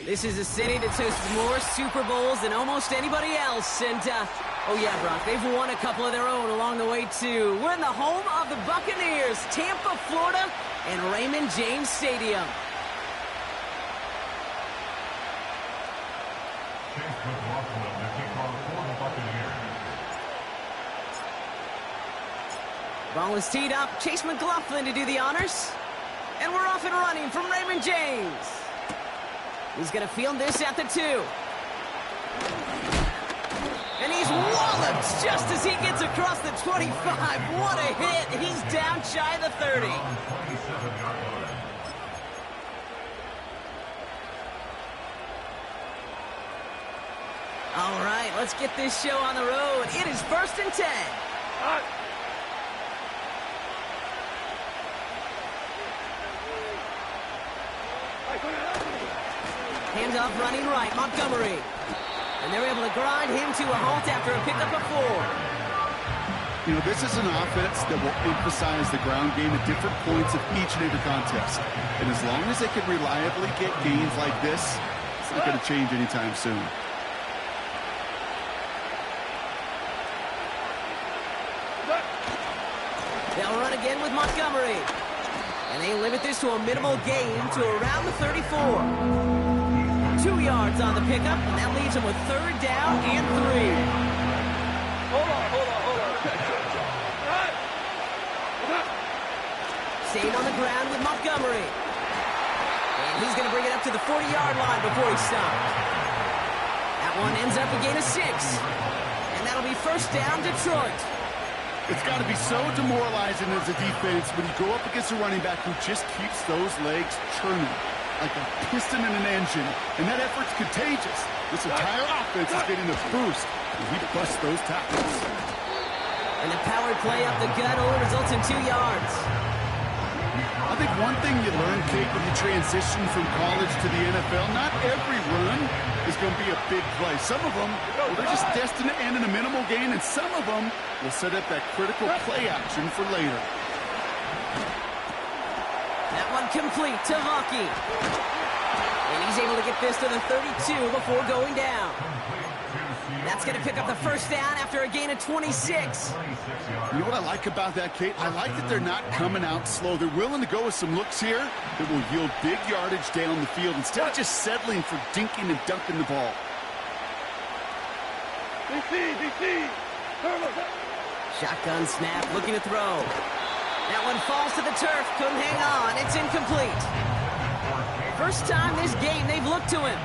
This is a city that's hosted more Super Bowls than almost anybody else. And, oh yeah, Brock, they've won a couple of their own along the way, too. We're in the home of the Buccaneers, Tampa, Florida, and Raymond James Stadium. Ball is teed up. Chase McLaughlin to do the honors. And we're off and running from Raymond James. He's going to field this at the 2. And he's walloped just as he gets across the 25. What a hit. He's down shy of the 30. All right, let's get this show on the road. It is 1st and 10. Hands off running right, Montgomery. And they're able to grind him to a halt after a pickup of 4. You know, this is an offense that will emphasize the ground game at different points of each and every contest. And as long as they can reliably get gains like this, it's not going to change anytime soon. They'll run again with Montgomery. And they limit this to a minimal gain to around the 34. 2 yards on the pickup, and that leaves him with 3rd down and 3. Hold on. Staying on the ground with Montgomery. And he's going to bring it up to the 40-yard line before he's stopped. That one ends up a gain of 6. And that'll be 1st down, Detroit. It's got to be so demoralizing as a defense when you go up against a running back who just keeps those legs churning like a piston in an engine, and that effort's contagious. This entire offense is getting a boost, and he busts those tackles. And the power play up the gut only results in 2 yards. I think one thing you learn, Kate, when you transition from college to the NFL, not every run is going to be a big play. Some of them, well, they're just destined to end in a minimal gain, and some of them will set up that critical play action for later. That one complete to Hockey. And he's able to get this to the 32 before going down. That's going to pick up the 1st down after a gain of 26. You know what I like about that, Kate? I like that they're not coming out slow. They're willing to go with some looks here that will yield big yardage down the field instead of just settling for dinking and dunking the ball. DC. Shotgun snap, looking to throw. That one falls to the turf, couldn't hang on. It's incomplete. First time this game they've looked to him.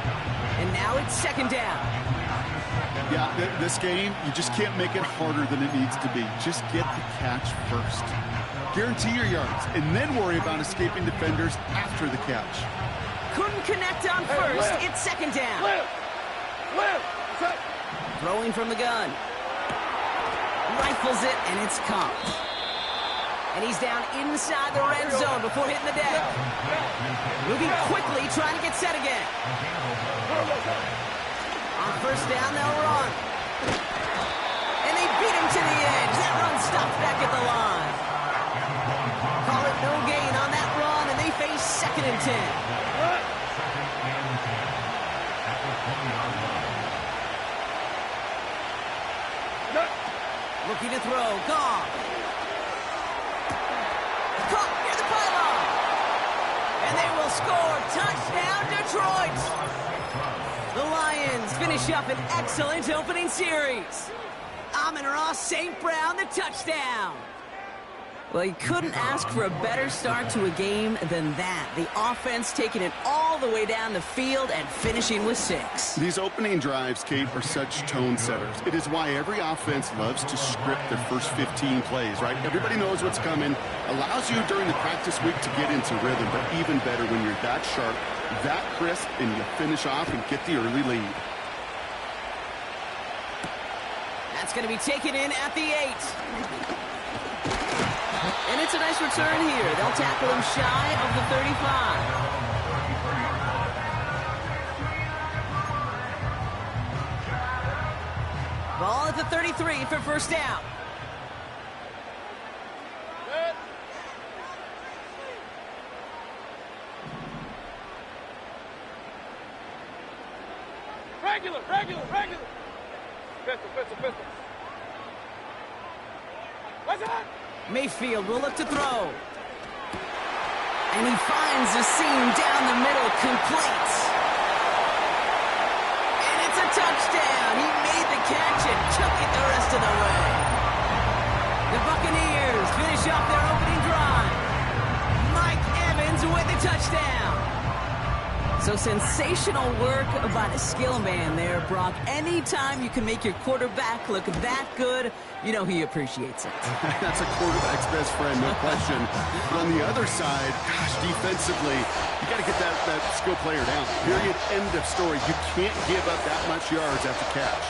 And now it's 2nd down. Yeah, this game, you just can't make it harder than it needs to be. Just get the catch first. Guarantee your yards, and then worry about escaping defenders after the catch. Couldn't connect on first. It's 2nd down. Throwing from the gun. Rifles it, and it's caught. And he's down inside the red zone before hitting the deck. Moving quickly, trying to get set again. On 1st down, they'll run. And they beat him to the edge. That run stopped back at the line. Call it no gain on that run, and they face 2nd and 10. Looking to throw. Gone. Caught near the pylon. And they will score. Touchdown, Detroit. The Lions finish up an excellent opening series. Amon-Ra St. Brown, the touchdown. Well, you couldn't ask for a better start to a game than that. The offense taking it all the way down the field and finishing with 6. These opening drives, Kate, are such tone setters. It is why every offense loves to script their first 15 plays, right? Everybody knows what's coming. Allows you during the practice week to get into rhythm, but even better when you're that sharp, that crisp, and you finish off and get the early lead. That's going to be taken in at the 8. And it's a nice return here. They'll tackle him shy of the 35. Ball at the 33 for 1st down. Regular. Pistol. What's that? Mayfield will look to throw. And he finds the seam down the middle, complete. And it's a touchdown. He made the catch and took it the rest of the way. The Buccaneers finish off their opening drive. Mike Evans with the touchdown. So sensational work by the skill man there, Brock. Anytime you can make your quarterback look that good, you know he appreciates it. That's a quarterback's best friend, no question. But on the other side, gosh, defensively, you got to get that skill player down. Period, end of story. You can't give up that much yards after catch.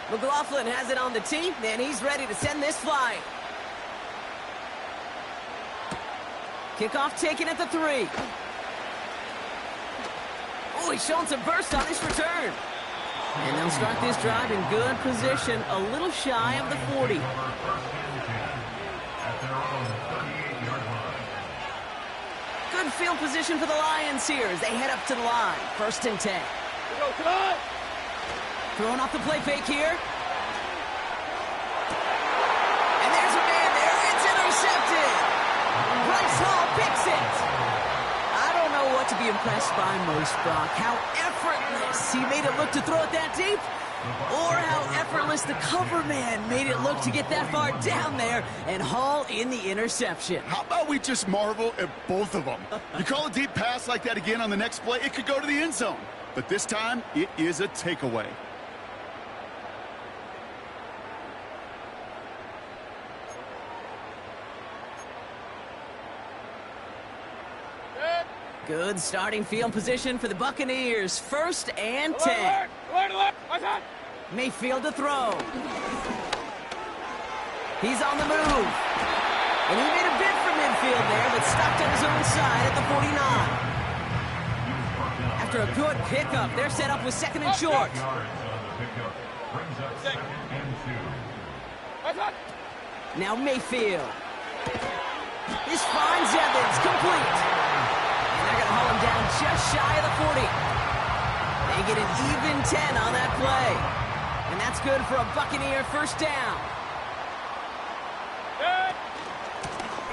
McLaughlin has it on the tee, and he's ready to send this flying. Kickoff taken at the 3. Oh, he's showing some burst on his return. And they'll start this drive in good position, a little shy of the 40. Good field position for the Lions here as they head up to the line. 1st and 10. Throwing off the play fake here. And there's a man there. It's intercepted. Bryce Hall picks it. I don't know what to be impressed by most, Brock. How effortless he made it look to throw it that deep, or how effortless the cover man made it look to get that far down there and haul in the interception. How about we just marvel at both of them? You call a deep pass like that again on the next play, it could go to the end zone. But this time, it is a takeaway. Good starting field position for the Buccaneers. 1st and 10. Mayfield to throw. He's on the move. And he made a bid for midfield there, but stopped on his own side at the 49. After a good pickup, they're set up with 2nd and short. Now Mayfield. This finds Evans, complete. They're going to haul him down just shy of the 40. They get an even 10 on that play. And that's good for a Buccaneer 1st down.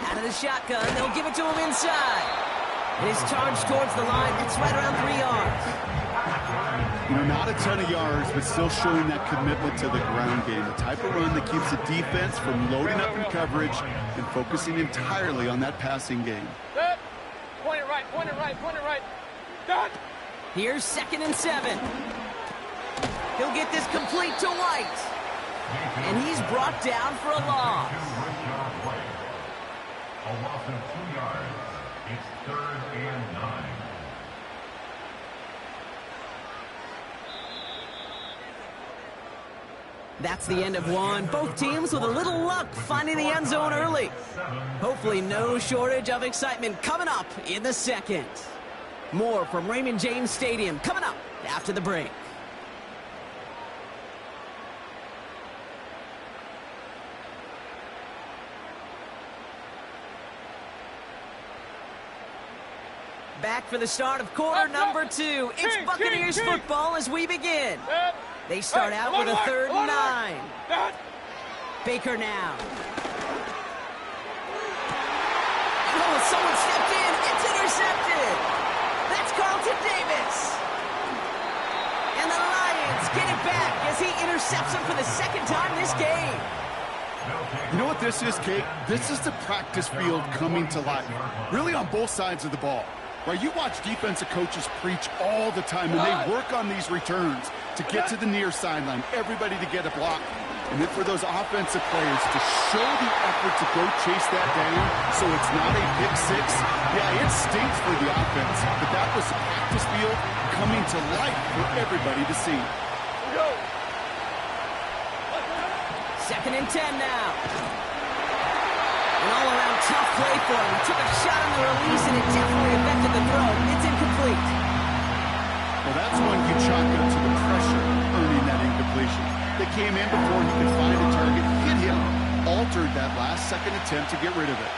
Out of the shotgun, they'll give it to him inside. And his charge towards the line, it's right around 3 yards. You know, not a ton of yards, but still showing that commitment to the ground game. The type of run that keeps the defense from loading up in coverage and focusing entirely on that passing game. Point it right. Done. Here's 2nd and 7. He'll get this complete to White. And he's brought down for a loss. A loss of 2 yards. It's 3rd and 9. That's the end of one. Both teams with a little luck finding the end zone early. Hopefully no shortage of excitement coming up in the 2nd. More from Raymond James Stadium coming up after the break. Back for the start of quarter number 2. It's Buccaneers football as we begin. They start out with a 3rd and 9. Baker now. Oh, someone stepped in. It's intercepted. That's Carlton Davis. And the Lions get it back as he intercepts him for the 2nd time this game. You know what this is, Kate? This is the practice field coming to life. Really on both sides of the ball. Right, you watch defensive coaches preach all the time, and they work on these returns to get to the near sideline, everybody to get a block. And then for those offensive players to show the effort to go chase that down so it's not a pick 6, yeah, it stinks for the offense. But that was the practice field coming to life for everybody to see. 2nd and 10 now. An all-around tough play for him. He took a shot on the release, and it definitely affected the throw. It's incomplete. Well, that's one you chalk up to the pressure earning that incompletion. They came in before he could find a target, hit him, altered that last-second attempt to get rid of it.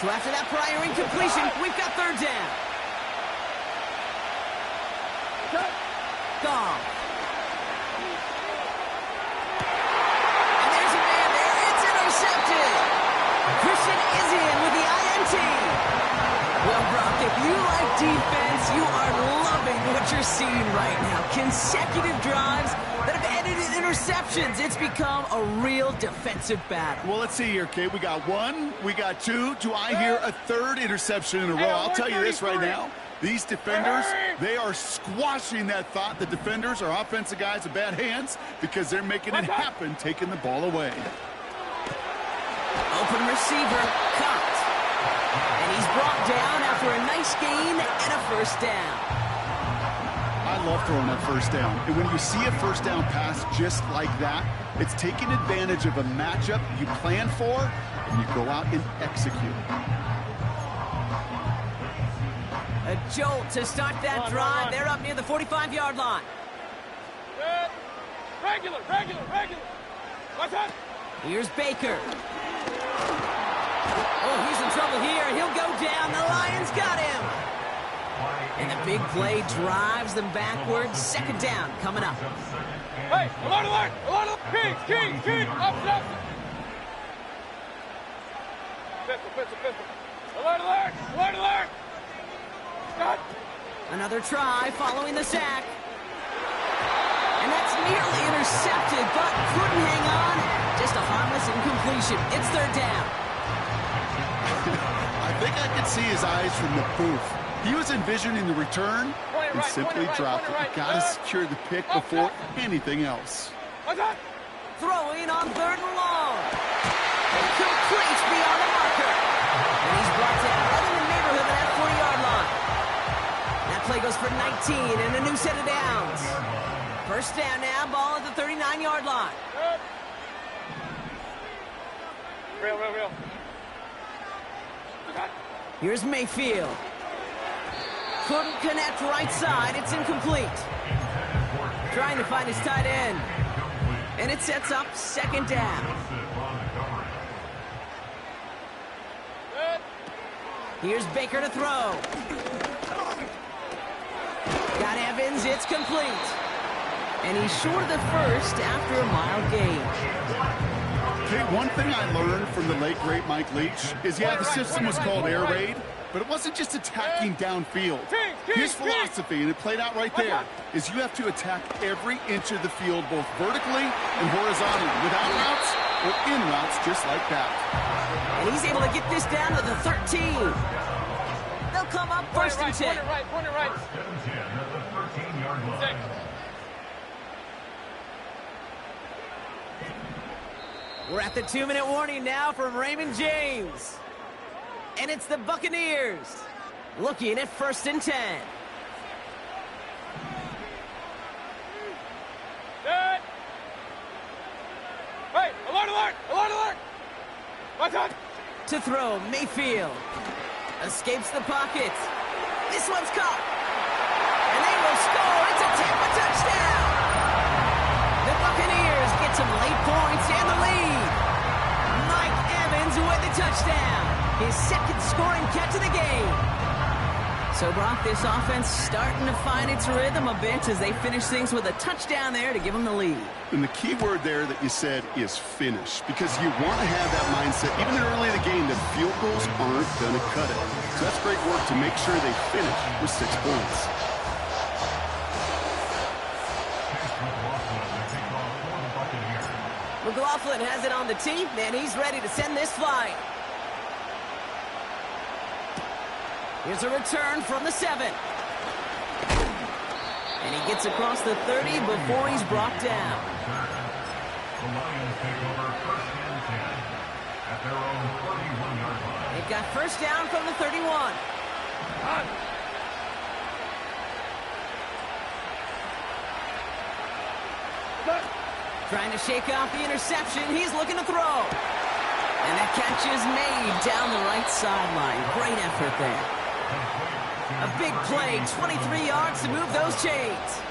So after that prior incompletion, we've got third down. Goff. And there's a man there. It's intercepted. Christian Izien with the INT. Well, Brock, if you like defense, you are loving what you're seeing right now. Consecutive drives that have ended in interceptions. It's become a real defensive battle. Well, let's see here, Kate. We got one, we got two. Do I hear a third interception in a row? I'll tell you this right now. These defenders, they are squashing that thought. The defenders, our offensive guys, have bad hands because they're making it happen, taking the ball away. Open receiver, caught. And he's brought down after a nice gain and a first down. I love throwing that first down. And when you see a first down pass just like that, it's taking advantage of a matchup you plan for, and you go out and execute. A jolt to start that drive. They're up near the 45-yard line. Good. Regular. What's that? Here's Baker. Oh, he's in trouble here. He'll go down. The Lions got him. And the big play drives them backwards. Second down coming up. Hey, alert! Keys, up. Pistol. Alert! God. Another try following the sack. And that's nearly intercepted, but couldn't hang on. Just a harmless incompletion. It's third down. I think I could see his eyes from the booth. He was envisioning the return and simply dropped it. You got to secure the pick before anything else. What's that? Throwing on third and long. Complete beyond the marker. And he's brought down right in the neighborhood of that 40-yard line. That play goes for 19 and a new set of downs. First down now, ball at the 39-yard line. Good. Real. Here's Mayfield. Couldn't connect right side. It's incomplete. Trying to find his tight end. And it sets up second down. Good. Here's Baker to throw. Got Evans. It's complete. And he's short of the first after a mild gain. Okay, one thing I learned from the late, great Mike Leach is, yeah, the system was called air raid, but it wasn't just attacking downfield. His philosophy, and it played out right there, is you have to attack every inch of the field, both vertically and horizontally, without routes or in routes, just like that. And he's able to get this down to the 13. They'll come up first and 10. Point it right. 6. We're at the 2-minute warning now from Raymond James. And it's the Buccaneers looking at first and 10. Good. Hey, alert! What's that? To throw, Mayfield. Escapes the pocket. This one's caught. And they will score. It's a Tampa touchdown. The Buccaneers get some late points and the lead. Mike Evans with the touchdown. His second scoring catch of the game. So, Brock, this offense starting to find its rhythm a bit as they finish things with a touchdown there to give them the lead. And the key word there that you said is finish, because you want to have that mindset, even early in the game, that field goals aren't going to cut it. So that's great work to make sure they finish with 6 points. McLaughlin has it on the tee, and he's ready to send this flight. Here's a return from the 7. And he gets across the 30 before he's brought down. The Lions take over first and 10 at their own 31-yard line. They've got first down from the 31. Trying to shake off the interception. He's looking to throw. And that catch is made down the right sideline. Great effort there. A big play, 23 yards to move those chains.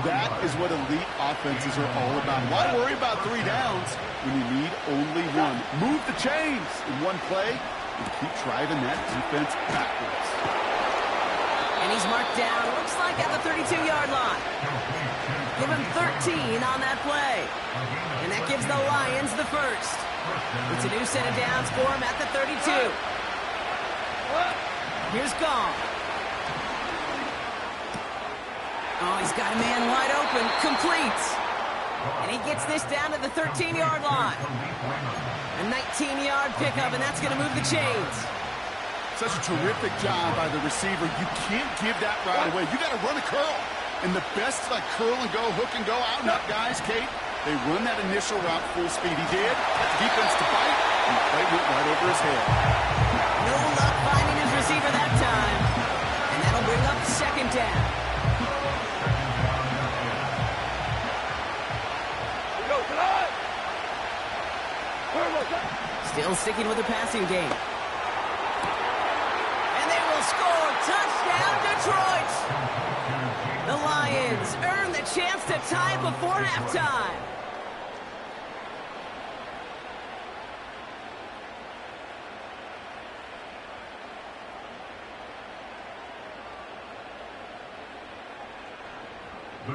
That is what elite offenses are all about. Why worry about 3 downs when you need only 1? Move the chains in one play and keep driving that defense backwards. And he's marked down, looks like at the 32-yard line. Give him 13 on that play. And that gives the Lions the first. It's a new set of downs for him at the 32. Here's Gong. Oh, he's got a man wide open. Complete. And he gets this down to the 13-yard line. A 19-yard pickup, and that's going to move the chains. Such a terrific job by the receiver. You can't give that right away. You got to run a curl. And the best, like curl and go, hook and go, out and up, guys. Kate, they run that initial route full speed. He did. Got the defense to fight, and the play went right over his head. No luck finding his receiver that time. And that'll bring up second down. Still sticking with the passing game. And they will score. Touchdown, Detroit! The Lions earn the chance to tie before halftime.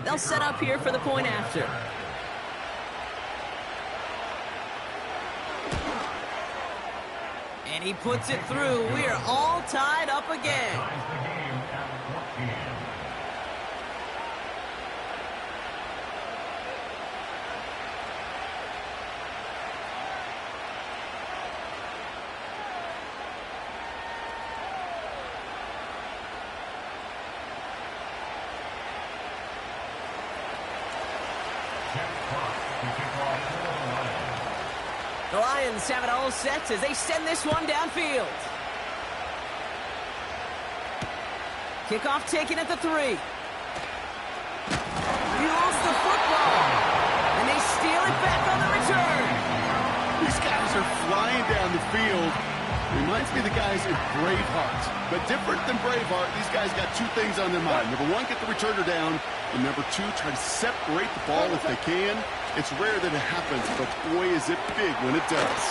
They'll set up here for the point after. And he puts it through. We are all tied up again. The Lions have it all set as they send this one downfield. Kickoff taken at the 3. He lost the football. And they steal it back on the return. These guys are flying down the field. Reminds me of the guys in Braveheart. But different than Braveheart, these guys got 2 things on their mind. Number 1, get the returner down. And number 2, try to separate the ball if they can. It's rare that it happens, but boy, is it big when it does.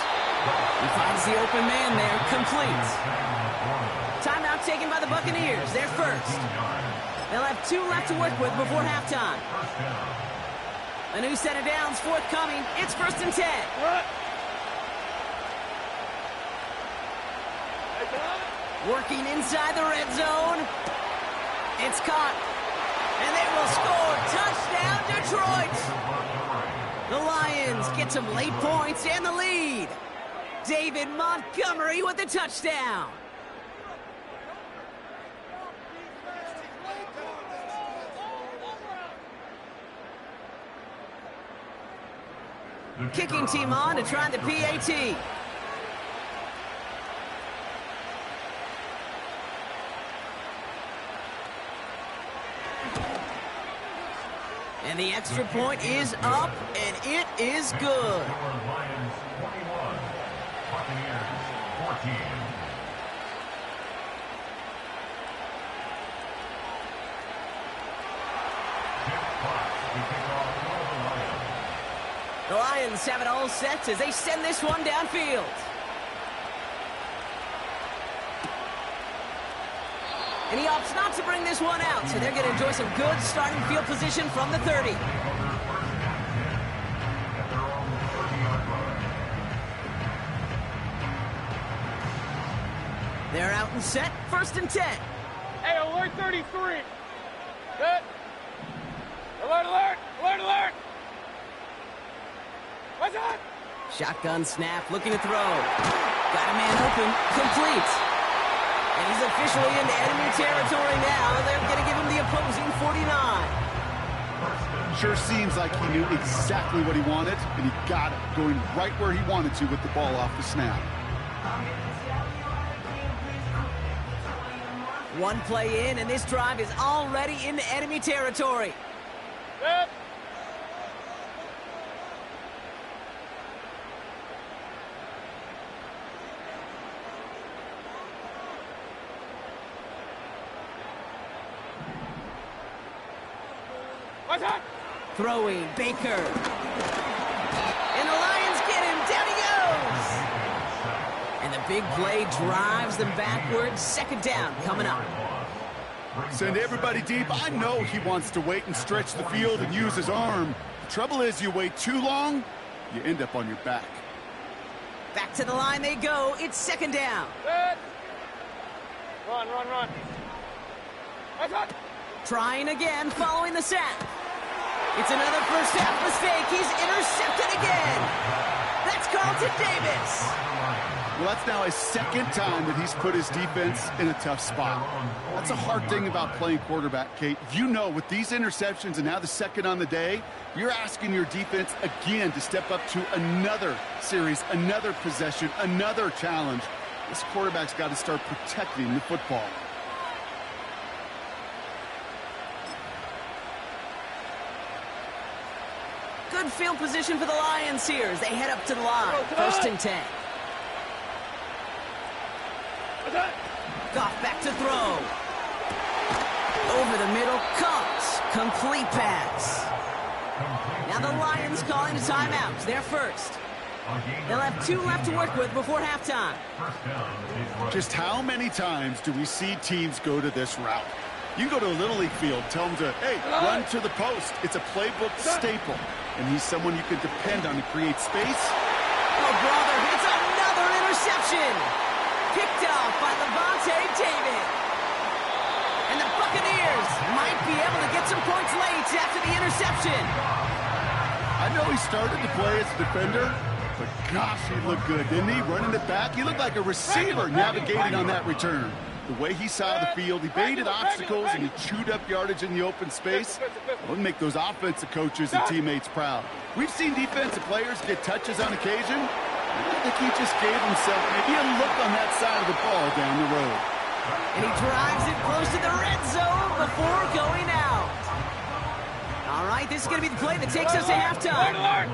He finds the open man there, complete. Timeout taken by the Buccaneers, they're first. They'll have 2 left to work with before halftime. A new set of downs forthcoming. It's 1st and 10. Working inside the red zone. It's caught. And they will score. Touchdown, Detroit. The Lions get some late points and the lead. David Montgomery with the touchdown. Kicking team on to try the PAT. And the extra point is up, and it is good. Lions 21, Buccaneers 14. The Lions have it all set as they send this one downfield. And he opts not to bring this one out, so they're going to enjoy some good starting field position from the 30. They're out and set, 1st and 10. Hey, alert 33. Set. Alert, alert, alert, alert. What's that? Shotgun snap, looking to throw. Got a man open, complete. And he's officially into enemy territory now. They're going to give him the opposing 49. Sure seems like he knew exactly what he wanted, and he got it, going right where he wanted to with the ball off the snap. One play in, and this drive is already into enemy territory. Set. Throwing Baker. And the Lions get him. Down he goes. And the big play drives them backwards. Second down coming up. Send everybody deep. I know he wants to wait and stretch the field and use his arm. The trouble is, you wait too long, you end up on your back. Back to the line they go. It's second down. Run. Trying again, following the sack. It's another first half mistake. He's intercepted again. That's Carlton Davis. Well, that's now his second time that he's put his defense in a tough spot. That's a hard thing about playing quarterback, Kate. You know, with these interceptions and now the second on the day, you're asking your defense again to step up to another series, another possession, another challenge. This quarterback's got to start protecting the football. Good field position for the Lions here as they head up to the line. First and 10. Goff back to throw. Over the middle comes. Complete pass. Now the Lions calling a timeout. They're first. They'll have 2 left to work with before halftime. Just how many times do we see teams go to this route? You go to a Little League field, tell them to, hey, run to the post. It's a playbook staple. And he's someone you can depend on to create space. Oh, brother, it's another interception. Picked off by Levante David. And the Buccaneers might be able to get some points late after the interception. I know he started to play as a defender, but gosh, he looked good, didn't he? Running it back, he looked like a receiver navigating on that return. The way he saw the field, he baited obstacles and he chewed up yardage in the open space. It would make those offensive coaches and teammates proud. We've seen defensive players get touches on occasion. I think he just gave himself maybe a look on that side of the ball down the road. And he drives it close to the red zone before going out. All right, this is going to be the play that takes us to halftime.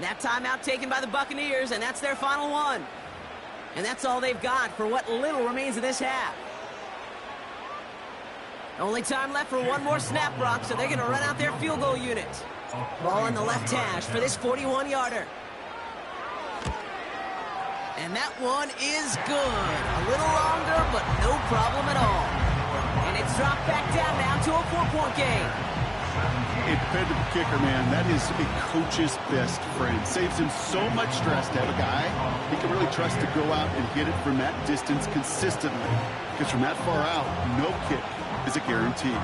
That timeout taken by the Buccaneers, and that's their final one. And that's all they've got for what little remains of this half. Only time left for one more snap, Brock, so they're going to run out their field goal unit. Ball in the left hash for this 41-yarder. And that one is good. A little longer, but no problem at all. And it's dropped back down now to a 4-point game. A dependable kicker, man. That is a coach's best friend. Saves him so much stress to have a guy he can really trust to go out and hit it from that distance consistently. Because from that far out, no kick is a guarantee.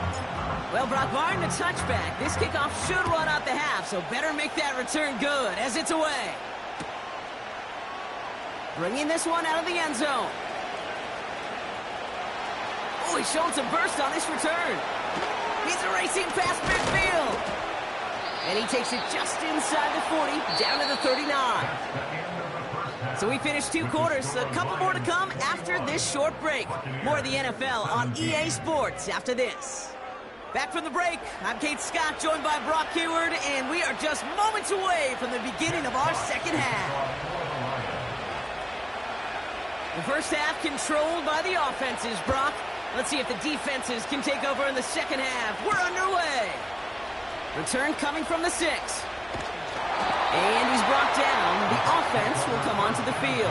Well, Brock, barring the touchback, this kickoff should run out the half, so better make that return good as it's away. Bringing this one out of the end zone. Oh, he's showing some burst on this return. He's racing past midfield. And he takes it just inside the 40, down to the 39. So we finished 2 quarters. A couple more to come after this short break. More of the NFL on EA Sports after this. Back from the break, I'm Kate Scott, joined by Brock Hayward, and we are just moments away from the beginning of our second half. The first half controlled by the offenses, Brock. Let's see if the defenses can take over in the second half. We're underway. Return coming from the 6. And he's brought down. The offense will come onto the field.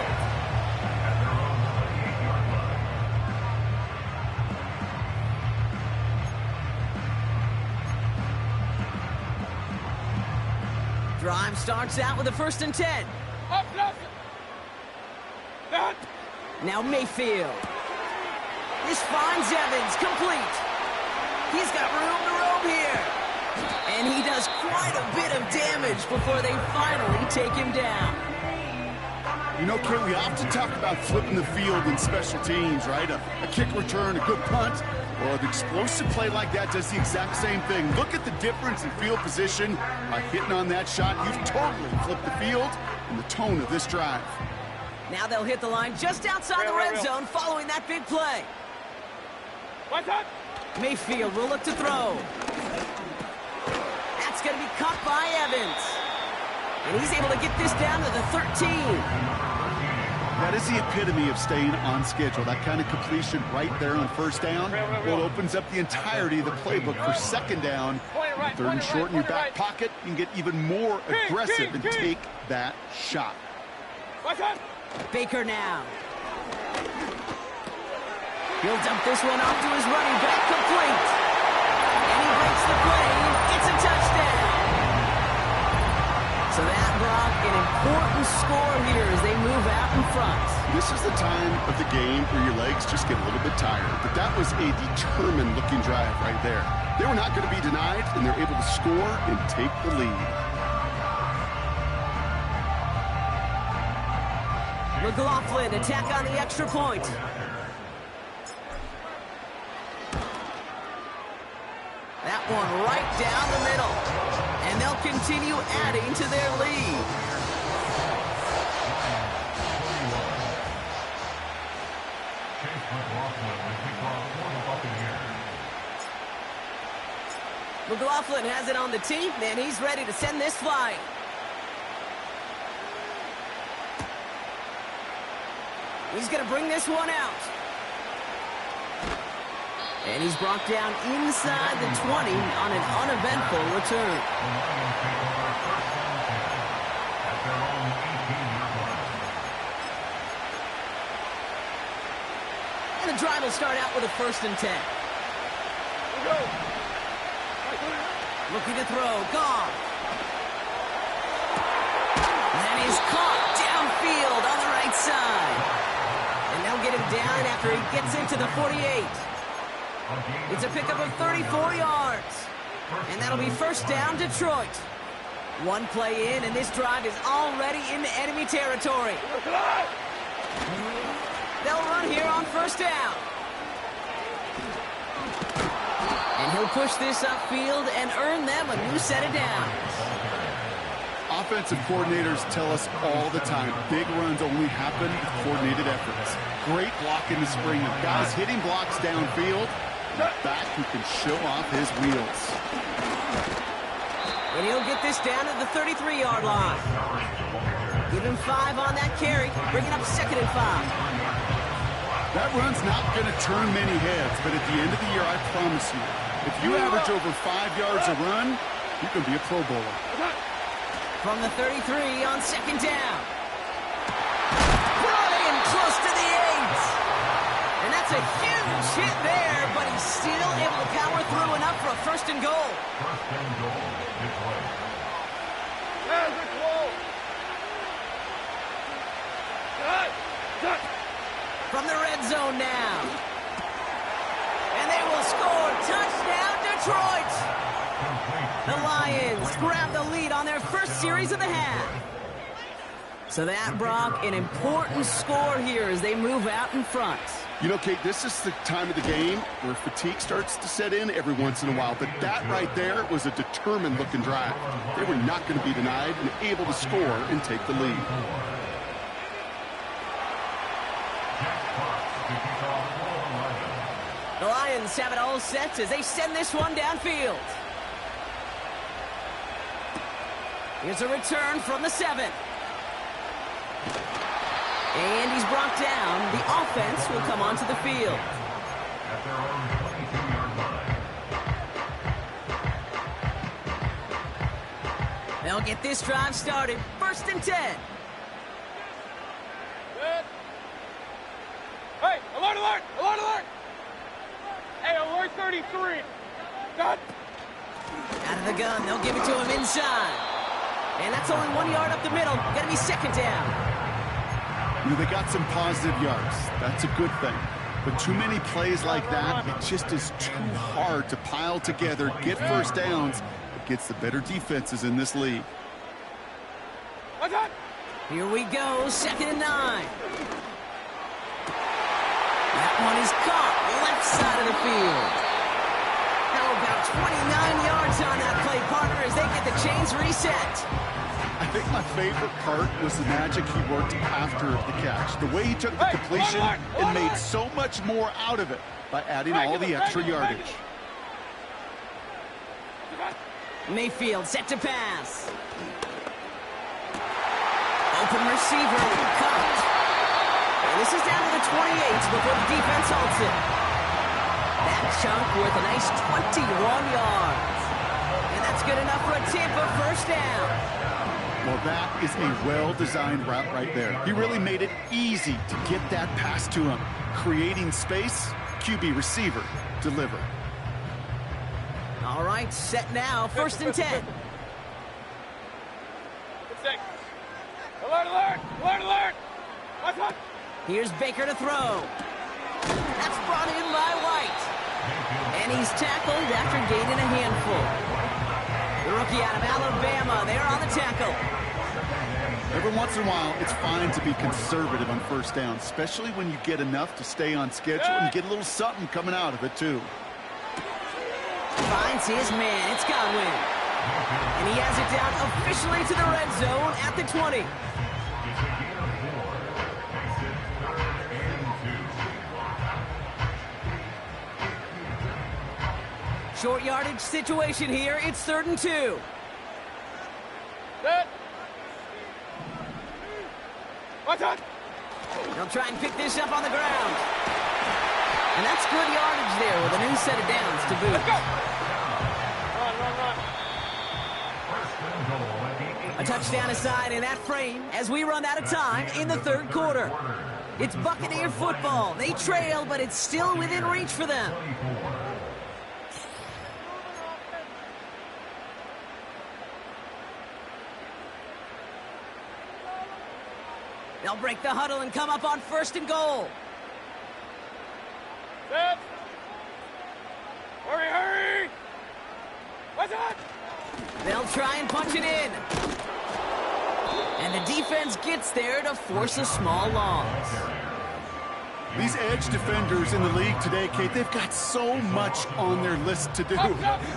Drive starts out with a 1st and 10. Now Mayfield. This finds Evans, complete. He's got room to roam here. And he does quite a bit of damage before they finally take him down. You know, Kate, we often talk about flipping the field in special teams, right? A kick return, a good punt. Well, an explosive play like that does the exact same thing. Look at the difference in field position. By hitting on that shot, you've totally flipped the field and the tone of this drive. Now they'll hit the line just outside the red zone following that big play. Mayfield will look to throw. That's going to be caught by Evans. And he's able to get this down to the 13. That is the epitome of staying on schedule. That kind of completion right there on first down, well, it opens up the entirety of the playbook for second down. Third and short in your back pocket, you can get even more aggressive and take that shot. Baker now. He'll dump this one off to his running back, complete. And he breaks the play. It's a touchdown. So that brought an important score here as they move out in front. This is the time of the game where your legs just get a little bit tired. But that was a determined-looking drive right there. They were not going to be denied, and they're able to score and take the lead. McLaughlin attack on the extra point. That one right down the middle. And they'll continue adding to their lead. McLaughlin has it on the tee, and he's ready to send this flying. He's going to bring this one out. And he's brought down inside the 20 on an uneventful return. And the drive will start out with a 1st and 10. Looking to throw, gone. That is caught downfield on the right side. And they'll get him down after he gets into the 48. It's a pickup of 34 yards. And that'll be 1st down, Detroit. One play in, and this drive is already into enemy territory. They'll run here on 1st down. And he'll push this upfield and earn them a new set of downs. Offensive coordinators tell us all the time, big runs only happen with coordinated efforts. Great block in the spring of guys hitting blocks downfield. Back who can show off his wheels. And he'll get this down at the 33-yard line. Give him 5 on that carry, bringing up 2nd and 5. That run's not going to turn many heads, but at the end of the year, I promise you, if you average over 5 yards a run, you can be a Pro Bowler. From the 33 on 2nd down. Brought in close to the 8. And that's a huge hit there, but he's still able to power through enough for a 1st and goal. 1st and goal, Detroit. From the red zone now. And they will score. Touchdown, Detroit. The Lions grab the lead on their 1st series of the half. So that brought an important score here as they move out in front. You know, Kate, this is the time of the game where fatigue starts to set in every once in a while. But that right there was a determined-looking drive. They were not going to be denied and able to score and take the lead. The Lions have it all set as they send this one downfield. Here's a return from the 7. And he's brought down. The offense will come onto the field. At their own 22-yard line. They'll get this drive started. 1st and 10. Good. Hey, alert, alert, alert, alert. Hey, alert 33. Got. Out of the gun, they'll give it to him inside. And that's only 1 yard up the middle. Gonna be 2nd down. You know, they got some positive yards. That's a good thing. But too many plays like that, it just is too hard to pile together, get 1st downs. It gets the better defenses in this league. Here we go, 2nd and 9. That one is caught, left side of the field. Now about 29 yards on that play, partner, as they get the chains reset. I think my favorite part was the magic he worked after the catch. The way he took the completion and made so much more out of it by adding all the extra yardage. Mayfield set to pass. Open receiver, caught. And this is down to the 28 before the defense halts it. That chunk worth a nice 21 yards. And that's good enough for a Tampa first down. Well, that is a well-designed route right there. He really made it easy to get that pass to him. Creating space, QB receiver, deliver. All right, set now, 1st and 10. Alert, alert! Alert, alert! What's up? Here's Baker to throw. That's brought in by White. And he's tackled after gaining a handful. The rookie out of Alabama, they're on the tackle. Every once in a while, it's fine to be conservative on first down, especially when you get enough to stay on schedule and get a little something coming out of it, too. Finds his man. It's Godwin. And he has it down officially to the red zone at the 20. Short yardage situation here. It's 3rd and 2. Set. What's up? They'll try and pick this up on the ground. And that's good yardage there with a new set of downs to boot. Let's go. Run, run, run. A touchdown aside in that frame as we run out of time in the 3rd quarter. It's Buccaneer football. They trail, but it's still within reach for them. They'll break the huddle and come up on 1st and goal. Set. Hurry, hurry! What's up? They'll try and punch it in. And the defense gets there to force a small loss. These edge defenders in the league today, Kate, they've got so much on their list to do.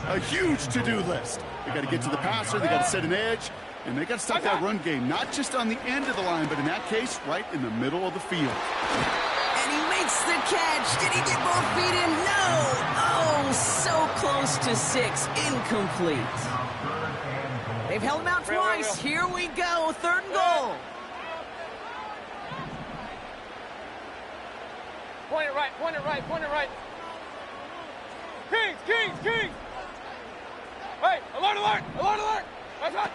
A huge to-do list. They got to get to the passer, they got to set an edge, and they got to stop that run game, not just on the end of the line, but in that case, right in the middle of the field. And he makes the catch. Did he get both feet in? No. Oh, so close to 6. Incomplete. They've held him out twice. Here we go. 3rd and goal. Point it right, point it right, point it right. Kings, Kings, Kings! Hey, alert, alert, alert, alert! What's up?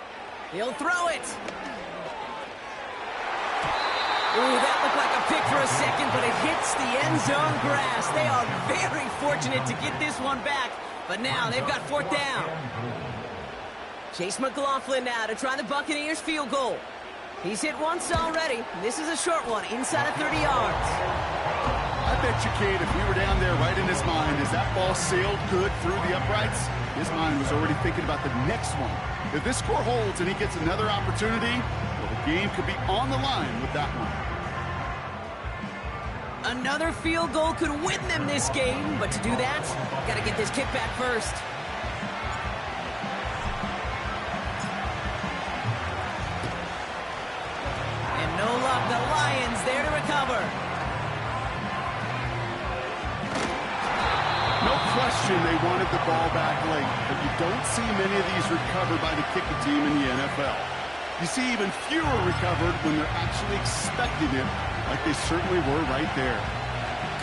He'll throw it. Ooh, that looked like a pick for a second, but it hits the end zone grass. They are very fortunate to get this one back, but now they've got 4th down. Chase McLaughlin now to try the Buccaneers field goal. He's hit once already. This is a short one, inside of 30 yards. I bet you, Kate, if we were down there right in his mind, is that ball sailed good through the uprights? His mind was already thinking about the next one. If this score holds and he gets another opportunity, well, the game could be on the line with that one. Another field goal could win them this game, but to do that, got to get this kick back first. And no luck, the Lions there to recover. No question they wanted the ball back late, but you don't see many of these recovered by the kicking team in the NFL. You see even fewer recovered when they're actually expecting it, like they certainly were right there.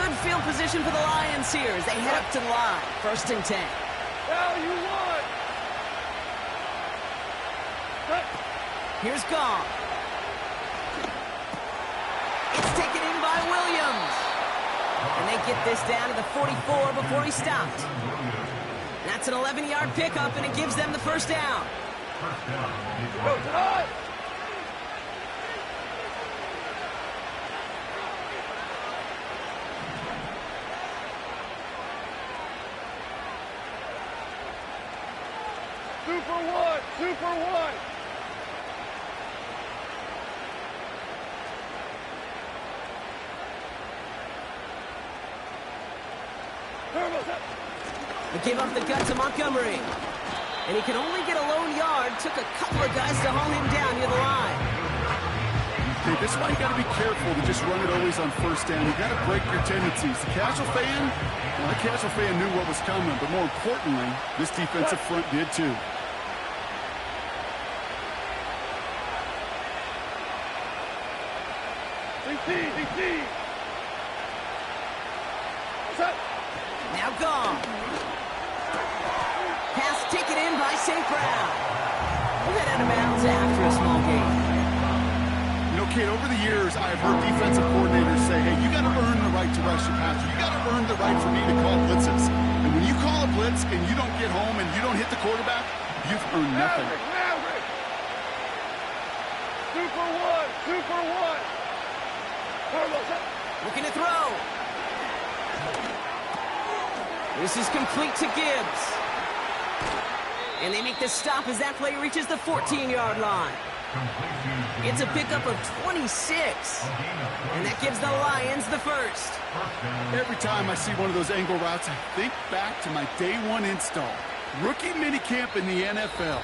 Good field position for the Lions here as they head up to the line. 1st and 10. Now you won! Here's Gong. It's taken in by Williams. And they get this down to the 44 before he stopped. That's an 11-yard pickup, and it gives them the 1st down. Go tonight! Two for one! They gave up the gut to Montgomery. And he could only get a lone yard. Took a couple of guys to haul him down near the line. Okay, this is why you got to be careful to just run it always on 1st down. You got to break your tendencies. The casual fan, well, the casual fan knew what was coming, but more importantly, this defensive front did too. DC. Set. Now gone. Pass taken in by St. Brown. We'll head out of bounds after a small gain. You know, Kate, over the years, I've heard defensive coordinators say, hey, you got to earn the right to rush your passer. You got to earn the right for me to call blitzes. And when you call a blitz and you don't get home and you don't hit the quarterback, you've earned nothing. Maverick. 2 for 1. 2 for 1. Looking to throw. This is complete to Gibbs. And they make the stop as that play reaches the 14-yard line. It's a pickup of 26. And that gives the Lions the first. Every time I see one of those angle routes, I think back to my day one install. Rookie minicamp in the NFL.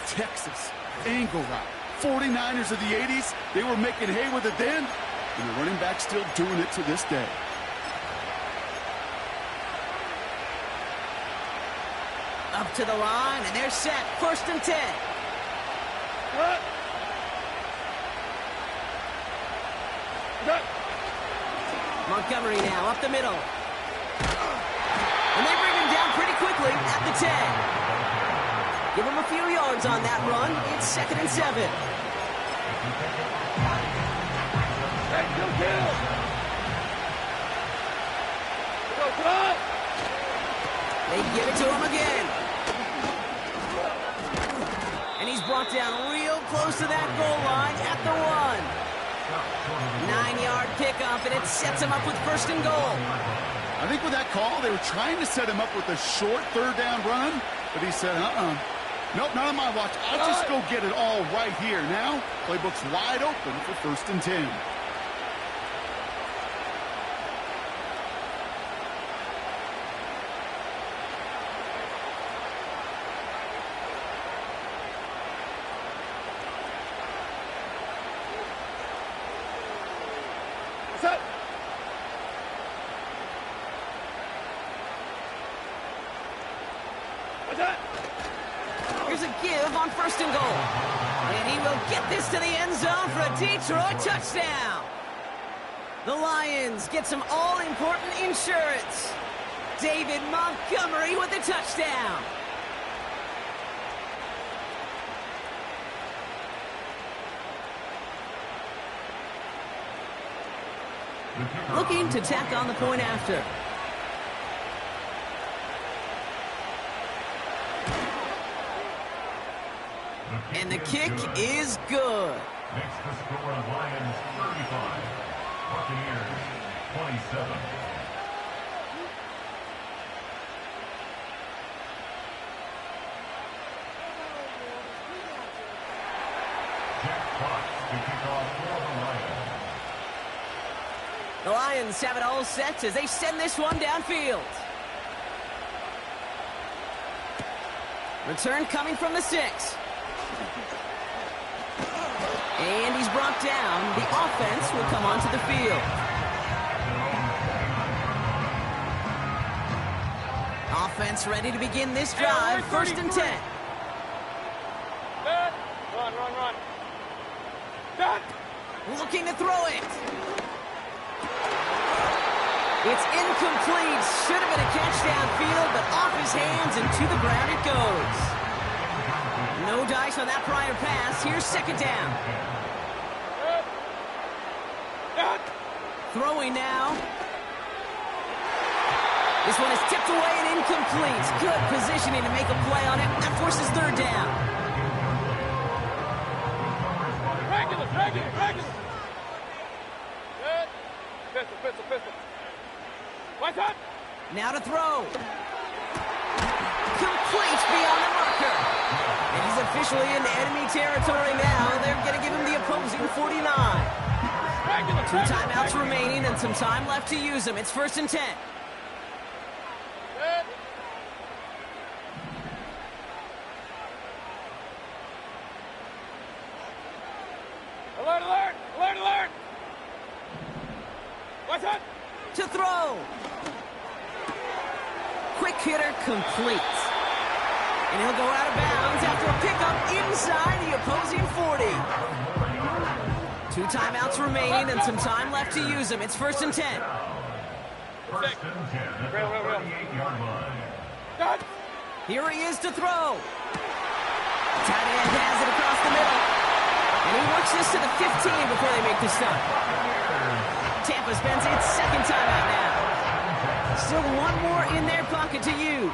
Texas, angle route. 49ers of the 80s, they were making hay with it then, and the running back's still doing it to this day. Up to the line, and they're set. 1st and 10. What? Montgomery now up the middle. And they bring him down pretty quickly at the 10. Give him a few yards on that run. It's 2nd and 7. Kill. Come on. They give it to him again. And he's brought down real close to that goal line at the 1. 9-yard pickup, and it sets him up with 1st and goal. I think with that call, they were trying to set him up with a short 3rd down run, but he said, nope, not on my watch. I'll just go get it all right here. Now, playbook's wide open for 1st and 10. Set. What's that? Here's a give on 1st and goal. And he will get this to the end zone for a Detroit touchdown. The Lions get some all-important insurance. David Montgomery with the touchdown. Looking to tack on the point after. And the kick is good. Makes the score Lions 35, Buccaneers 27. Jack Fox to kick off for the Lions. The Lions have it all set as they send this one downfield. Return coming from the 6. And he's brought down. The offense will come onto the field. Offense ready to begin this drive. 1st and 10. Run. Done. Looking to throw it. It's incomplete. Should have been a catch downfield, but off his hands and to the ground it goes. No dice on that prior pass. Here's 2nd down. Done. Throwing now. This one is tipped away and incomplete. Good positioning to make a play on it. That forces 3rd down. Regular. Good. Pistol. What's up? Now to throw. Complete beyond the marker. And he's officially into enemy territory now. They're going to give him the opposing 49. 2 timeouts remaining and some time left to use them. It's 1st and 10. Good. Alert! What's up? To throw. Quick hitter complete. And he'll go out of bounds after a pickup inside the opposing 40. 2 timeouts remaining and some time left to use them. It's 1st and 10. First and 10 at the 38-yard line. Done. Here he is to throw. Tight end has it across the middle. And he works this to the 15 before they make the stop. Tampa spends its 2nd timeout now. Still one more in their pocket to use.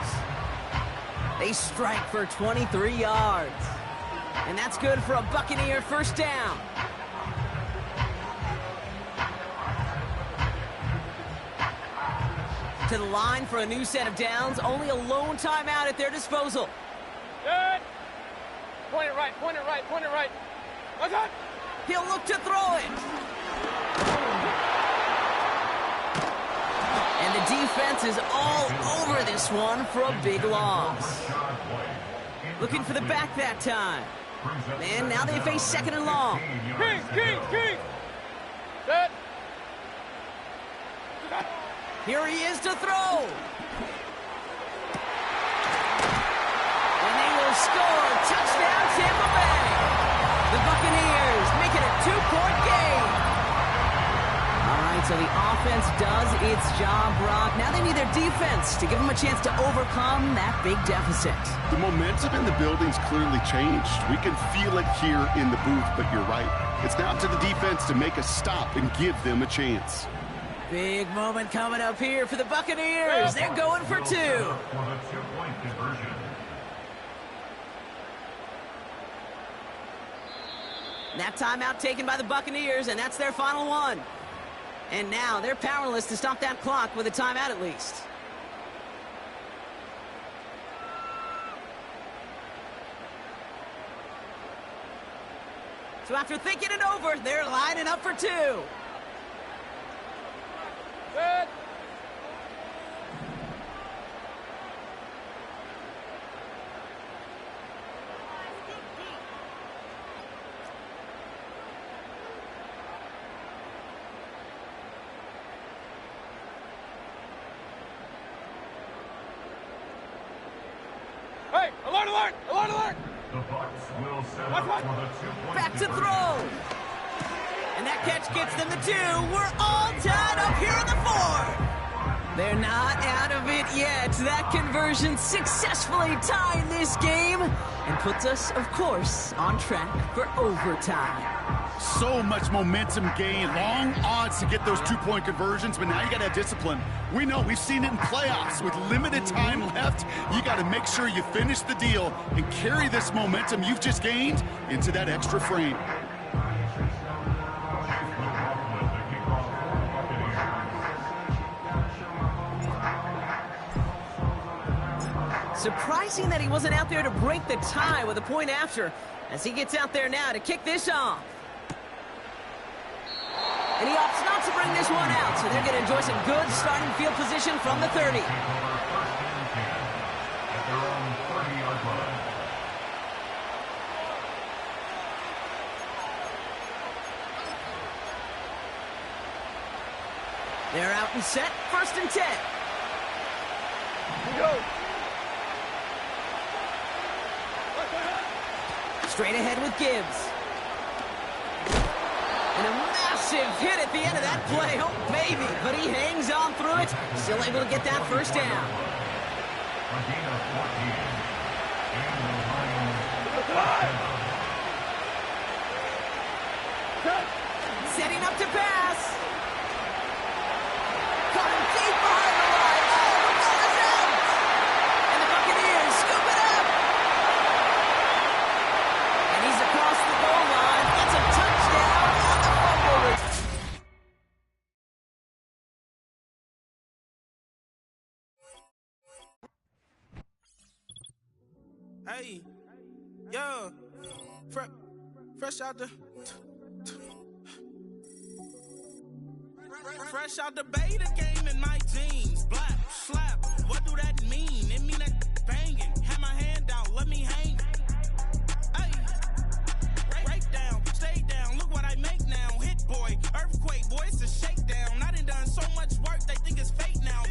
They strike for 23 yards. And that's good for a Buccaneer 1st down. To the line for a new set of downs. Only a lone timeout at their disposal. Good. Point it right, point it right, point it right. That's it. He'll look to throw it. And the defense is all over this one for a big loss. Looking for the back that time. And now they face 2nd and long. King. Set. Here he is to throw. And they will score. Touchdown, Tampa Bay. The Buccaneers make it a 2-point game. All right, so the offense does its job, Brock. Now they need their defense to give them a chance to overcome that big deficit. The momentum in the building's clearly changed. We can feel it here in the booth, but you're right. It's now to the defense to make a stop and give them a chance. Big moment coming up here for the Buccaneers. They're going for 2. For the 2-point conversion. That timeout taken by the Buccaneers, and that's their final one. And now they're powerless to stop that clock with a timeout at least. So after thinking it over, they're lining up for 2. Good. Hey, alert, alert, alert, alert. The Bucs will set up for the 2-point Back to conversion. throw. And that catch gets them the 2. We're all tied up here in the 4th. They're not out of it yet. That conversion successfully tying this game and puts us, of course, on track for overtime. So much momentum gain. Long odds to get those 2-point conversions, but now you got to have discipline. We know, we've seen it in playoffs. With limited time left, you got to make sure you finish the deal and carry this momentum you've just gained into that extra frame. Surprising that he wasn't out there to break the tie with a point after, as he gets out there now to kick this off. And he opts not to bring this one out, so they're going to enjoy some good starting field position from the 30. First and 10 at their own 30-yard line. They're out and set, 1st and 10. Here we go. Straight ahead with Gibbs. And a massive hit at the end of that play. Oh, baby. But he hangs on through it. Still able to get that 1st down. A gain of 14. And the Lions Setting up to pass. Coming deep behind the line. Oh, the ball is out. And the Buccaneers scoop it up. And he's across the goal line. It's a touchdown on the fumble return. Hey, yo, fresh out the beta game in my jeans. Black, slap, what do that mean? It mean that banging. Have my hand out, let me hang. Hey, break down, stay down, look what I make now. Hit boy, earthquake, boy, it's a shakedown. I done done so much work, they think it's fake now.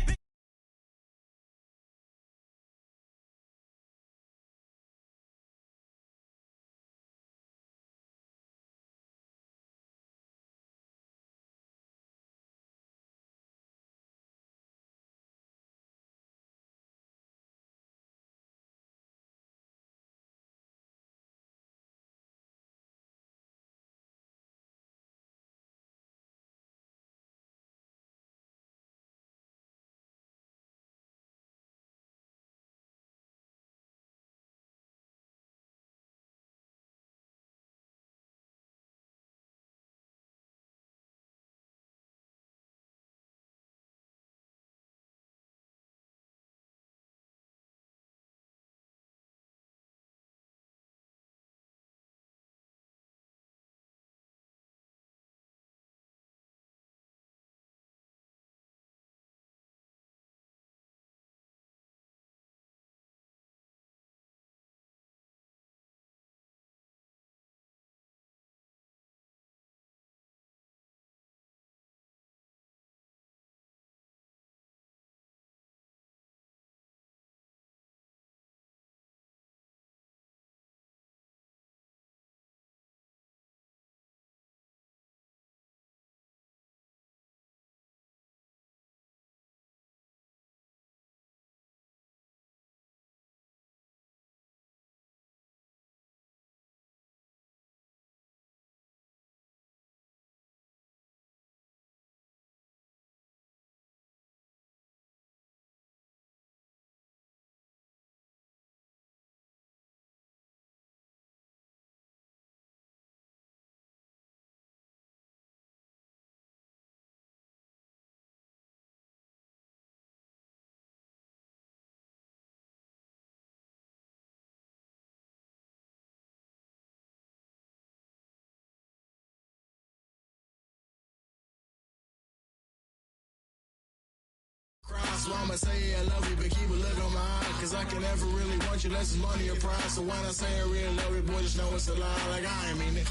So I'ma say I love you, but keep a look on my eye. Cause I can never really want you unless it's money or pride. So when I say I really love you, boy, just know it's a lie. Like I ain't mean it,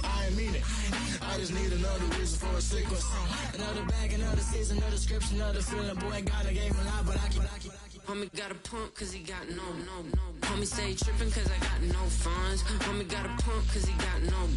I ain't mean it. I just need another reason for a sequence. Another bag, another season, another description, another feeling. Boy, God, I gave him a lot, but I keep. Homie got a pump cause he got no. Homie stay trippin' cause I got no funds. Homie got a pump cause he got no.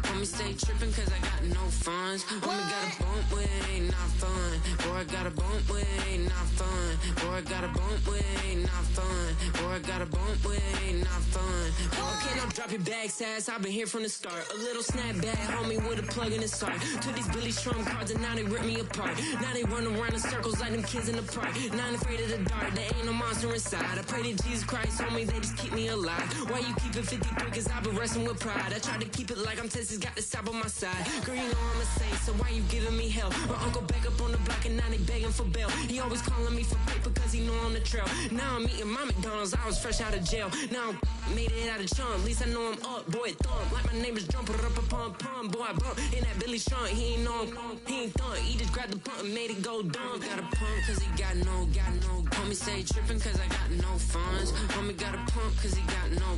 Homie stay trippin' cause I got no funds. Homie got a bump with it ain't not fun. Boy, I got a bump with it ain't not fun. Boy, I got a bump with it ain't not fun. Boy, I got a bump with it ain't not fun. Okay, now drop your bag, sass. I've been here from the start. A little snapback, homie, with a plug in his heart. Took these Billy Trump cards and now they rip me apart. Now they run around in circles like them kids in the park. Not afraid of the dark. There ain't no monster inside. I pray to Jesus Christ, homie, they just keep me alive. Why you keep it 53? Cause I've been wrestling with pride. I try to keep it like I'm Texas, got the stop on my side. Girl, you know I'm a saint, so why you giving me hell? My uncle back up on the block and now they begging for bail. He always calling me for paper cause he know I'm the trail. Now I'm eating my McDonald's, I was fresh out of jail. Now I made it out of chum, at least I know I'm up. Boy, thump, like my name is Jumper up a pump. Boy, I bump in that Billy Sean, he ain't know him, he ain't thump. He just grabbed the pump and made it go dumb. Got a pump cause he got no. Homie stay trippin' cause I got no funds. Homie got a pump cause he got no.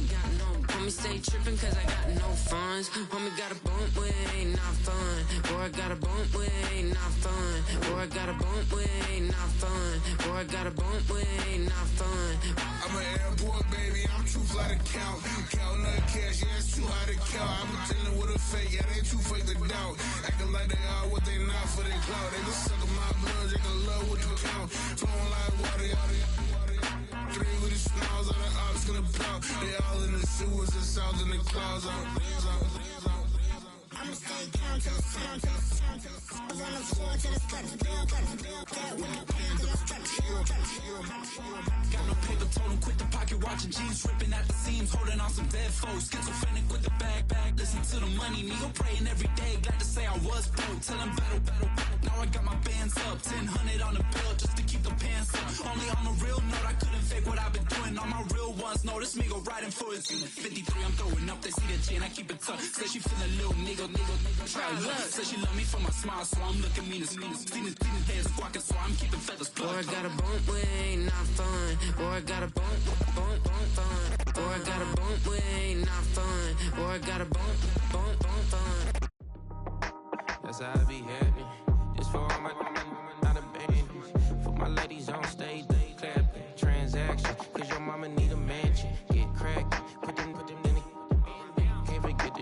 Homie stay trippin' cause I got no funds. Homie got a bump with it ain't not fun. Boy, I got a bump with it ain't not fun. Boy, I got a bump with it ain't not fun. Boy, I got a bump with it ain't not fun. I'm an airport baby, I'm too fly to count. Counting up cash, yeah, it's too high to count. I'm dealing with a fake, yeah, they too fake to doubt. Acting like they are what they not for their clout. They just suckin' my blood, they can love what you count. Flowing like water, three with the smiles on the ops gonna pop. They all in the sewers and south in the clouds. I'ma stay down to the sound, to the sound, to the sound. On the floor to the steps, build, that with the pen to the steps. Got no paper, told him quit the pocket watching jeans, ripping at the seams, holding on some dead foes. Schizophrenic with the bag, listen to the money, nigga praying every day. Glad to say I was broke, tell him battle. Now I got my bands up, 1000 on the bill just to keep the pants up. Only on a real note, I couldn't fake what I've been doing. All my real ones know this nigga riding for his 53, I'm throwing up, they see the chain, I keep it tough. Say she feeling a little nigga, try look. Say she love me for my smile, so I'm looking mean as mean. Seen his days squawking, so I'm keeping feathers plucked. Boy, I got a bump with it ain't not fun. Boy, I got a bump fun. Boy, I got a bump with it ain't not fun. Boy, I got a bump fun. That's how I be happening. Just for all my not abandoned. For my ladies on stage, they clapping. Transaction, cause your mama need a mansion. Get crackin', put them in the. Can't forget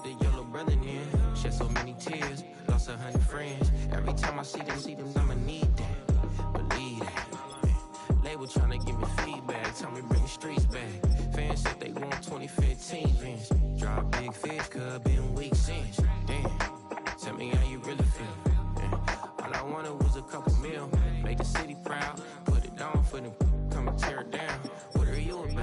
the yellow brother in. Shed so many tears, lost 100 friends. Every time I see them, I'ma need that. Believe that. Label tryna give me feedback, tell me bring the streets back. Fans said they want 2015 Vince. Drop big fish, cuz been weak since. Damn, tell me how you really feel. All I wanted was a couple mil, make the city proud, put it down for them, come and tear it down. What are you about? In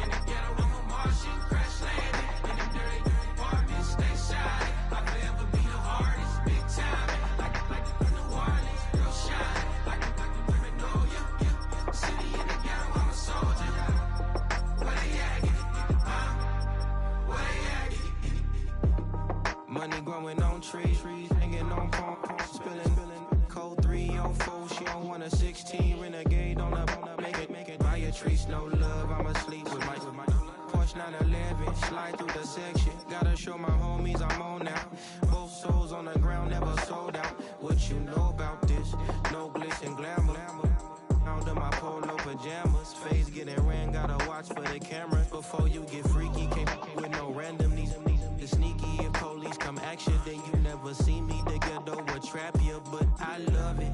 the ghetto, I'm a Martian, crash landing. In them dirty apartments, stay shiny. I'll forever be the hardest, big time. Like the New Orleans, real shiny. Like the women know you. City in the ghetto, I'm a soldier. Where they at? Where they at? Money growing on trees, hanging on palm, spilling. Code 304, she don't want a 16. Renegade on up, make it. Buy a trees, no love, I'ma sleep with my Porsche 911, slide through the section. Gotta show my homies I'm on now. Both souls on the ground, never sold out. What you know about this? No glitz and glamour. Under my polo pajamas, face getting ran, gotta watch for the cameras. Before you get freaky, can't with no randomness. The sneaky, if police come action, then you never see me. The ghetto will trap you, but I love it.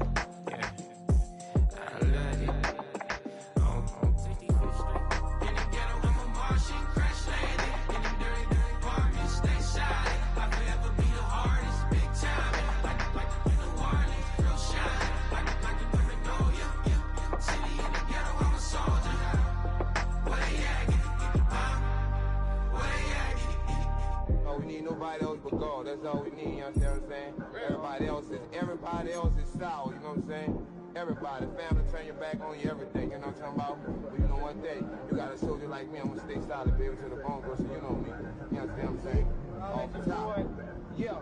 Yeah, I love it. On 65th Street. In the ghetto, I'm a Martian, crash landing. In them dirty apartments, stay shiny. I'll forever be the hardest, big time. Like the New Orleans, real shiny. Like the women know you. City in the ghetto, I'm a soldier. Where they at? Where they at? Oh, we need nobody else but God. That's all we need, you understand what I'm saying? Everybody else is sour, you know what I'm saying? Everybody, family, turn your back on you, everything, you know what I'm talking about? But you know one day, you got a soldier like me, I'm gonna stay solid, baby, to the bone, so you know me. You understand what I'm saying? Off the top. Yeah.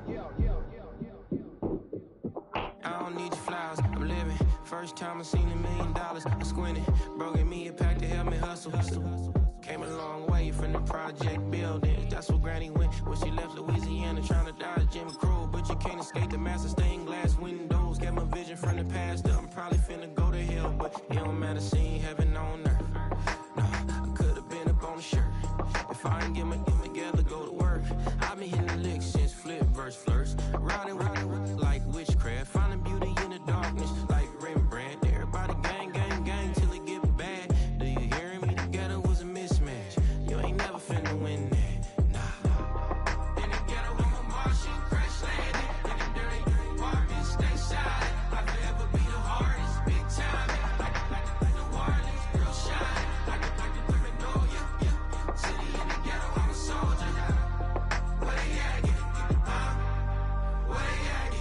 I don't need your flowers, I'm living First time I seen $1 million, I squinted. Broke me a pack to help me hustle. Came a long way from the project building. That's where Granny went when she left Louisiana, trying to dodge Jim Crow. But you can't escape the master stained glass windows. Got my vision from the past. I'm probably finna go to hell, but it don't matter. Seeing heaven on earth. No, I could have been up on the shirt. If I ain't get my together, go to work. I've been hitting the licks since flip verse flirts. Riding like witchcraft, finding beauty in the darkness like Rembrandt. Everybody gang, gang, gang till it get bad. Do you hear me? Together was a mismatch. You ain't never finna win that. Nah. In the ghetto, I'm a Martian crash landing. In the dirty apartment, stay silent. I'll forever be the hardest, big time. Like the wireless, real shine. Like the criminal, yeah. City in the ghetto, I'm a soldier. Where they at? Where they at?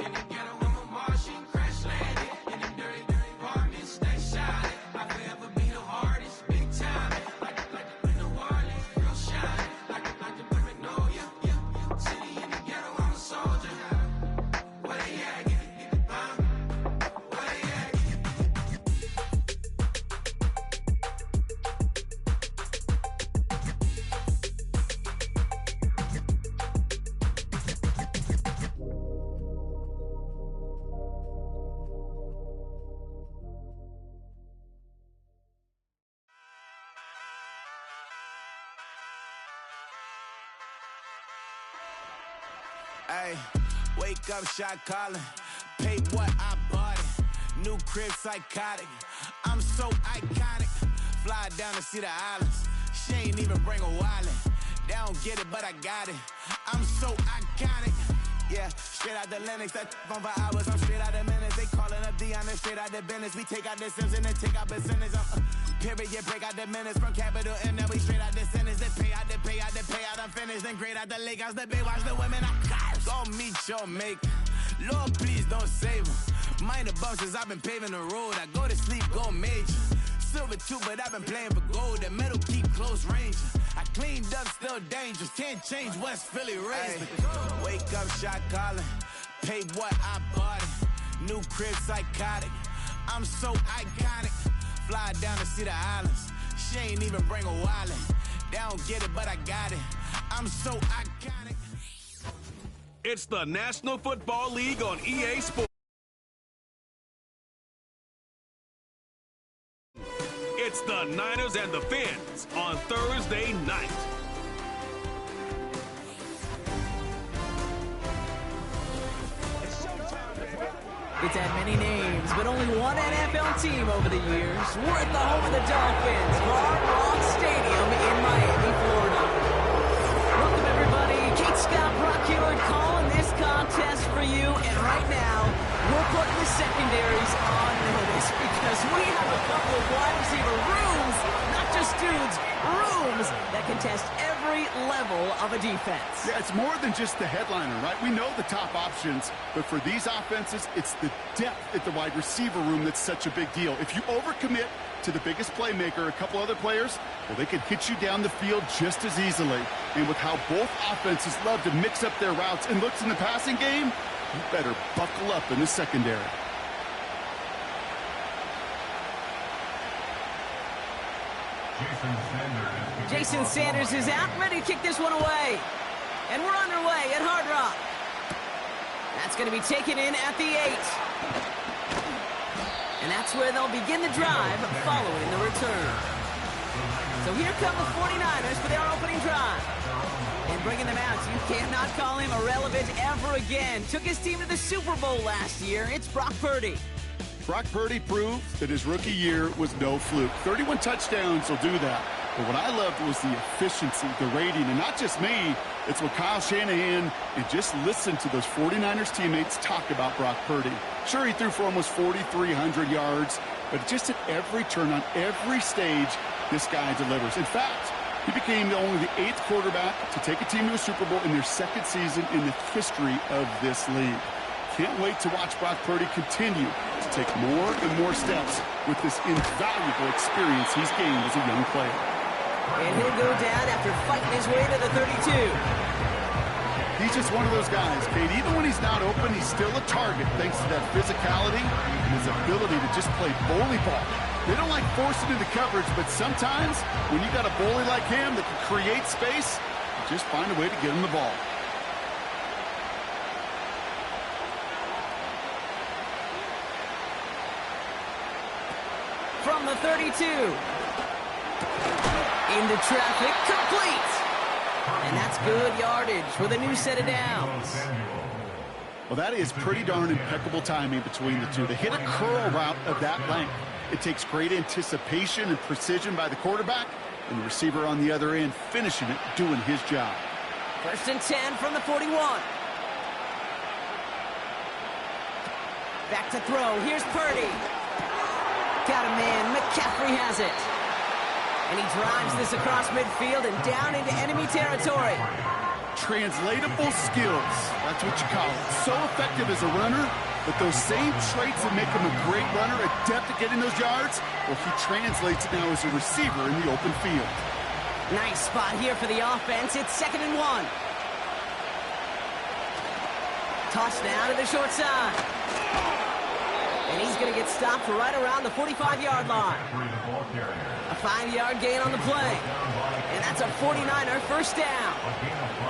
In the ghetto, I'm a Martian crash landing. In the dirty apartment, stay silent. I'll forever be the hardest, big time. Like the wireless, real shine. Like the criminal, yeah. City in the ghetto, I'm a soldier. Where they at? Where they at? Hey, wake up, shot calling. Pay what I bought it. New crib psychotic. I'm so iconic. Fly down to see the islands. She ain't even bring a wallet. They don't get it, but I got it. I'm so iconic. Yeah, straight out the Lennox, that on for hours. I'm straight out the minutes. They calling up Dion, straight out the business. We take out the Sims and then take out percentage. Period, break out the minutes from capital and then we straight out the sentence. They pay out, I'm finished. Then grade out the lake house, the bay, watch the women. Go meet your maker. Lord, please don't save them. Minor bumps I've been paving the road. I go to sleep, go major. Silver too, but I've been playing for gold. The metal keep close range. I cleaned up, still dangerous. Can't change West Philly raised. Wake up, shot calling. Pay what I bought it. New crib psychotic. I'm so iconic. Fly down to see the islands. She ain't even bring a wallet. They don't get it, but I got it. I'm so iconic. It's the National Football League on EA Sports. It's the Niners and the Fins on Thursday night. It's had many names, but only one NFL team over the years. We're at the home of the Dolphins, Hard Rock Stadium in Miami, Florida. Welcome, everybody. Kate Scott Brock here calling this contest for you. And right now, we're putting the secondaries on notice because we have a couple of wide receiver rooms, not just dudes, rooms that contest every level of a defense. Yeah, it's more than just the headliner, right? We know the top options, but for these offenses, it's the depth at the wide receiver room that's such a big deal. If you overcommit to the biggest playmaker, a couple other players, well, they could hit you down the field just as easily. And with how both offenses love to mix up their routes and looks in the passing game, you better buckle up in the secondary. Jason Sanders is out, ready to kick this one away. And we're underway at Hard Rock. That's going to be taken in at the 8. And that's where they'll begin the drive following the return. So here come the 49ers for their opening drive. And bringing them out, you cannot call him irrelevant ever again. Took his team to the Super Bowl last year. It's Brock Purdy. Brock Purdy proved that his rookie year was no fluke. 31 touchdowns will do that. But what I loved was the efficiency, the rating, and not just me. It's what Kyle Shanahan and just listen to those 49ers teammates talk about Brock Purdy. Sure, he threw for almost 4,300 yards, but just at every turn, on every stage, this guy delivers. In fact, he became only the 8th quarterback to take a team to a Super Bowl in their 2nd season in the history of this league. Can't wait to watch Brock Purdy continue to take more and more steps with this invaluable experience he's gained as a young player. And he'll go down after fighting his way to the 32. He's He's just one of those guys, Kate. Even when he's not open, he's still a target thanks to that physicality and his ability to just play bully ball. They don't like forcing into coverage, but sometimes when you got a bully like him that can create space, you just find a way to get him the ball. From the 32. Into traffic, complete. And that's good yardage with a new set of downs. Well, that is pretty darn impeccable timing between the two. To hit a curl route of that length, it takes great anticipation and precision by the quarterback, and the receiver on the other end finishing it, doing his job. 1st and 10 from the 41. Back to throw. Here's Purdy. Got a man. McCaffrey has it. And he drives this across midfield and down into enemy territory. Translatable skills. That's what you call it. So effective as a runner, but those same traits that make him a great runner, adept at getting those yards, well, he translates it now as a receiver in the open field. Nice spot here for the offense. It's 2nd and 1. Touchdown to the short side. And he's going to get stopped right around the 45-yard line. A 5-yard gain on the play. And that's a 49er first down.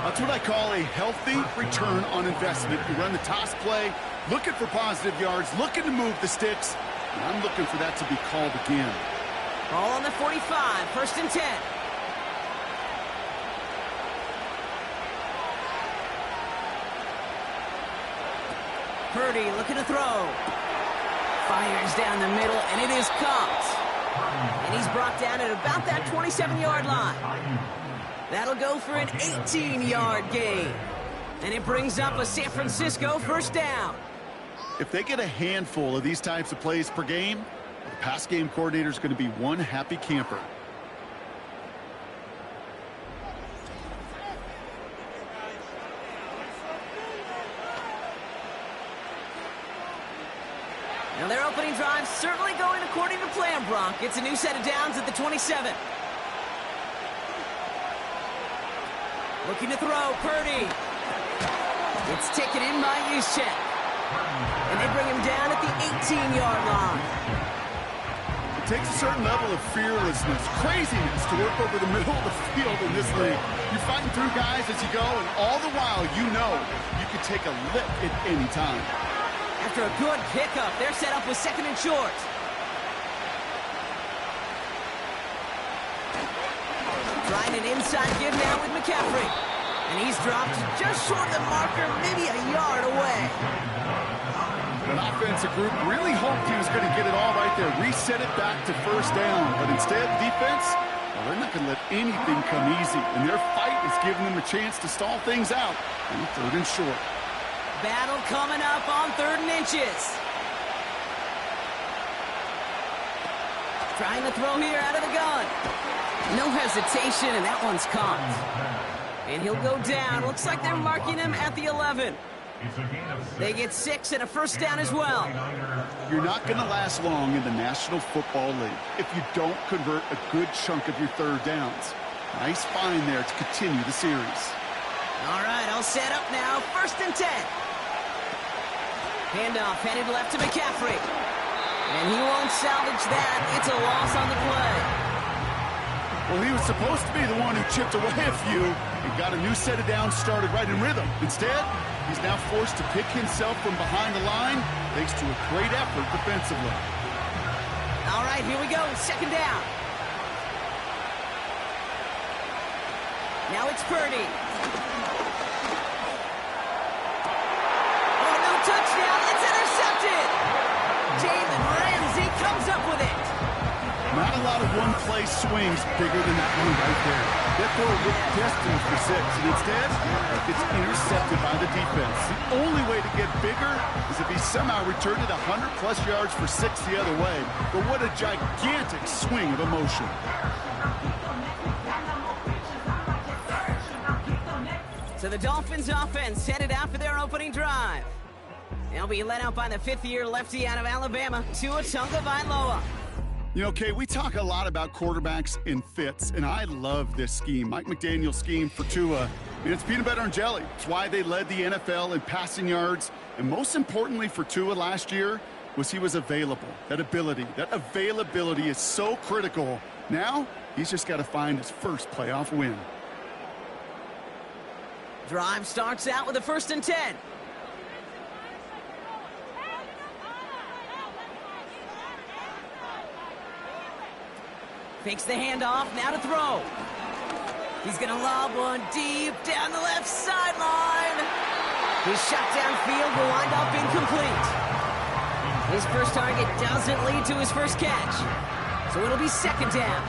That's what I call a healthy return on investment. You run the toss play, looking for positive yards, looking to move the sticks. And I'm looking for that to be called again. Ball on the 45, 1st and 10. Purdy looking to throw. Fires down the middle, and it is caught. And he's brought down at about that 27-yard line. That'll go for an 18-yard gain. And it brings up a San Francisco first down. If they get a handful of these types of plays per game, the pass game coordinator is going to be one happy camper. Now their opening drive certainly going according to plan, Bronk. It's a new set of downs at the 27. Looking to throw, Purdy. It's taken in by Juszczyk. And they bring him down at the 18-yard line. It takes a certain level of fearlessness, craziness to work over the middle of the field in this league. You're fighting through guys as you go, and all the while you know you can take a lick at any time. After a good pickup, they're set up with 2nd and short. Trying an inside give now with McCaffrey. And he's dropped just short of the marker, maybe a yard away. An offensive group really hoped he was going to get it all right there, reset it back to first down. But instead, defense, well, they're not going to let anything come easy. And their fight is giving them a chance to stall things out on 3rd and short. Battle coming up on 3rd and inches. Trying to throw here out of the gun. No hesitation, and that one's caught. And he'll go down. Looks like they're marking him at the 11. They get 6 and a first down as well. You're not going to last long in the National Football League if you don't convert a good chunk of your 3rd downs. Nice find there to continue the series. All right, all set up now. 1st and 10. Handoff headed left to McCaffrey. And he won't salvage that. It's a loss on the play. Well, he was supposed to be the one who chipped away a few and got a new set of downs started right in rhythm. Instead, he's now forced to pick himself from behind the line thanks to a great effort defensively. All right, here we go. 2nd down. Now it's Purdy. Oh, no touchdown. It's intercepted. Jalen Ramsey comes up with it. Not a lot of one-play swings bigger than that one right there. That throw looked destined for 6, and instead, it's intercepted by the defense. The only way to get bigger is if he somehow returned it 100-plus yards for 6 the other way. But what a gigantic swing of emotion. So the Dolphins offense headed out for their opening drive. They'll be led out by the 5th-year lefty out of Alabama, Tua Tagovailoa. You know, Kay, we talk a lot about quarterbacks in fits, and I love this scheme. Mike McDaniel's scheme for Tua, it's peanut butter and jelly. It's why they led the NFL in passing yards. And most importantly for Tua last year was he was available. That availability is so critical. Now, he's just got to find his first playoff win. Drive starts out with a 1st and 10. Fakes the handoff, now to throw. He's going to lob one deep down the left sideline. His shot downfield will wind up incomplete. His first target doesn't lead to his first catch. So it'll be 2nd down.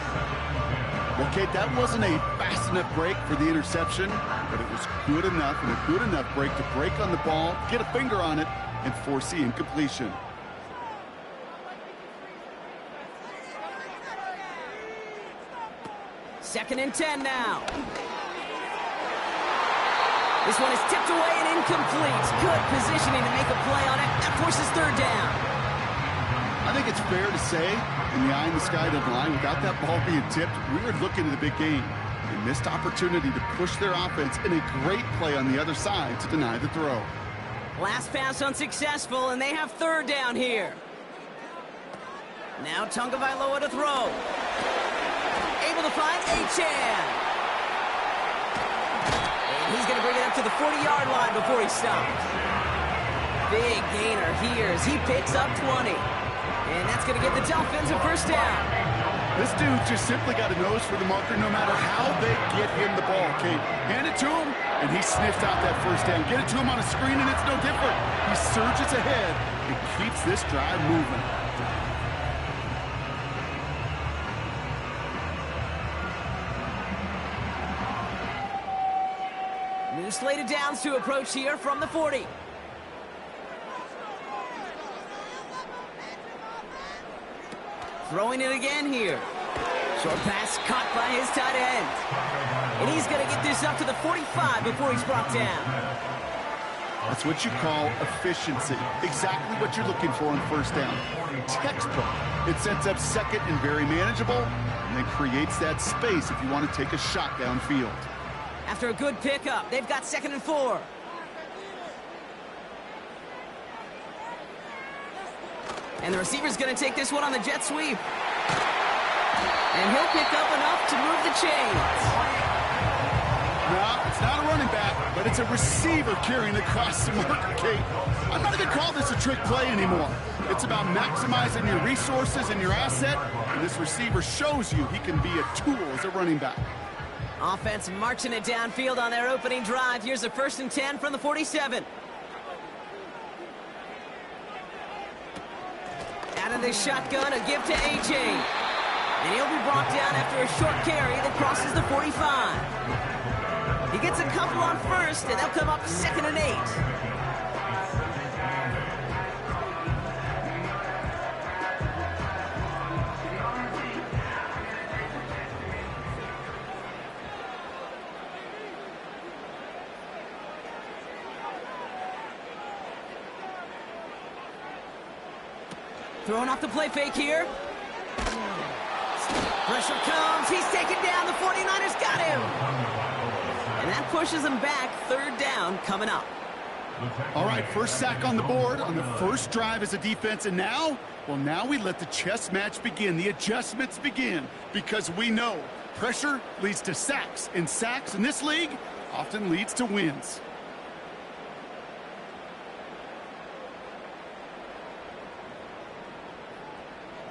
Well, Kate, that wasn't a fast enough break for the interception, but it was good enough and a good enough break to break on the ball, get a finger on it, and force the incompletion. 2nd and 10 now. This one is tipped away and incomplete. Good positioning to make a play on it. That forces 3rd down. I think it's fair to say, in the eye in the sky line, without that ball being tipped, we were looking at the big game. They missed opportunity to push their offense in a great play on the other side to deny the throw. Last pass unsuccessful, and they have 3rd down here. Now Tagovailoa to throw. Able to find Achan. And he's going to bring it up to the 40-yard line before he stopped. Big gainer here as he picks up 20. And that's going to give the Dolphins a 1st down. This dude just simply got a nose for the marker no matter how they get him the ball, Kate. Hand it to him, and he sniffs out that 1st down. Get it to him on a screen, and it's no different. He surges ahead and keeps this drive moving. New slated downs to approach here from the 40. Throwing it again here. Short pass caught by his tight end. And he's going to get this up to the 45 before he's brought down. That's what you call efficiency. Exactly what you're looking for on 1st down. Textbook. It sets up 2nd and very manageable, and then creates that space if you want to take a shot downfield. After a good pickup, they've got 2nd and 4. And the receiver's going to take this one on the jet sweep. And he'll pick up enough to move the chains. No, it's not a running back, but it's a receiver carrying across the marker, Kate. I'm not going to call this a trick play anymore. It's about maximizing your resources and your asset, and this receiver shows you he can be a tool as a running back. Offense marching it downfield on their opening drive. Here's a 1st and 10 from the 47. Out of this shotgun, a give to AJ. And he'll be brought down after a short carry that crosses the 45. He gets a couple on 1st, and they'll come up 2nd and 8. Throwing off the play fake here. Pressure comes. He's taken down. The 49ers got him. And that pushes him back. 3rd down coming up. All right, 1st sack on the board on the 1st drive as a defense. And now, well, now we let the chess match begin. The adjustments begin because we know pressure leads to sacks. And sacks in this league often leads to wins.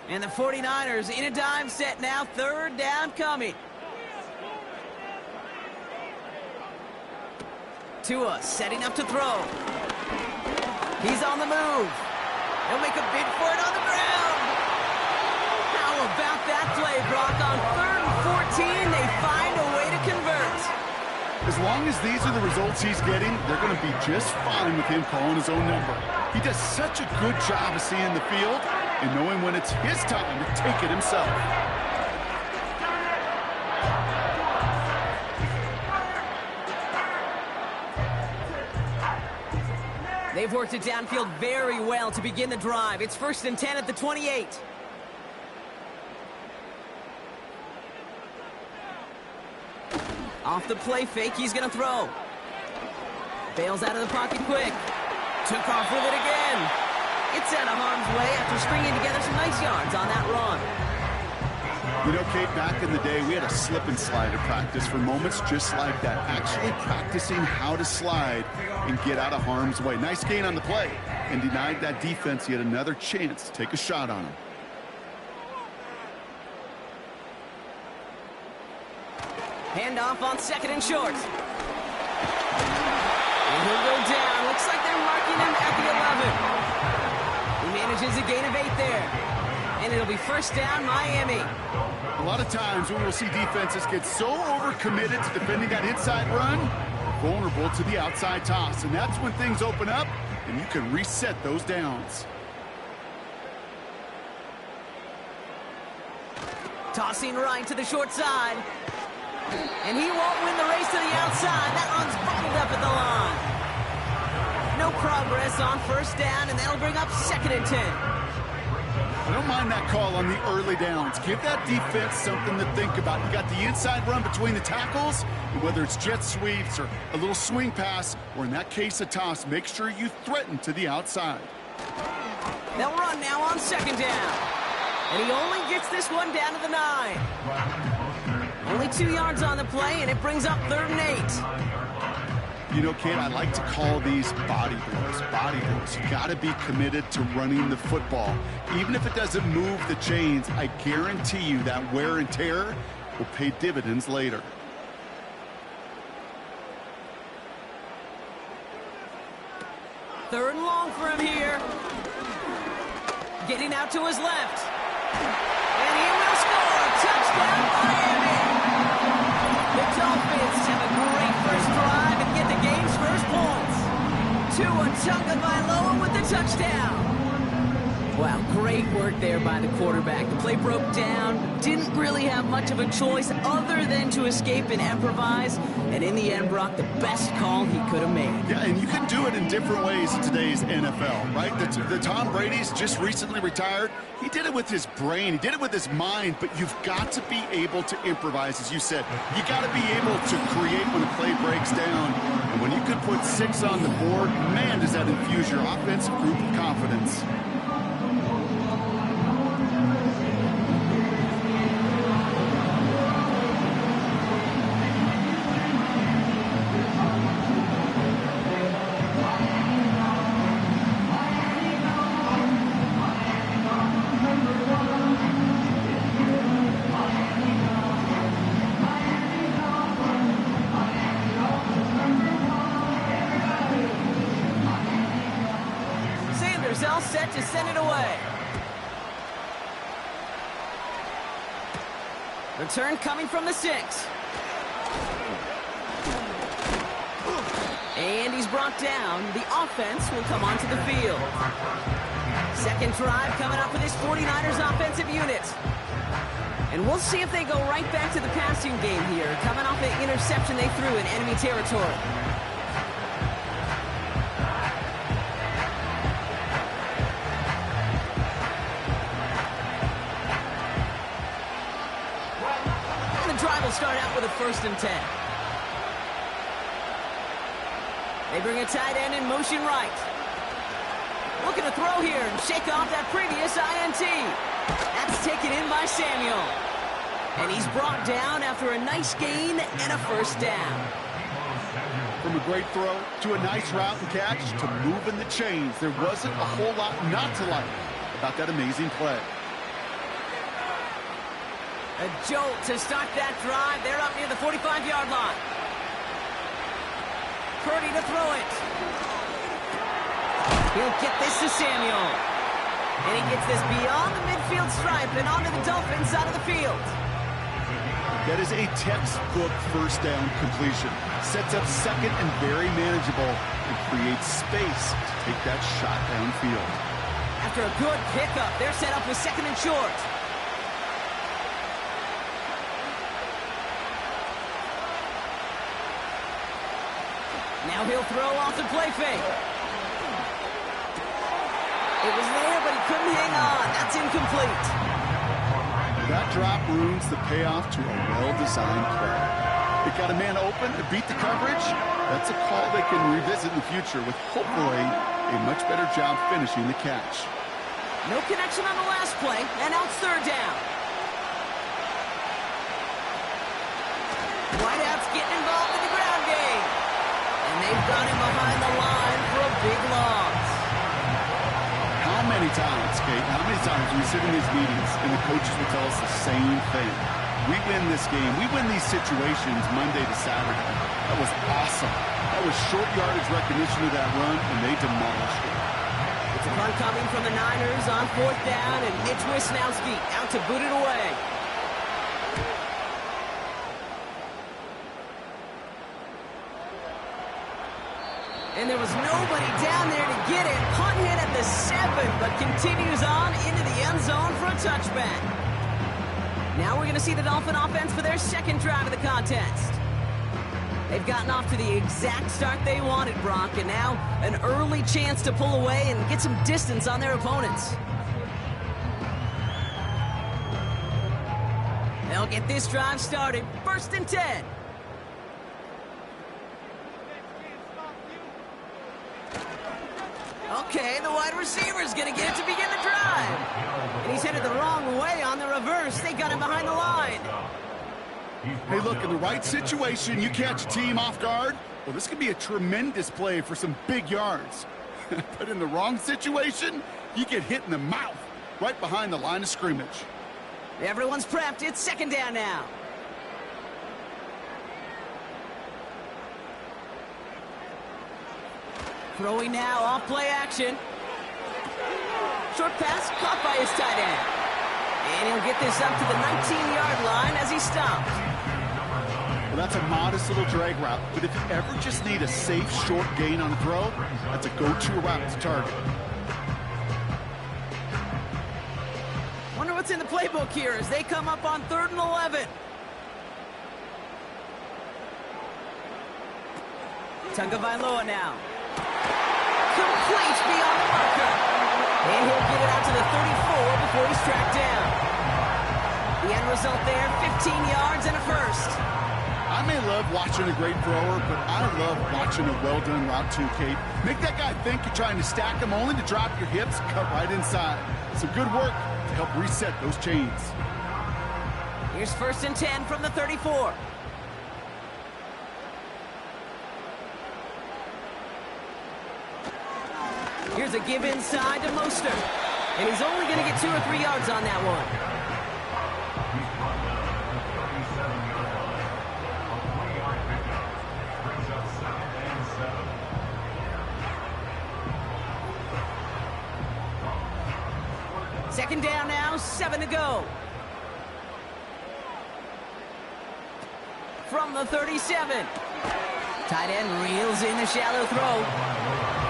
And the 49ers in a dime set now. 3rd down coming. Tua setting up to throw. He's on the move. He'll make a bid for it on the ground. How about that play, Brock? On 3rd and 14, they find a way to convert. As long as these are the results he's getting, they're going to be just fine with him calling his own number. He does such a good job of seeing the field and knowing when it's his time to take it himself. They've worked it downfield very well to begin the drive. It's 1st and 10 at the 28. Off the play fake, he's going to throw. Bails out of the pocket quick. Took off with it again. It's out of harm's way after stringing together some nice yards on that run. You know, Kate, back in the day, we had a slip and slide at practice for moments just like that. Actually practicing how to slide and get out of harm's way. Nice gain on the play, and denied that defense yet another chance to take a shot on him. Handoff on 2nd and short. And he'll go down. Looks like they're marking him at the 11. He manages a gain of 8 there. And it'll be first down, Miami. A lot of times we will see defenses get so overcommitted to defending that inside run, vulnerable to the outside toss. And that's when things open up, and you can reset those downs. Tossing right to the short side. And he won't win the race to the outside. That one's bottled up at the line. No progress on first down, and that'll bring up 2nd and 10. I don't mind that call on the early downs. Give that defense something to think about. You got the inside run between the tackles, and whether it's jet sweeps or a little swing pass, or in that case a toss, make sure you threaten to the outside. They'll run now on 2nd down. And he only gets this one down to the 9. Only 2 yards on the play, and it brings up 3rd and 8. You know, Kate, I like to call these body drills. Body drills. You got to be committed to running the football. Even if it doesn't move the chains, I guarantee you that wear and tear will pay dividends later. Third and long for him here. Getting out to his left. And he will score. Touchdown, Miami. The Dolphins have a great first drive and get the game's first points. Tua Tagovailoa with the touchdown. Wow, great work there by the quarterback. The play broke down. Didn't really have much of a choice other than to escape and improvise. And in the end, brought the best call he could have made. Yeah, and you can do it in different ways in today's NFL, right? The Tom Brady's just recently retired. He did it with his brain. He did it with his mind. But you've got to be able to improvise, as you said. You got to be able to create when a play breaks down. And when you could put 6 on the board, man, does that infuse your offensive group with confidence. All set to send it away. Return coming from the 6. And he's brought down. The offense will come onto the field. Second drive coming up for this 49ers offensive unit. And we'll see if they go right back to the passing game here, coming off the interception they threw in enemy territory. Start out with a 1st and 10. They bring a tight end in motion right. Looking to throw here and shake off that previous INT. That's taken in by Samuel. And he's brought down after a nice gain and a 1st down. From a great throw to a nice route and catch to moving the chains, there wasn't a whole lot not to like about that amazing play. A jolt to start that drive. They're up near the 45-yard line. Purdy to throw it. He'll get this to Samuel. And he gets this beyond the midfield stripe and onto the Dolphins side of the field. That is a textbook first down completion. Sets up 2nd and very manageable and creates space to take that shot downfield. After a good pickup, they're set up with 2nd and short. Now he'll throw off the play fake. It was there, but he couldn't hang on. That's incomplete. That drop ruins the payoff to a well-designed play. They got a man open to beat the coverage. That's a call they can revisit in the future with hopefully a much better job finishing the catch. No connection on the last play, and now it's third down. Whiteout's getting involved in the ground game. And they've got him behind the line for a big loss. How many times, Kate, how many times we sit in these meetings and the coaches will tell us the same thing? We win this game. We win these situations Monday to Saturday. That was awesome. That was short yardage recognition of that run, and they demolished it. It's a punt coming from the Niners on fourth down, and Mitch Wisnowski out to boot it away. And there was nobody down there to get it. Punt hit at the 7, but continues on into the end zone for a touchback. Now we're going to see the Dolphin offense for their second drive of the contest. They've gotten off to the exact start they wanted, Brock, and now an early chance to pull away and get some distance on their opponents. They'll get this drive started. 1st and 10. Okay, the wide receiver's going to get it to begin the drive. And he's headed the wrong way on the reverse. They got him behind the line. Hey, look, in the right situation, you catch a team off guard. Well, this could be a tremendous play for some big yards. But in the wrong situation, you get hit in the mouth right behind the line of scrimmage. Everyone's prepped. It's second down now. Throwing now, off play action. Short pass caught by his tight end. And he'll get this up to the 19-yard line as he stopped. Well, that's a modest little drag route, but if you ever just need a safe, short gain on a throw, that's a go-to route to target. Wonder what's in the playbook here as they come up on 3rd and 11. Tagovailoa now. Complete beyond the marker. And he'll get it out to the 34 before he's tracked down. The end result there, 15 yards and a first. I may love watching a great thrower, but I love watching a well-done route too, Kate. Make that guy think you're trying to stack him only to drop your hips, cut right inside. Some good work to help reset those chains. Here's 1st and 10 from the 34. Here's a give inside to Mostert. And he's only going to get 2 or 3 yards on that one. Second down now, 7 to go. From the 37. Tight end reels in the shallow throw.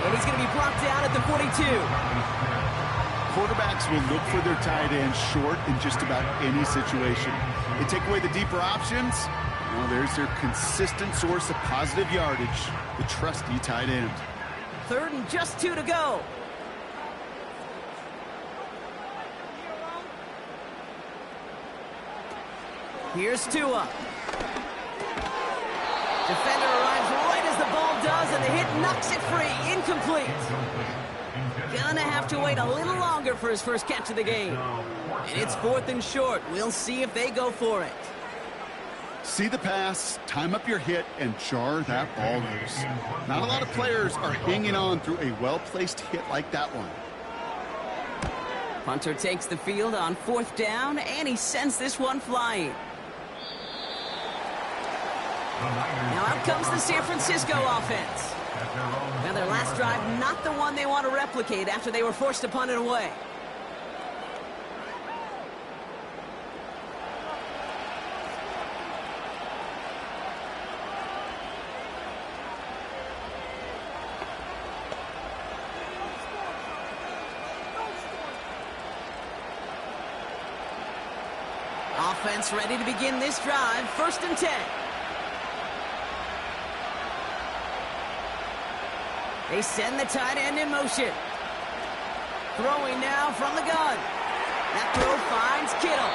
And he's going to be brought down at the 42. Quarterbacks will look for their tight end short in just about any situation. They take away the deeper options. Well, there's their consistent source of positive yardage, the trusty tight end. 3rd and just 2 to go. Here's Tua. Defender arrives right as the ball does, and the hit knocks it free. Incomplete. Gonna have to wait a little longer for his first catch of the game. And it's 4th and short. We'll see if they go for it. See the pass, time up your hit, and jar that ball loose. Not a lot of players are hanging on through a well-placed hit like that one. Punter takes the field on 4th down, and he sends this one flying. Now out comes the San Francisco offense. Now their last drive, not the one they want to replicate after they were forced to punt it away. Offense ready to begin this drive. 1st and 10. They send the tight end in motion. Throwing now from the gun. That throw finds Kittle.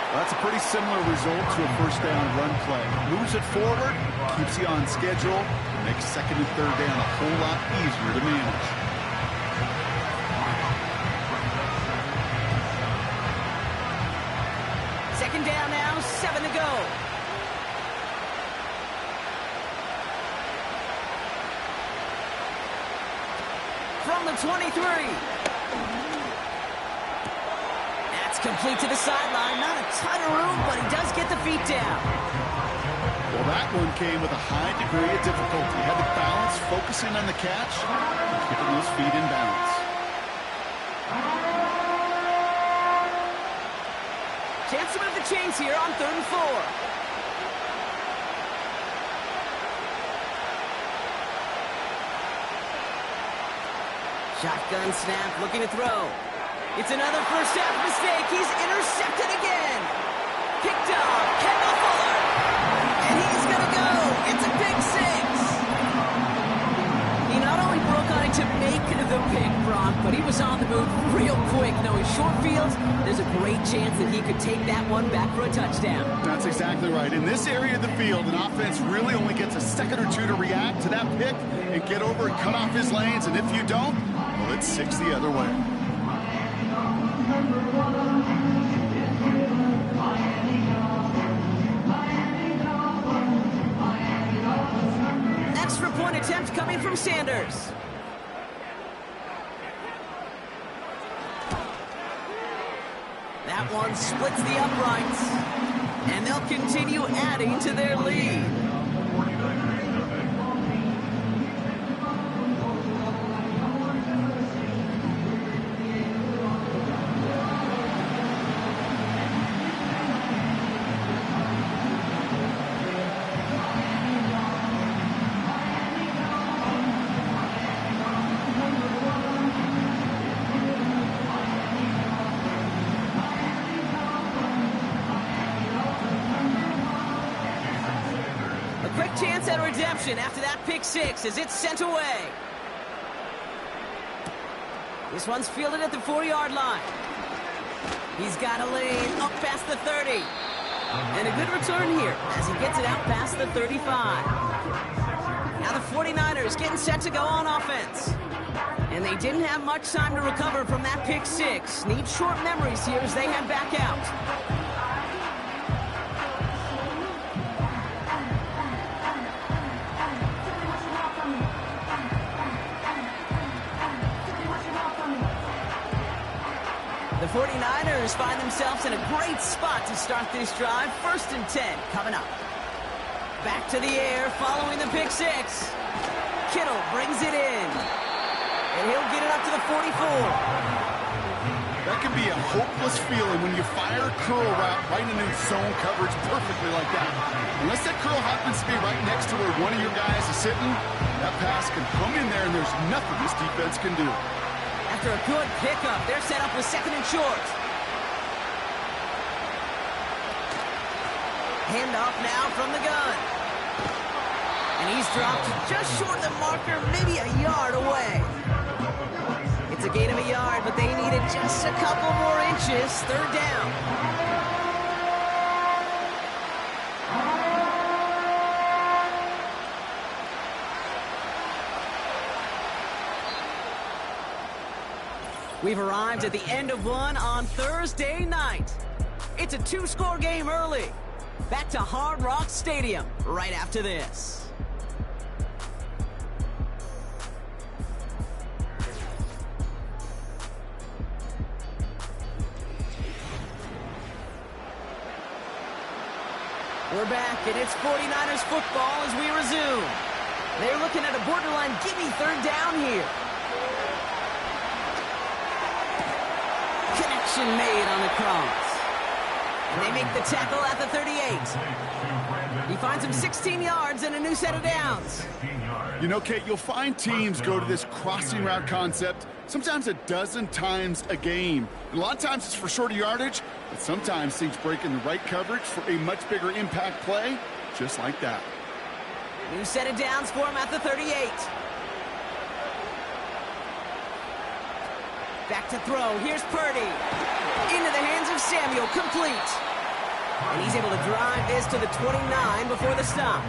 Well, that's a pretty similar result to a first down run play. Moves it forward, keeps you on schedule, makes second and third down a whole lot easier to manage. Second down now, 7 to go. From the 23. That's complete to the sideline. Not a ton of room, but he does get the feet down. Well, that one came with a high degree of difficulty. He had to balance, focusing on the catch, and keeping those feet in balance. Chance to move the chains here on 3rd and 4. Shotgun snap, looking to throw. It's another first half mistake. He's intercepted again. Picked up, Kendall Fuller. And he's going to go. It's a pick 6. He not only broke on it to make the pick, Brock, but he was on the move real quick. Knowing short fields, there's a great chance that he could take that one back for a touchdown. That's exactly right. In this area of the field, an offense really only gets a second or two to react to that pick and get over and cut off his lanes. And if you don't, well, it's 6 the other way. Extra point attempt coming from Sanders. That one splits the uprights. And they'll continue adding to their lead. Chance at redemption after that pick 6 as it's sent away. This one's fielded at the 40-yard line. He's got a lane up past the 30. And a good return here as he gets it out past the 35. Now the 49ers getting set to go on offense. And they didn't have much time to recover from that pick 6. Need short memories here as they head back out. The 49ers find themselves in a great spot to start this drive. 1st and 10 coming up. Back to the air following the pick 6. Kittle brings it in. And he'll get it up to the 44. That can be a hopeless feeling when you fire a curl route right into zone coverage perfectly like that. Unless that curl happens to be right next to where one of your guys is sitting, that pass can come in there and there's nothing this defense can do. After a good pickup, they're set up with 2nd and short. Handoff now from the gun. And he's dropped just short of the marker, maybe a yard away. It's a gain of a yard, but they needed just a couple more inches. 3rd down. We've arrived at the end of one on Thursday night. It's a 2-score game early. Back to Hard Rock Stadium right after this. We're back, and it's 49ers football as we resume. They're looking at a borderline gimme 3rd down here. Connection made on the cross. And they make the tackle at the 38. He finds him 16 yards and a new set of downs. You know, Kate, you'll find teams go to this crossing route concept sometimes a dozen times a game. And a lot of times it's for shorter yardage, but sometimes things break in the right coverage for a much bigger impact play, just like that. New set of downs for him at the 38. Back to throw. Here's Purdy. Into the hands of Samuel. Complete. And he's able to drive this to the 29 before the stop.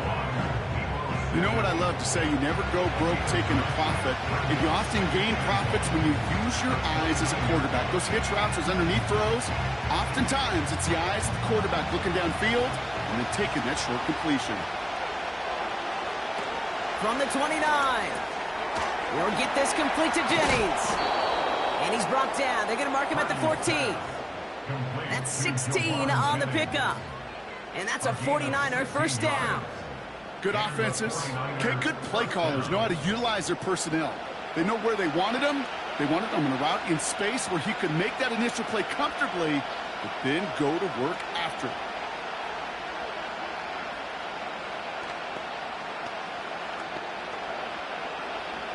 You know what I love to say? You never go broke taking a profit. And you often gain profits when you use your eyes as a quarterback. Those hitch routes, those underneath throws, oftentimes it's the eyes of the quarterback looking downfield and then taking that short completion. From the 29. He'll get this complete to Jennings. And he's brought down. They're going to mark him at the 14. That's 16 on the pickup. And that's a 49er first down. Good offenses. Okay, good play callers know how to utilize their personnel. They know where they wanted them. They wanted them on a route in space where he could make that initial play comfortably, but then go to work after.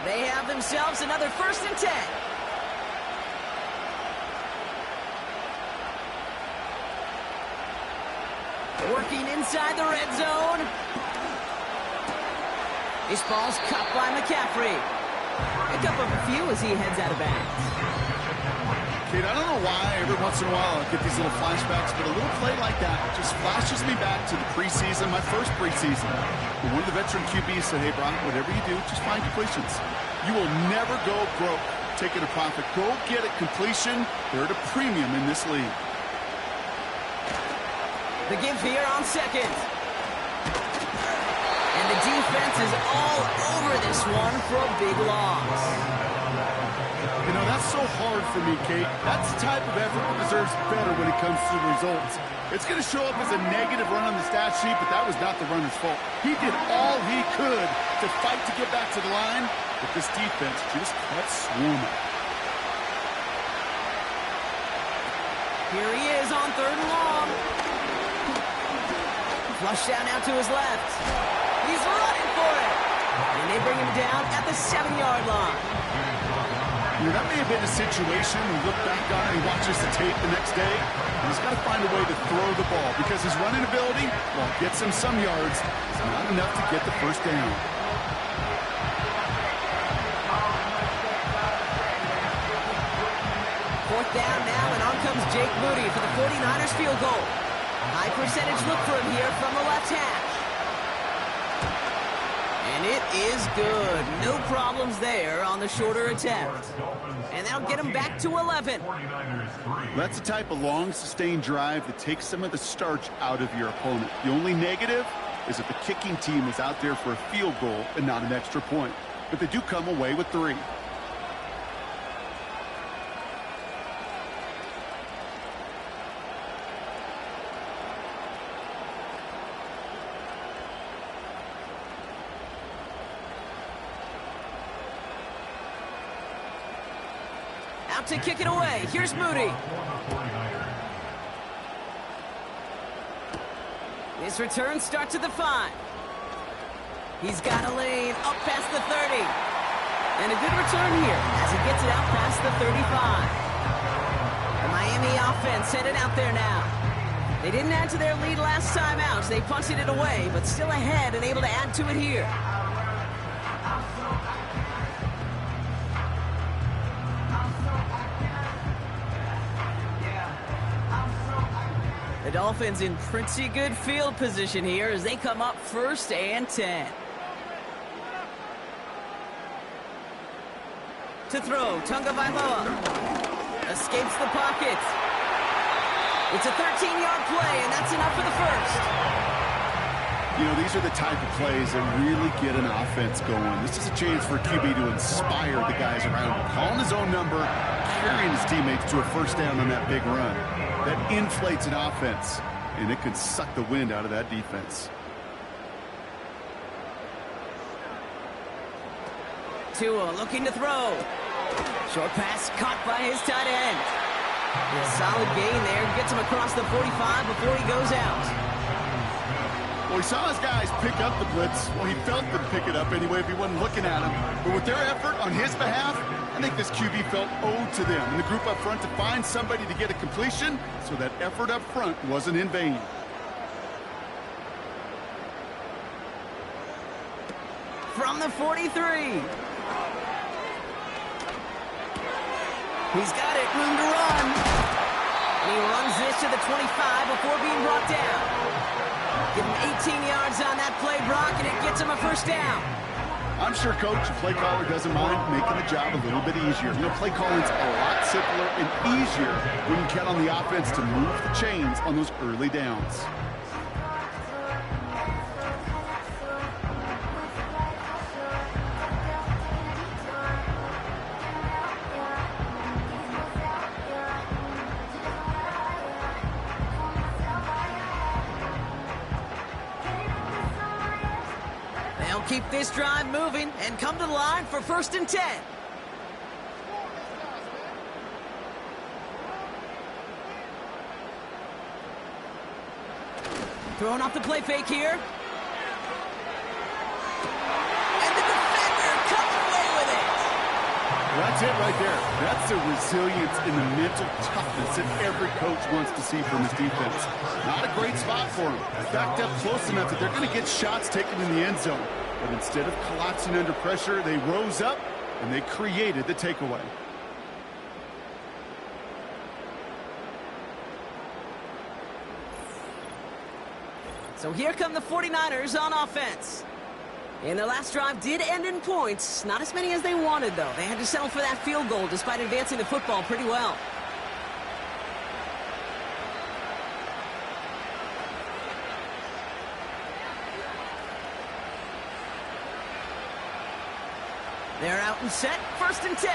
They have themselves another 1st and 10. Working inside the red zone. This ball's caught by McCaffrey. Pick up a few as he heads out of bounds. Kate, I don't know why every once in a while I get these little flashbacks, but a little play like that just flashes me back to the preseason, my first preseason. When one of the veteran QBs said, hey, Brock, whatever you do, just find completions. You will never go broke taking a profit. Go get a completion. They're at a premium in this league. The give here on 2nd. And the defense is all over this one for a big loss. You know, that's so hard for me, Kate. That's the type of effort that deserves better when it comes to the results. It's going to show up as a negative run on the stat sheet, but that was not the runner's fault. He did all he could to fight to get back to the line, but this defense just kept swarming. Here he is on 3rd and long. Flush down now to his left. He's running for it. And they bring him down at the 7-yard line. You know, that may have been a situation we look back on and he watches the tape the next day. And he's got to find a way to throw the ball because his running ability, while it gets him some yards, is not enough to get the 1st down. Fourth down now, and on comes Jake Moody for the 49ers field goal. High percentage look for him here from the left hash. And it is good. No problems there on the shorter attempt. And that'll get him back to 11. That's the type of long, sustained drive that takes some of the starch out of your opponent. The only negative is that the kicking team is out there for a field goal and not an extra point. But they do come away with 3. Out to kick it away. Here's Moody. His return starts at the 5. He's got a lane up past the 30. And a good return here as he gets it out past the 35. The Miami offense headed out there now. They didn't add to their lead last time out. They punted it away, but still ahead and able to add to it here. The Dolphins in pretty good field position here as they come up 1st and 10. To throw, Tunga Vailoa escapes the pocket. It's a 13-yard play, and that's enough for the 1st. You know, these are the type of plays that really get an offense going. This is a chance for a QB to inspire the guys around him. Calling his own number, carrying his teammates to a 1st down on that big run. That inflates an offense, and it can suck the wind out of that defense. Tua looking to throw. Short pass caught by his tight end. A solid gain there. Gets him across the 45 before he goes out. Well, he saw his guys pick up the blitz. Well, he felt them pick it up anyway if he wasn't looking at him. But with their effort on his behalf, I think this QB felt owed to them and the group up front to find somebody to get a completion, so that effort up front wasn't in vain. From the 43. He's got it, room to run. And he runs this to the 25 before being brought down. Give him 18 yards on that play, Brock, and it gets him a first down. I'm sure Coach, the play caller, doesn't mind making the job a little bit easier. You know, play calling's a lot simpler and easier when you count on the offense to move the chains on those early downs. Keep this drive moving and come to the line for 1st and 10. Throwing off the play fake here. And the defender coming away with it. That's it right there. That's the resilience and the mental toughness that every coach wants to see from his defense. Not a great spot for him. Backed up close enough that they're going to get shots taken in the end zone. But instead of collapsing under pressure, they rose up and they created the takeaway. So here come the 49ers on offense. And their last drive did end in points. Not as many as they wanted, though. They had to settle for that field goal despite advancing the football pretty well. They're out and set, 1st and 10.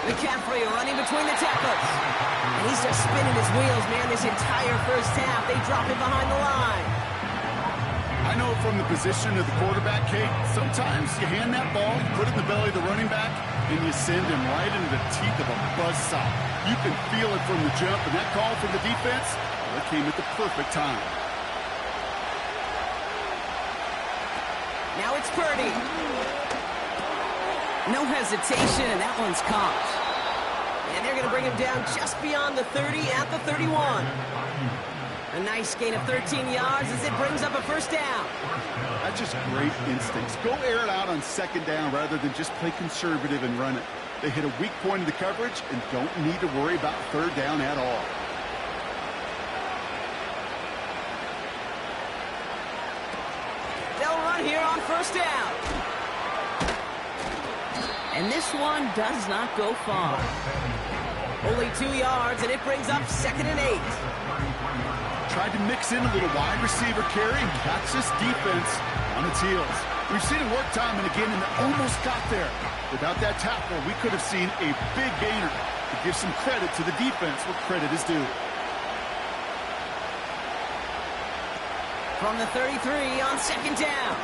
McCaffrey running between the tackles. And he's just spinning his wheels, man, this entire first half. They drop it behind the line. I know from the position of the quarterback, Kate, sometimes you hand that ball, you put it in the belly of the running back, and you send him right into the teeth of a buzzsaw. You can feel it from the jump, and that call from the defense, well, it came at the perfect time. Now it's Purdy. No hesitation, and that one's caught. And they're going to bring him down just beyond the 30 at the 31. A nice gain of 13 yards as it brings up a first down. That's just great instincts. Go air it out on 2nd down rather than just play conservative and run it. They hit a weak point in the coverage and don't need to worry about 3rd down at all. They'll run here on 1st down. And this one does not go far. Only 2 yards, and it brings up 2nd and 8. Tried to mix in a little wide receiver carry and catch this defense on its heels. We've seen it work time and again, and it almost got there. Without that tackle, we could have seen a big gainer. To give some credit to the defense where credit is due. From the 33 on 2nd down.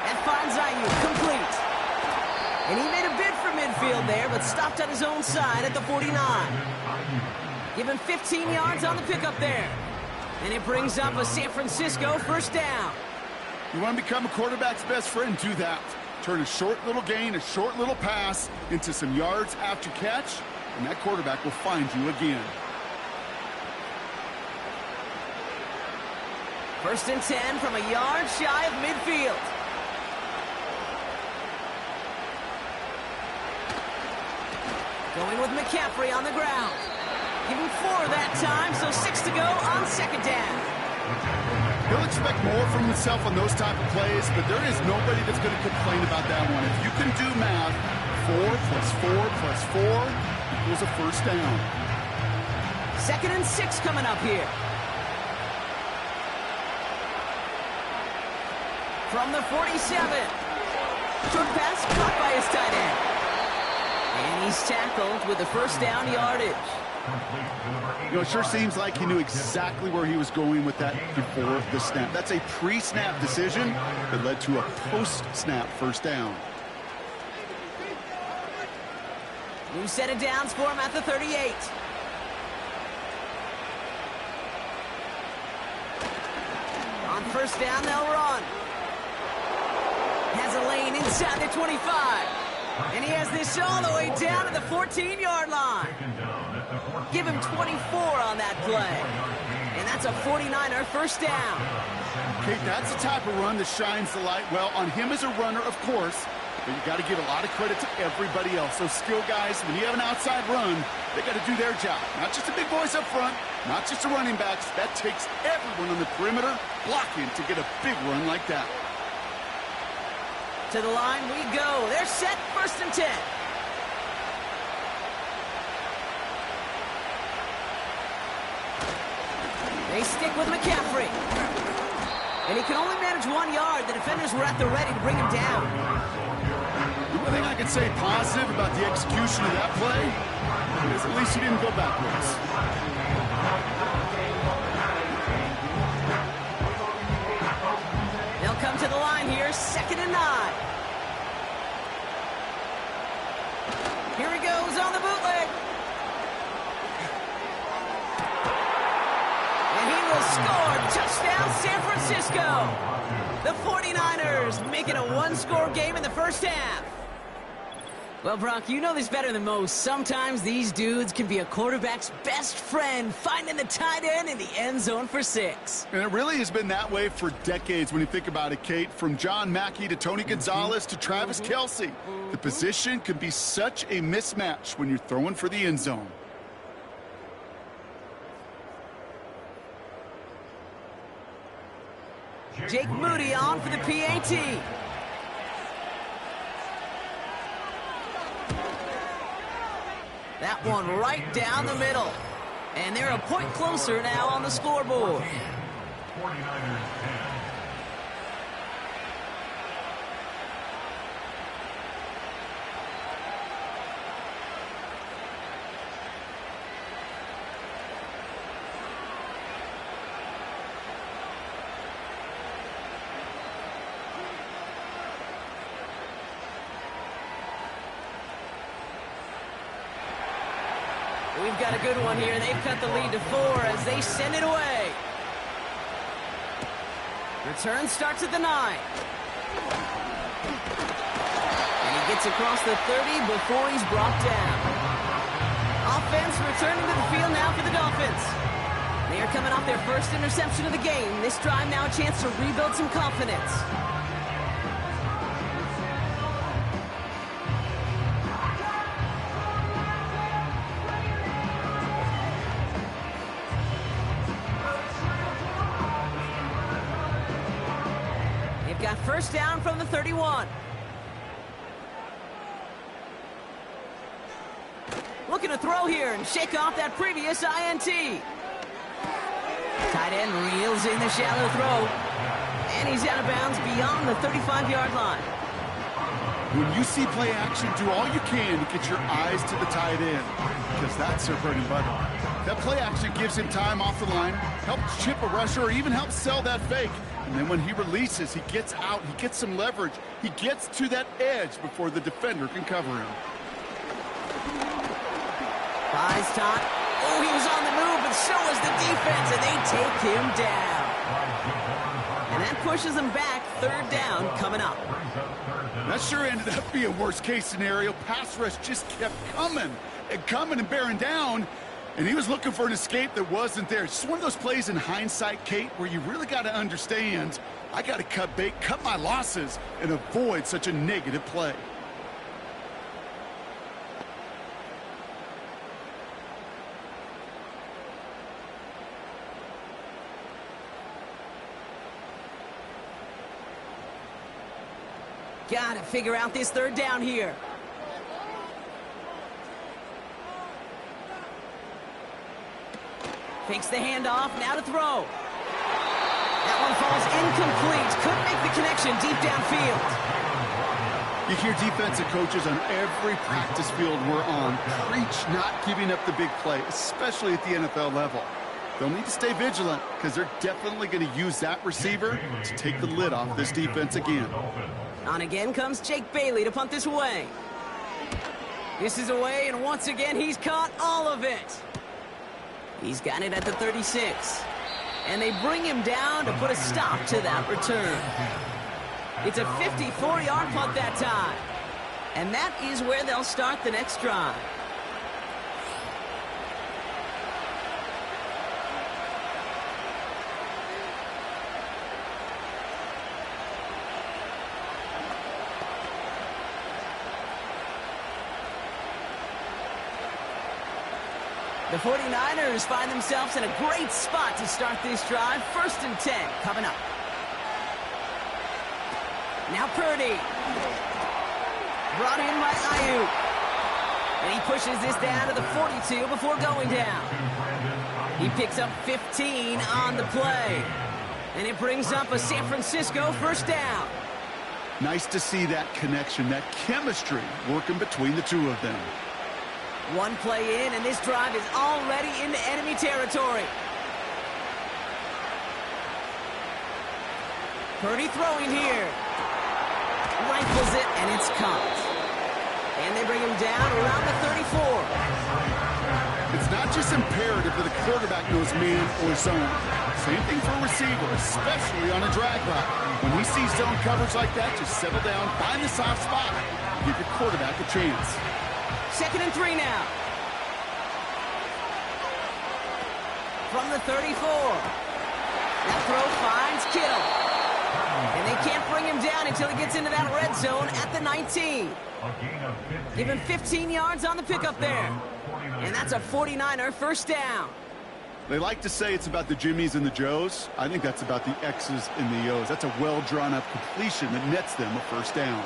That finds Ayuk complete. And he made a bid for midfield there, but stopped on his own side at the 49. Give him 15 yards on the pickup there. And it brings up a San Francisco 1st down. You want to become a quarterback's best friend, do that. Turn a short little gain, a short little pass into some yards after catch, and that quarterback will find you again. 1st and 10 from a yard shy of midfield. Going with McCaffrey on the ground. Give him 4 that time, so 6 to go on 2nd down. He'll expect more from himself on those type of plays, but there is nobody that's going to complain about that one. If you can do math, 4 plus 4 plus 4 equals a 1st down. 2nd and 6 coming up here. From the 47. Short pass caught by his tight end. And he's tackled with the 1st down yardage. You know, it sure seems like he knew exactly where he was going with that before the snap. That's a pre-snap decision that led to a post-snap 1st down. New set of downs for him at the 38. On 1st down, they'll run. Has a lane inside the 25. And he has this all the way down to the 14-yard line. Give him 24 on that play. And that's a 49er 1st down. Okay, that's the type of run that shines the light well on him as a runner, of course. but you got to give a lot of credit to everybody else. Those skill guys, when you have an outside run, they got to do their job. Not just the big boys up front, not just the running backs. That takes everyone on the perimeter blocking to get a big run like that. To the line we go. They're set, 1st and 10. They stick with McCaffrey. And he can only manage 1 yard. The defenders were at the ready to bring him down. The only thing I can say positive about the execution of that play is at least he didn't go backwards. They'll come to the line here, 2nd and 9. Here he goes on the bootleg. And he will score. Touchdown, San Francisco. The 49ers making a 1-score game in the first half. Well, Brock, you know this better than most. Sometimes these dudes can be a quarterback's best friend, finding the tight end in the end zone for 6. And it really has been that way for decades when you think about it, Kate. From John Mackey to Tony Gonzalez to Travis Kelce. The position can be such a mismatch when you're throwing for the end zone. Jake Moody on for the PAT. That one right down the middle. And they're a point closer now on the scoreboard. 49ers 10. We've got a good one here. They've cut the lead to 4 as they send it away. Return starts at the 9. And he gets across the 30 before he's brought down. Offense returning to the field now for the Dolphins. They are coming off their first interception of the game. This drive now a chance to rebuild some confidence. Got first down from the 31. Looking to throw here and shake off that previous INT. Tight end reels in the shallow throw. And he's out of bounds beyond the 35-yard line. When you see play action, do all you can to get your eyes to the tight end, because that's their bread and butter. That play action gives him time off the line, helps chip a rusher, or even helps sell that fake. And then when he releases, he gets out, he gets some leverage. He gets to that edge before the defender can cover him. Buys time. Oh, he was on the move, but so was the defense, and they take him down. And that pushes him back. 3rd down coming up. That sure ended up being worst-case scenario. Pass rush just kept coming and bearing down. And he was looking for an escape that wasn't there. It's just one of those plays in hindsight, Kate, where you really got to understand, I got to cut bait, cut my losses, and avoid such a negative play. Got to figure out this 3rd down here. Fakes the handoff, now to throw. That one falls incomplete. Couldn't make the connection deep downfield. You hear defensive coaches on every practice field we're on preach not giving up the big play, especially at the NFL level. They'll need to stay vigilant because they're definitely going to use that receiver to take the lid off this defense again. On again comes Jake Bailey to punt this away. This is away, and once again, he's caught all of it. He's got it at the 36. And they bring him down to put a stop to that return. It's a 54-yard punt that time. And that is where they'll start the next drive. The 49ers find themselves in a great spot to start this drive. 1st and 10 coming up. Now Purdy. Brought in by Ayuk. And he pushes this down to the 42 before going down. He picks up 15 on the play. And it brings up a San Francisco 1st down. Nice to see that connection, that chemistry working between the two of them. One play in, and this drive is already into enemy territory. Purdy throwing here. Rifles it, and it's caught. And they bring him down around the 34. It's not just imperative that the quarterback knows man or zone. Same thing for a receiver, especially on a drag route. When he sees zone coverage like that, just settle down, find the soft spot, give your quarterback a chance. 2nd and 3 now. From the 34. That throw finds Kittle. And they can't bring him down until he gets into that red zone at the 19. Give him 15 yards on the pickup there. And that's a 49er 1st down. They like to say it's about the Jimmies and the Joes. I think that's about the X's and the O's. That's a well-drawn-up completion that nets them a 1st down.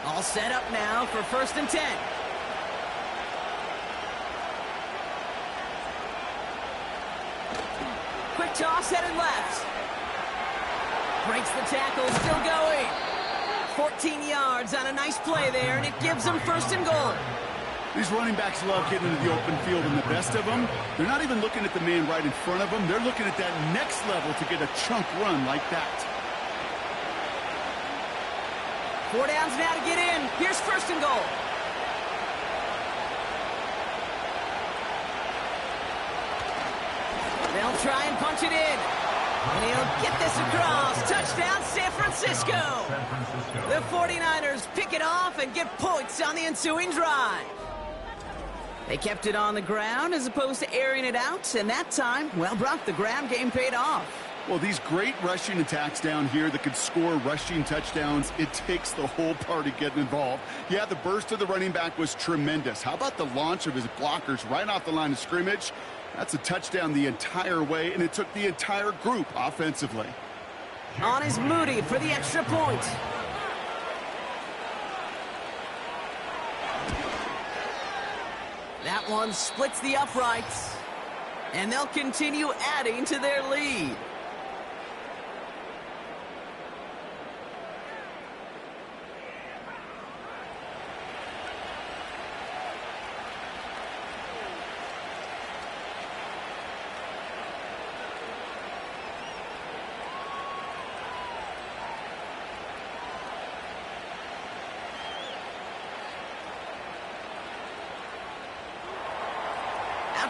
All set up now for 1st and 10. Quick toss headed left. Breaks the tackle, still going. 14 yards on a nice play there, and it gives them 1st and goal. These running backs love getting into the open field, and the best of them, they're not even looking at the man right in front of them. They're looking at that next level to get a chunk run like that. 4 downs now to get in. Here's 1st and goal. They'll try and punch it in. And he'll get this across. Touchdown, San Francisco. The 49ers pick it off and get points on the ensuing drive. They kept it on the ground as opposed to airing it out. And that time, well, Brock, the ground game paid off. Well, these great rushing attacks down here that could score rushing touchdowns, it takes the whole party getting involved. Yeah, the burst of the running back was tremendous. How about the launch of his blockers right off the line of scrimmage? That's a touchdown the entire way, and it took the entire group offensively. On is Moody for the extra point. That one splits the uprights, and they'll continue adding to their lead.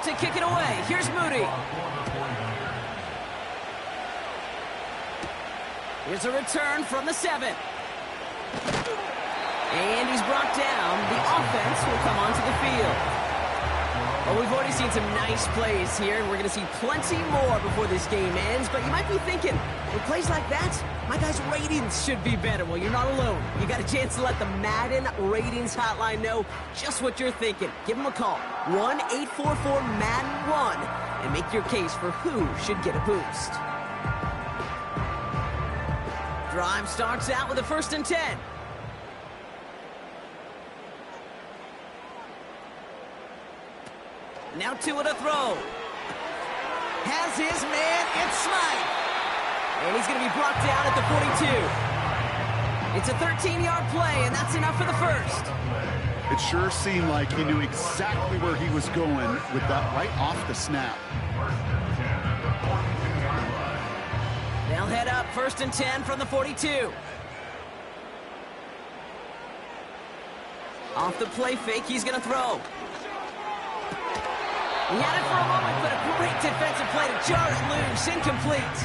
To kick it away. Here's Moody. Here's a return from the 7. And he's brought down. The offense will come onto the field. Well, we've already seen some nice plays here, and we're going to see plenty more before this game ends. But you might be thinking, with plays like that, my guys' ratings should be better. Well, you're not alone. You got a chance to let the Madden Ratings Hotline know just what you're thinking. Give them a call, 1-844-MADDEN-1, and make your case for who should get a boost. Drive starts out with a 1st and 10. Now 2 at a throw. Has his man, it's Smythe. And he's going to be brought down at the 42. It's a 13-yard play, and that's enough for the 1st. It sure seemed like he knew exactly where he was going with that right off the snap. They'll head up 1st and 10 from the 42. Off the play fake, he's going to throw. He had it for a moment, but a great defensive play to jar it loose. Incomplete.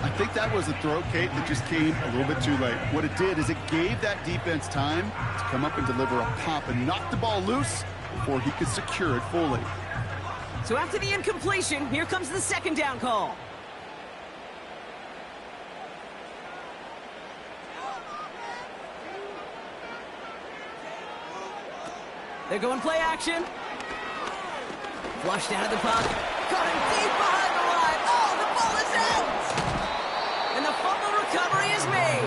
I think that was a throw, Kate, that just came a little bit too late. What it did is it gave that defense time to come up and deliver a pop and knock the ball loose before he could secure it fully. So after the incompletion, here comes the 2nd down call. They're going play action. Flushed out of the pocket. Caught him deep behind the line. Oh, the ball is out! And the fumble recovery is made.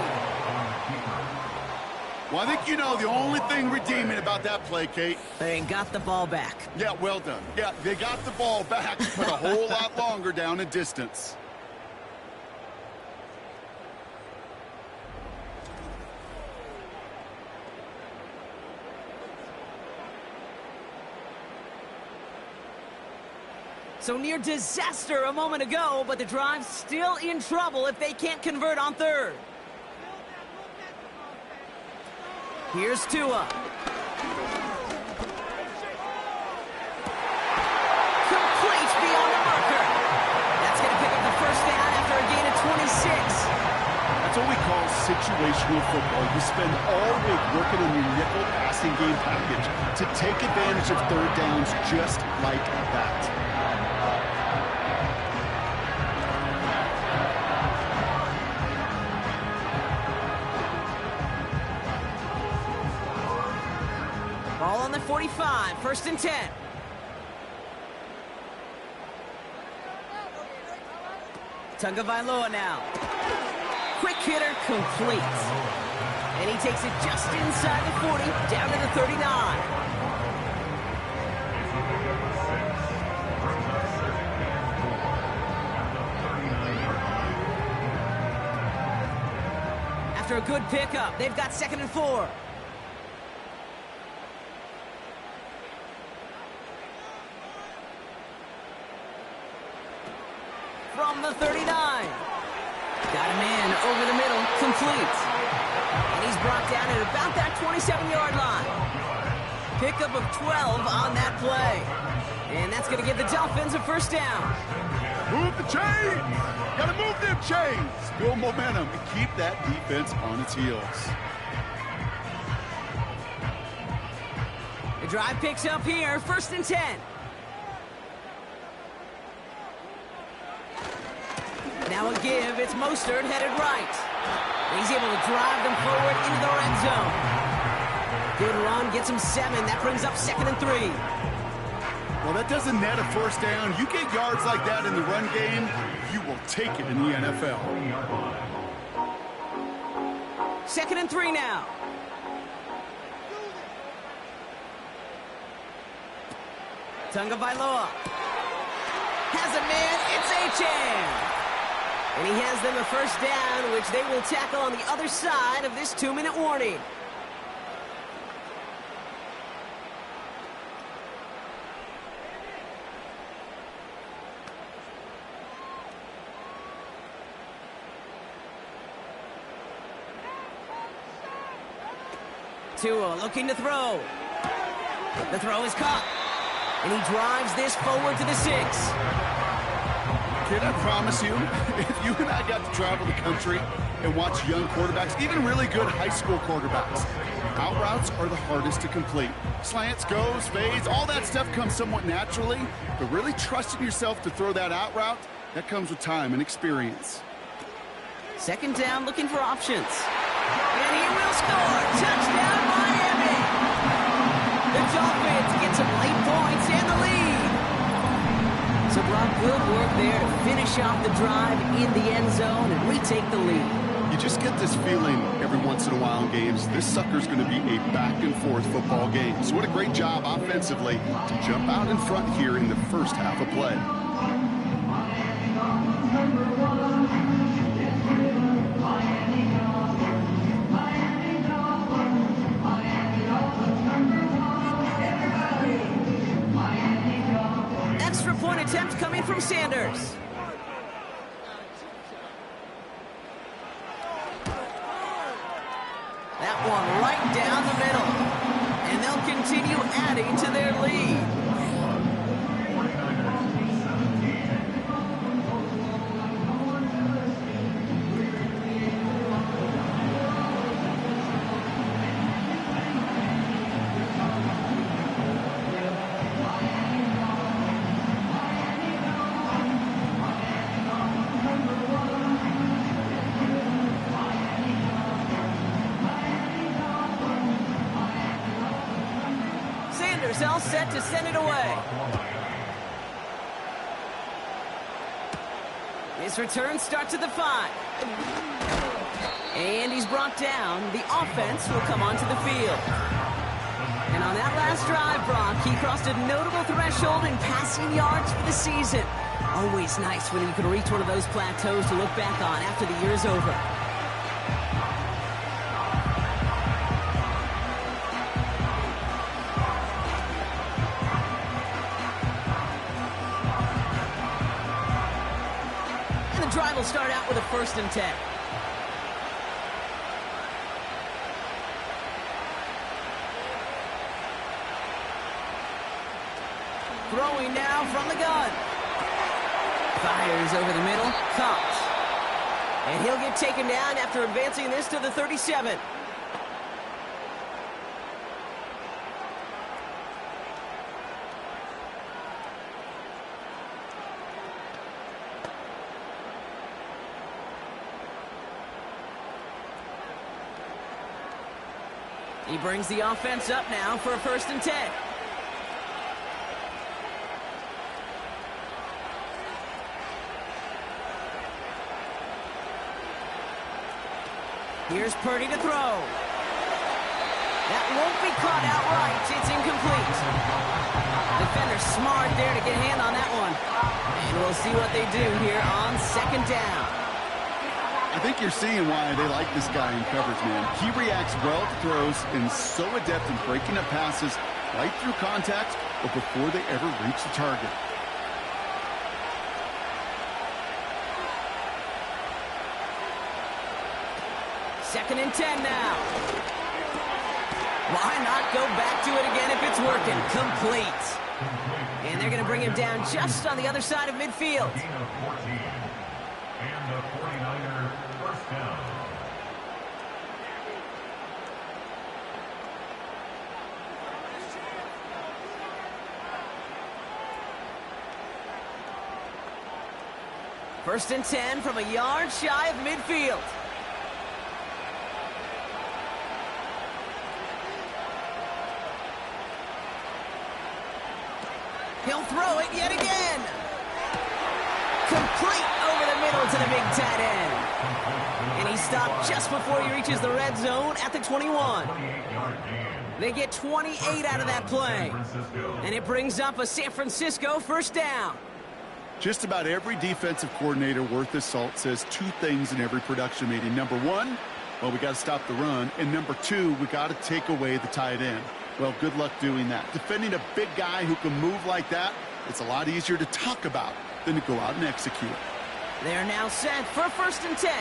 Well, I think you know the only thing redeeming about that play, Kate. They got the ball back. Yeah, well done. Yeah, they got the ball back, but a whole lot longer down in distance. So near disaster a moment ago, but the drive's still in trouble if they can't convert on third. Here's Tua. Complete beyond the marker. That's going to pick up the first down after a gain of 26. That's what we call situational football. You spend all week working on your nickel passing game package to take advantage of third downs just like that. Ball on the 45, 1st and 10. Tagovailoa now. Quick hitter complete. And he takes it just inside the 40, down to the 39. After a good pickup, they've got 2nd and 4. From the 39. Got a man over the middle, complete. And he's brought down at about that 27-yard line. Pickup of 12 on that play. And that's going to give the Dolphins a first down. Move the chains! Gotta move them chains! Build momentum and keep that defense on its heels. The drive picks up here, 1st and 10. Now a give, it's Mostert headed right. He's able to drive them forward into the red zone. Good run, gets him 7. That brings up 2nd and 3. Well, that doesn't net a first down. You get yards like that in the run game, you will take it in the NFL. 2nd and 3 now. Tagovailoa has a man, it's Achane. And he has them a first down, which they will tackle on the other side of this 2-minute warning. Tua looking to throw. The throw is caught. And he drives this forward to the 6. Kid, I promise you, if you and I got to travel the country and watch young quarterbacks, even really good high school quarterbacks, out routes are the hardest to complete. Slants, goes, fades, all that stuff comes somewhat naturally, but really trusting yourself to throw that out route, that comes with time and experience. 2nd down, looking for options. And he will score. Touchdown, Miami. The Dolphins get some late points and the lead. So, Brock, good work there to finish off the drive in the end zone and retake the lead. You just get this feeling every once in a while in games, this sucker's going to be a back-and-forth football game. So what a great job offensively to jump out in front here in the first half of play. Extra point attempt coming from Sanders. That one right down the middle. And they'll continue adding to their lead. defenders all set to send it away. His return starts at the 5. And he's brought down. The offense will come onto the field. And on that last drive, Brock, he crossed a notable threshold in passing yards for the season. Always nice when you can reach one of those plateaus to look back on after the year's over. And the drive will start out with a 1st and 10. Throwing now from the gun. Fires over the middle. Caught. And he'll get taken down after advancing this to the 37. He brings the offense up now for a 1st and 10. Here's Purdy to throw. That won't be caught outright. It's incomplete. Defender smart there to get a hand on that one. And we'll see what they do here on 2nd down. I think you're seeing why they like this guy in coverage, man. He reacts well to throws and so adept in breaking up passes right through contact or before they ever reach the target. Second and 10 now. Why not go back to it again if it's working? Complete. And they're going to bring him down just on the other side of midfield. And the 49ers first down. First and 10 from a yard shy of midfield. He'll throw it yet again. Complete over the middle to the big tight end. And he stopped just before he reaches the red zone at the 21. They get 28 out of that play. And it brings up a San Francisco 1st down. Just about every defensive coordinator worth his salt says 2 things in every production meeting. Number 1, well, we got to stop the run. And number 2, we got to take away the tight end. Well, good luck doing that. Defending a big guy who can move like that, it's a lot easier to talk about than to go out and execute. They're now set for 1st and 10.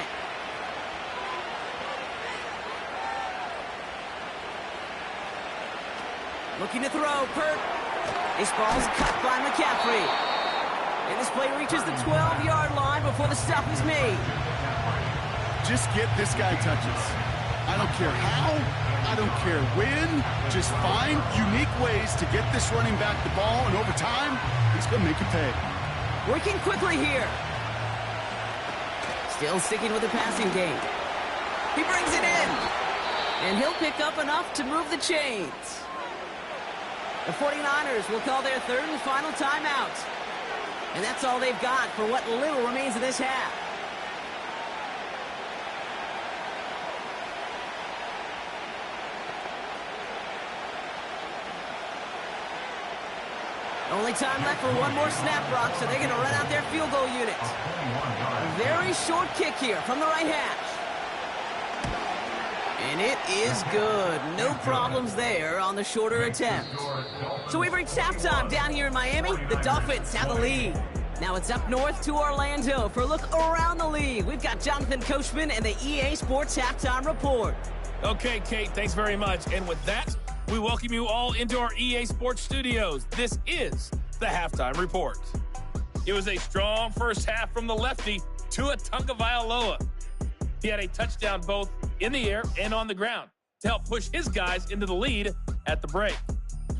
Looking to throw, Pert. This ball's cut by McCaffrey. And this play reaches the 12-yard line before the stop is made. Just get this guy touches. I don't care how, I don't care when. Just find unique ways to get this running back the ball, and over time, he's going to make you pay. Working quickly here. Still sticking with the passing game. He brings it in. And he'll pick up enough to move the chains. The 49ers will call their 3rd and final timeout. And that's all they've got for what little remains of this half. Only time left for one more snap, Brock, so they're going to run out their field goal unit. A very short kick here from the right hash. And it is good. No problems there on the shorter attempt. So we've reached halftime down here in Miami. The Dolphins have the lead. Now it's up north to Orlando for a look around the league. We've got Jonathan Coachman and the EA Sports Halftime Report. Okay, Kate, thanks very much. And with that, we welcome you all into our EA Sports studios. This is the Halftime Report. It was a strong first half from the lefty, Tua Tagovailoa. He had a touchdown both in the air and on the ground to help push his guys into the lead at the break.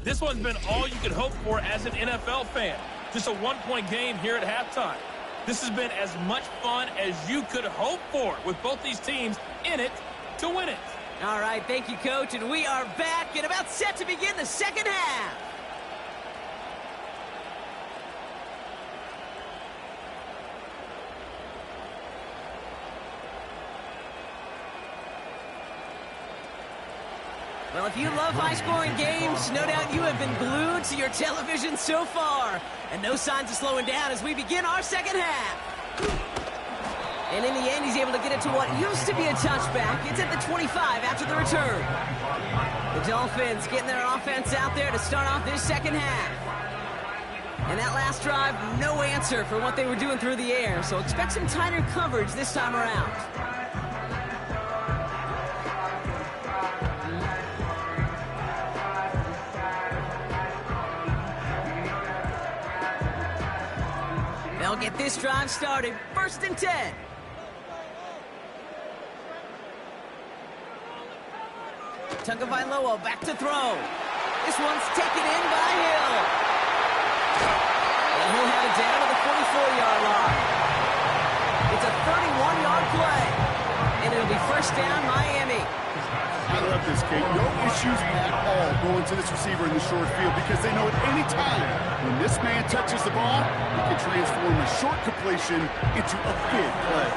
This one's been all you could hope for as an NFL fan. Just a one-point game here at halftime. This has been as much fun as you could hope for with both these teams in it to win it. All right, thank you, Coach. And we are back and about set to begin the second half. Well, if you love high-scoring games, no doubt you have been glued to your television so far. And no signs of slowing down as we begin our second half. And in the end, he's able to get it to what used to be a touchback. It's at the 25 after the return. The Dolphins getting their offense out there to start off this second half. And that last drive, no answer for what they were doing through the air. So expect some tighter coverage this time around. They'll get this drive started. 1st and 10. Tagovailoa back to throw. This one's taken in by Hill. And he'll have it down to the 44-yard line. It's a 31-yard play. And it'll be 1st down, Miami. I love this, Kate. No issues at all going to this receiver in the short field because they know at any time when this man touches the ball, he can transform a short completion into a big play.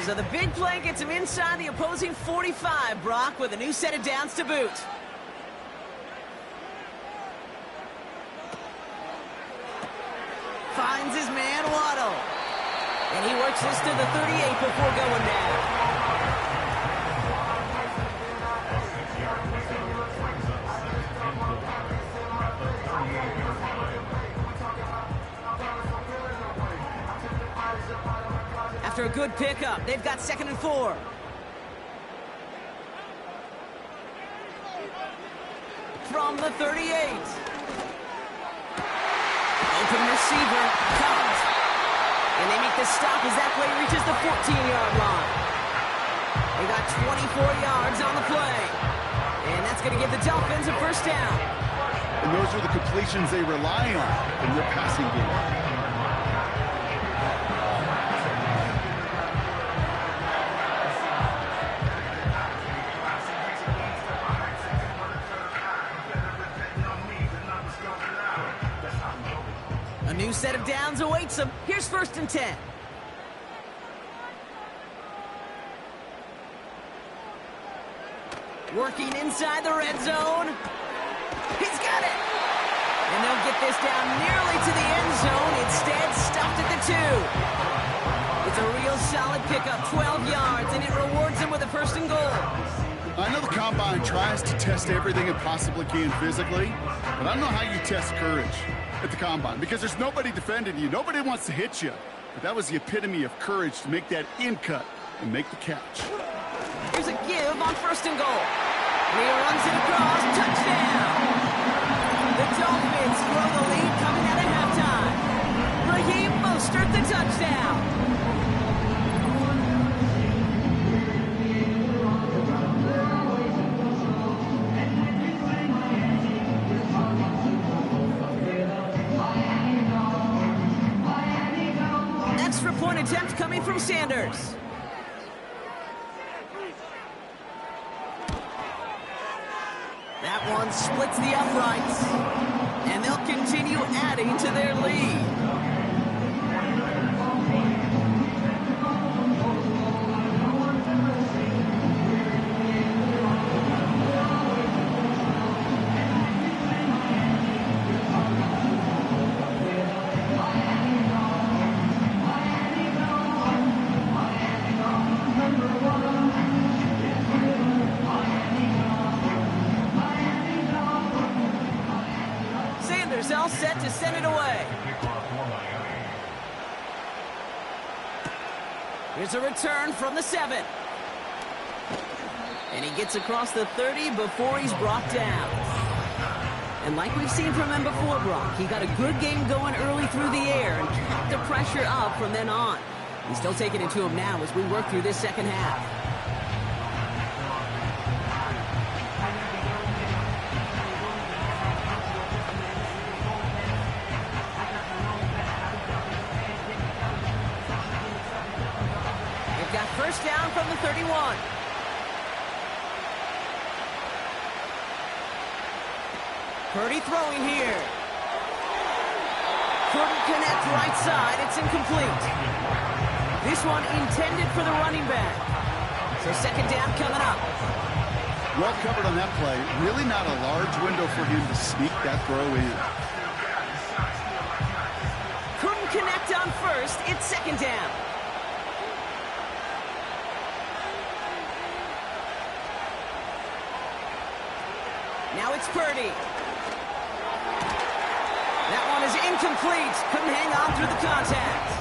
So the big play gets him inside the opposing 45, Brock, with a new set of downs to boot. Finds his man, Waddle. And he works this to the 38 before going down. After a good pickup, they've got 2nd and 4. From the 38. Open receiver, comes. And they make the stop as that play reaches the 14-yard line. They got 24 yards on the play. And that's going to give the Dolphins a 1st down. And those are the completions they rely on in their passing game. A new set of downs awaits them. Here's 1st and 10. Working inside the red zone. He's got it. And they'll get this down nearly to the end zone. Instead, stopped at the 2. It's a real solid pickup, 12 yards, and it rewards them with a 1st and goal. I know the Combine tries to test everything it possibly can physically, but I don't know how you test courage at the Combine because there's nobody defending you. Nobody wants to hit you. But that was the epitome of courage to make that in cut and make the catch. Here's a give on 1st and goal. And he runs it across. Touchdown. The Dolphins throw the lead coming out of halftime. Raheem Mostert the touchdown. Extra point attempt coming from Sanders. That one splits the uprights, and they'll continue adding to their lead. All set to send it away. Here's a return from the 7. And he gets across the 30 before he's brought down. And like we've seen from him before, Brock, he got a good game going early through the air and kept the pressure up from then on. He's still taking it to him now as we work through this second half. First down from the 31. Purdy throwing here. Couldn't connect right side. It's incomplete. This one intended for the running back. So second down coming up. Well covered on that play. Really not a large window for him to sneak that throw in. Couldn't connect on first. It's second down. Now it's Purdy. That one is incomplete. Couldn't hang on through the contact.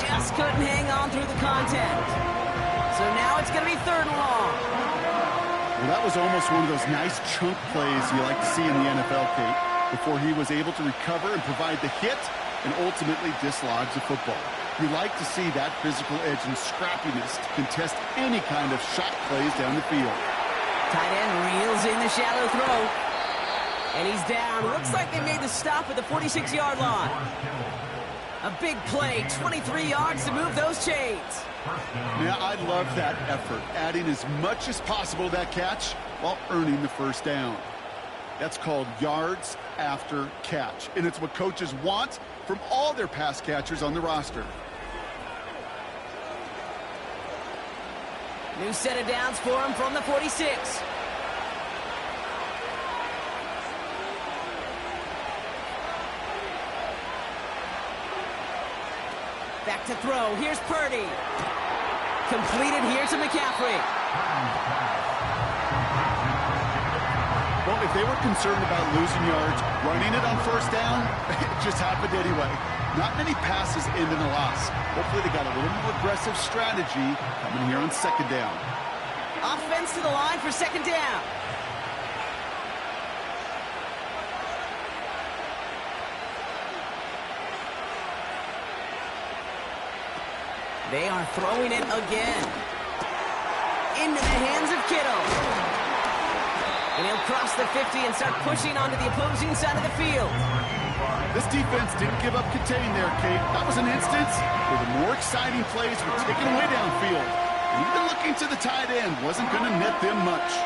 Just couldn't hang on through the contact. So now it's going to be third and long. Well, that was almost one of those nice chunk plays you like to see in the NFL, Kate, before he was able to recover and provide the hit and ultimately dislodge the football. You like to see that physical edge and scrappiness to contest any kind of shot plays down the field. Tight end reels in the shallow throw. And he's down. Looks like they made the stop at the 46-yard line. A big play, 23 yards to move those chains. Yeah, I love that effort, adding as much as possible to that catch while earning the first down. That's called yards after catch, and it's what coaches want from all their pass catchers on the roster. New set of downs for him from the 46. Back to throw. Here's Purdy. Completed here to McCaffrey. Well, if they were concerned about losing yards, running it on first down, it just happened anyway. Not many passes end in a loss. Hopefully they got a little more aggressive strategy coming here on second down. Offense to the line for second down. They are throwing it again. Into the hands of Kittle. And he'll cross the 50 and start pushing onto the opposing side of the field. This defense didn't give up contain there, Kate. That was an instance where the more exciting plays were taken away downfield. And even looking to the tight end wasn't going to net them much.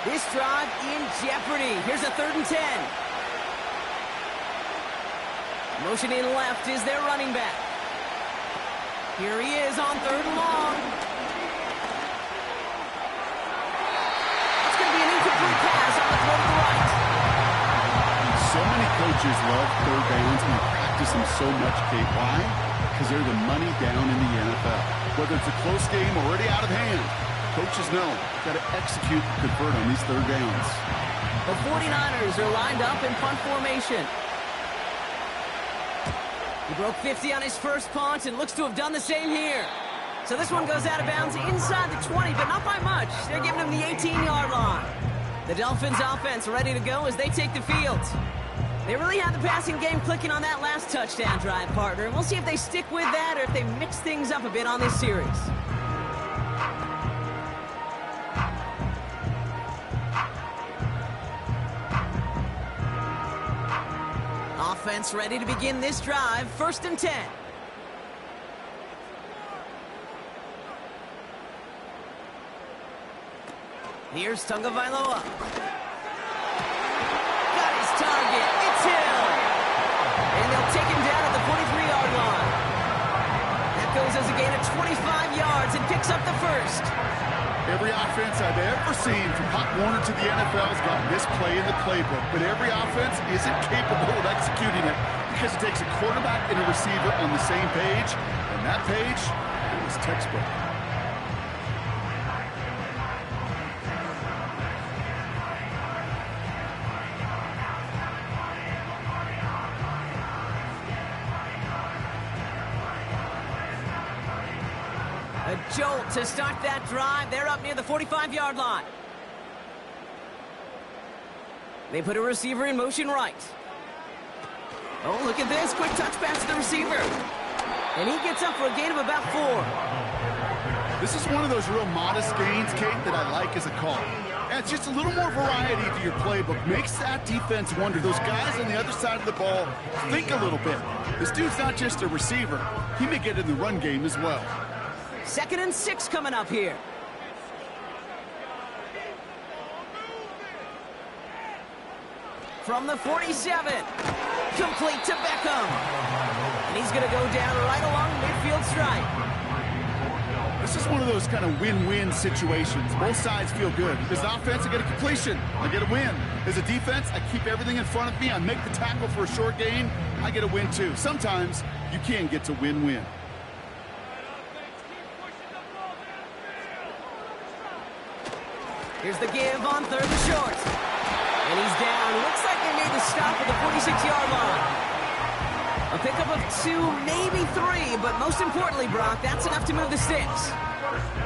This drive in jeopardy. Here's a 3rd and 10. Motioning left is their running back. Here he is on 3rd and long. It's going to be an incomplete pass on the throw to the right. So many coaches love third downs and practice them so much, Kate. Why? Because they're the money down in the NFL. Whether it's a close game or already out of hand, coaches know got to execute and convert on these third downs. The 49ers are lined up in punt formation. He broke 50 on his first punt and looks to have done the same here. So this one goes out of bounds inside the 20, but not by much. They're giving him the 18-yard line. The Dolphins offense ready to go as they take the field. They really had the passing game clicking on that last touchdown drive, partner. And we'll see if they stick with that or if they mix things up a bit on this series. Offense ready to begin this drive. 1st and 10. Here's Tagovailoa. Got his target. It's Hill. And they'll take him down at the 43-yard line. That goes as a gain of 25 yards and picks up the first. Every offense I've ever seen from Pop Warner to the NFL has got this play in the playbook, but every offense isn't capable of executing it because it takes a quarterback and a receiver on the same page, and that page is textbook. A jolt to start that drive. They're up near the 45-yard line. They put a receiver in motion right. Oh, look at this. Quick touch pass to the receiver. And he gets up for a gain of about 4. This is one of those real modest gains, Kate, that I like as a call. And it's just a little more variety to your playbook. Makes that defense wonder. Those guys on the other side of the ball think a little bit. This dude's not just a receiver. He may get in the run game as well. 2nd and 6 coming up here. From the 47. Complete to Beckham. And he's going to go down right along the midfield stripe. This is one of those kind of win-win situations. Both sides feel good. As an offense, I get a completion. I get a win. As a defense, I keep everything in front of me. I make the tackle for a short gain. I get a win, too. Sometimes you can get to win-win. Here's the give on 3rd and short. And he's down. Looks like they made the stop at the 46-yard line. A pickup of 2, maybe 3, but most importantly, Brock, that's enough to move the sticks.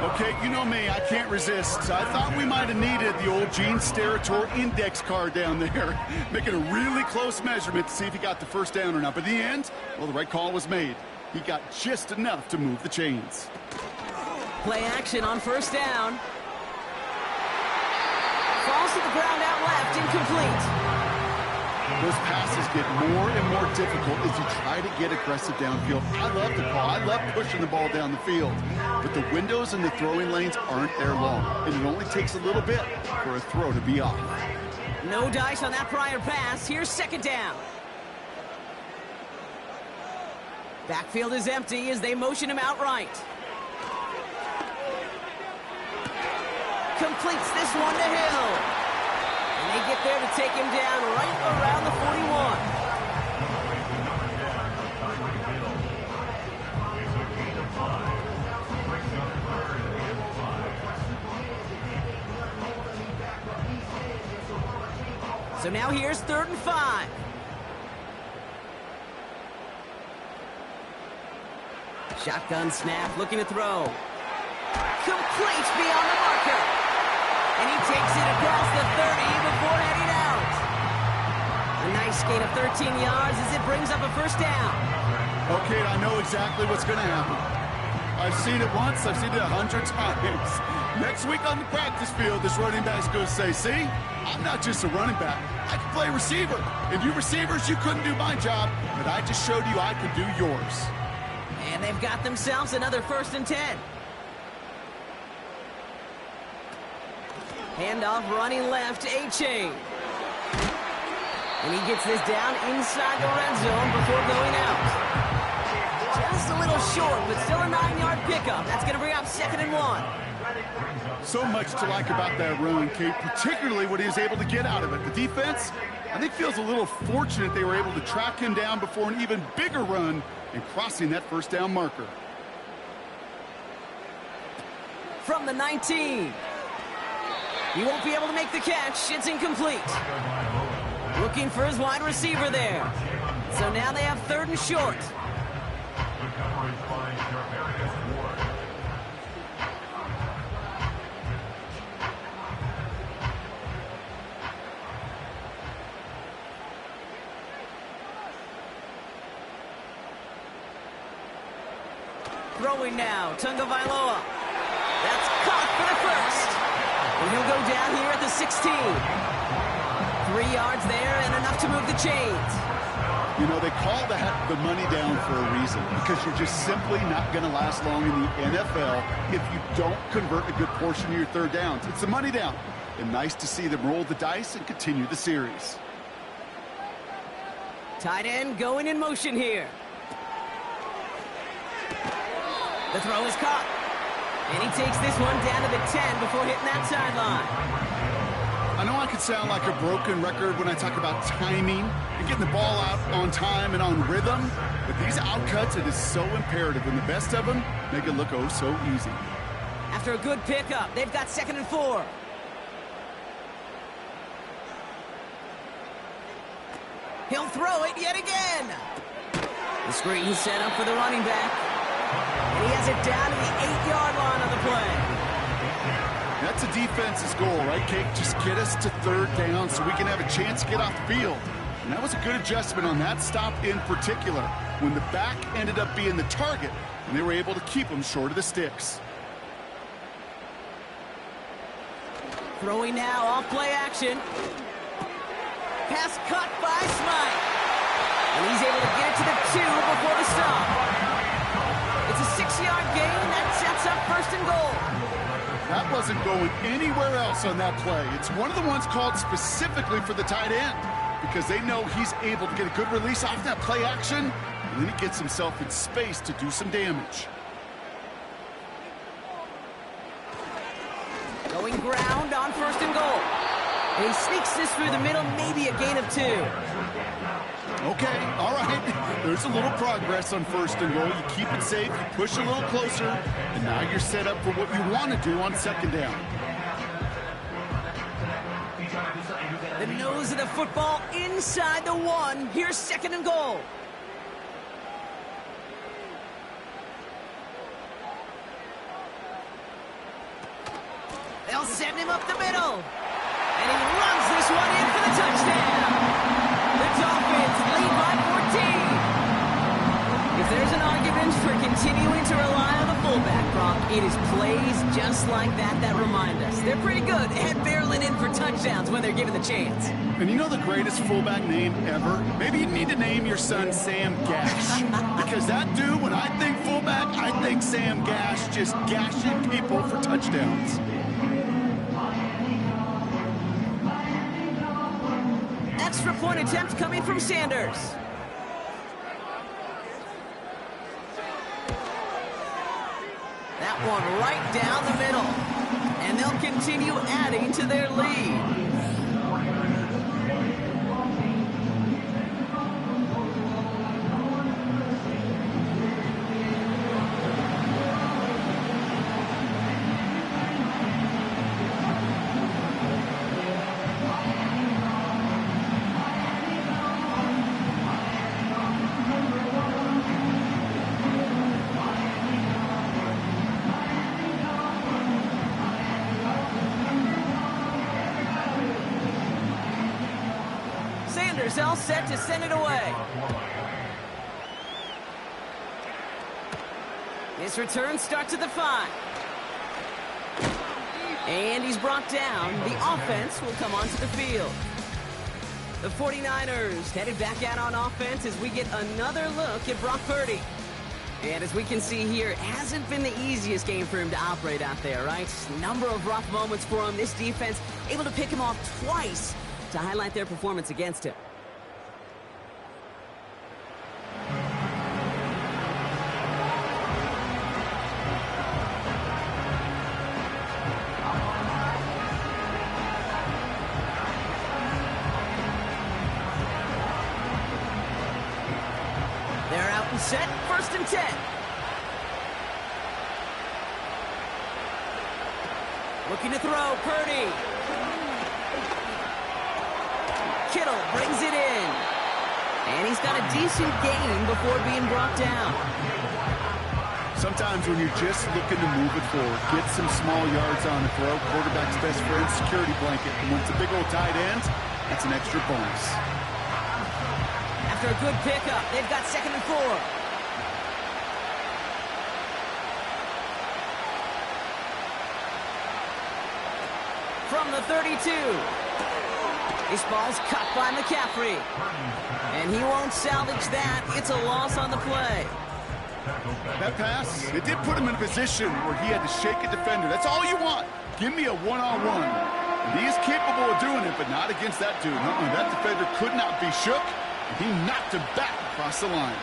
Okay, you know me, I can't resist. I thought we might have needed the old Gene Steratore index card down there, making a really close measurement to see if he got the first down or not. But in the end, well, the right call was made. He got just enough to move the chains. Play action on 1st down. Falls to the ground out left, incomplete. Those passes get more and more difficult as you try to get aggressive downfield. I love the call. I love pushing the ball down the field. But the windows in the throwing lanes aren't there long, and it only takes a little bit for a throw to be off. No dice on that prior pass. Here's 2nd down. Backfield is empty as they motion him out right. Completes this one to Hill. And they get there to take him down right around the 41. So now here's 3rd and 5. Shotgun snap, looking to throw. Complete beyond the marker. And he takes it across the 30 before heading out. A nice gain of 13 yards as it brings up a 1st down. Okay, I know exactly what's going to happen. I've seen it once, I've seen it 100 times. Next week on the practice field, this running back's going to say, see, I'm not just a running back. I can play receiver. And you receivers, you couldn't do my job, but I just showed you I could do yours. And they've got themselves another 1st and 10. Handoff running left, A-Chain. And he gets this down inside the red zone before going out. Just a little short, but still a 9-yard pickup. That's going to bring up 2nd and 1. So much to like about that run, Kate, particularly what he was able to get out of it. The defense, I think, feels a little fortunate they were able to track him down before an even bigger run and crossing that 1st down marker. From the 19. He won't be able to make the catch. It's incomplete. Looking for his wide receiver there. So now they have 3rd and short. Throwing now, Tagovailoa. That's caught for the 1st. And he'll go down here at the 16. 3 yards there and enough to move the chains. You know, they call that the money down for a reason, because you're just simply not going to last long in the NFL if you don't convert a good portion of your 3rd downs. It's the money down. And nice to see them roll the dice and continue the series. Tight end going in motion here. The throw is caught. And he takes this one down to the 10 before hitting that sideline. I know I could sound like a broken record when I talk about timing and getting the ball out on time and on rhythm, but these outcuts, it is so imperative, and the best of them make it look oh so easy. After a good pickup, they've got 2nd and 4. He'll throw it yet again. The screen set up for the running back. And he has it down to the 8-yard line on the play. That's a defense's goal, right, Kate? Just get us to 3rd down so we can have a chance to get off the field. And that was a good adjustment on that stop in particular, when the back ended up being the target, and they were able to keep him short of the sticks. Throwing now, off play action. Pass caught by Smythe. And he's able to get it to the 2 before the stop. It's a 6-yard gain that sets up 1st and goal. That wasn't going anywhere else on that play. It's one of the ones called specifically for the tight end, because they know he's able to get a good release off that play action and then he gets himself in space to do some damage. Going ground on 1st and goal. And he sneaks this through the middle, maybe a gain of 2. Okay, all right. There's a little progress on 1st and goal. You keep it safe, you push a little closer, and now you're set up for what you want to do on 2nd down. The nose of the football inside the 1. Here's 2nd and goal. They'll send him up the middle. And he runs this one in for the touchdown. The Dolphins lead by 14. If there's an argument for continuing to rely on the fullback, Brock, it is plays just like that that remind us. They're pretty good at barreling in for touchdowns when they're given the chance. And you know the greatest fullback name ever? Maybe you need to name your son Sam Gash. Because that dude, when I think fullback, I think Sam Gash just gashing people for touchdowns. Extra point attempt coming from Sanders. That one right down the middle. And they'll continue adding to their lead. All set to send it away. This return starts at the 5. And he's brought down. The offense will come onto the field. The 49ers headed back out on offense as we get another look at Brock Purdy. And as we can see here, it hasn't been the easiest game for him to operate out there, right? Number of rough moments for him. This defense able to pick him off twice to highlight their performance against him. Set, 1st and 10. Looking to throw, Purdy. Kittle brings it in. And he's got a decent gain before being brought down. Sometimes when you're just looking to move it forward, get some small yards on the throw, quarterback's best friend, security blanket. And when it's a big old tight end, that's an extra bonus. After a good pickup, they've got 2nd and 4. From the 32. This ball's cut by McCaffrey. And he won't salvage that. It's a loss on the play. That pass, it did put him in a position where he had to shake a defender. That's all you want. Give me a one-on-one. And he is capable of doing it, but not against that dude. That defender could not be shook. He knocked him back across the line.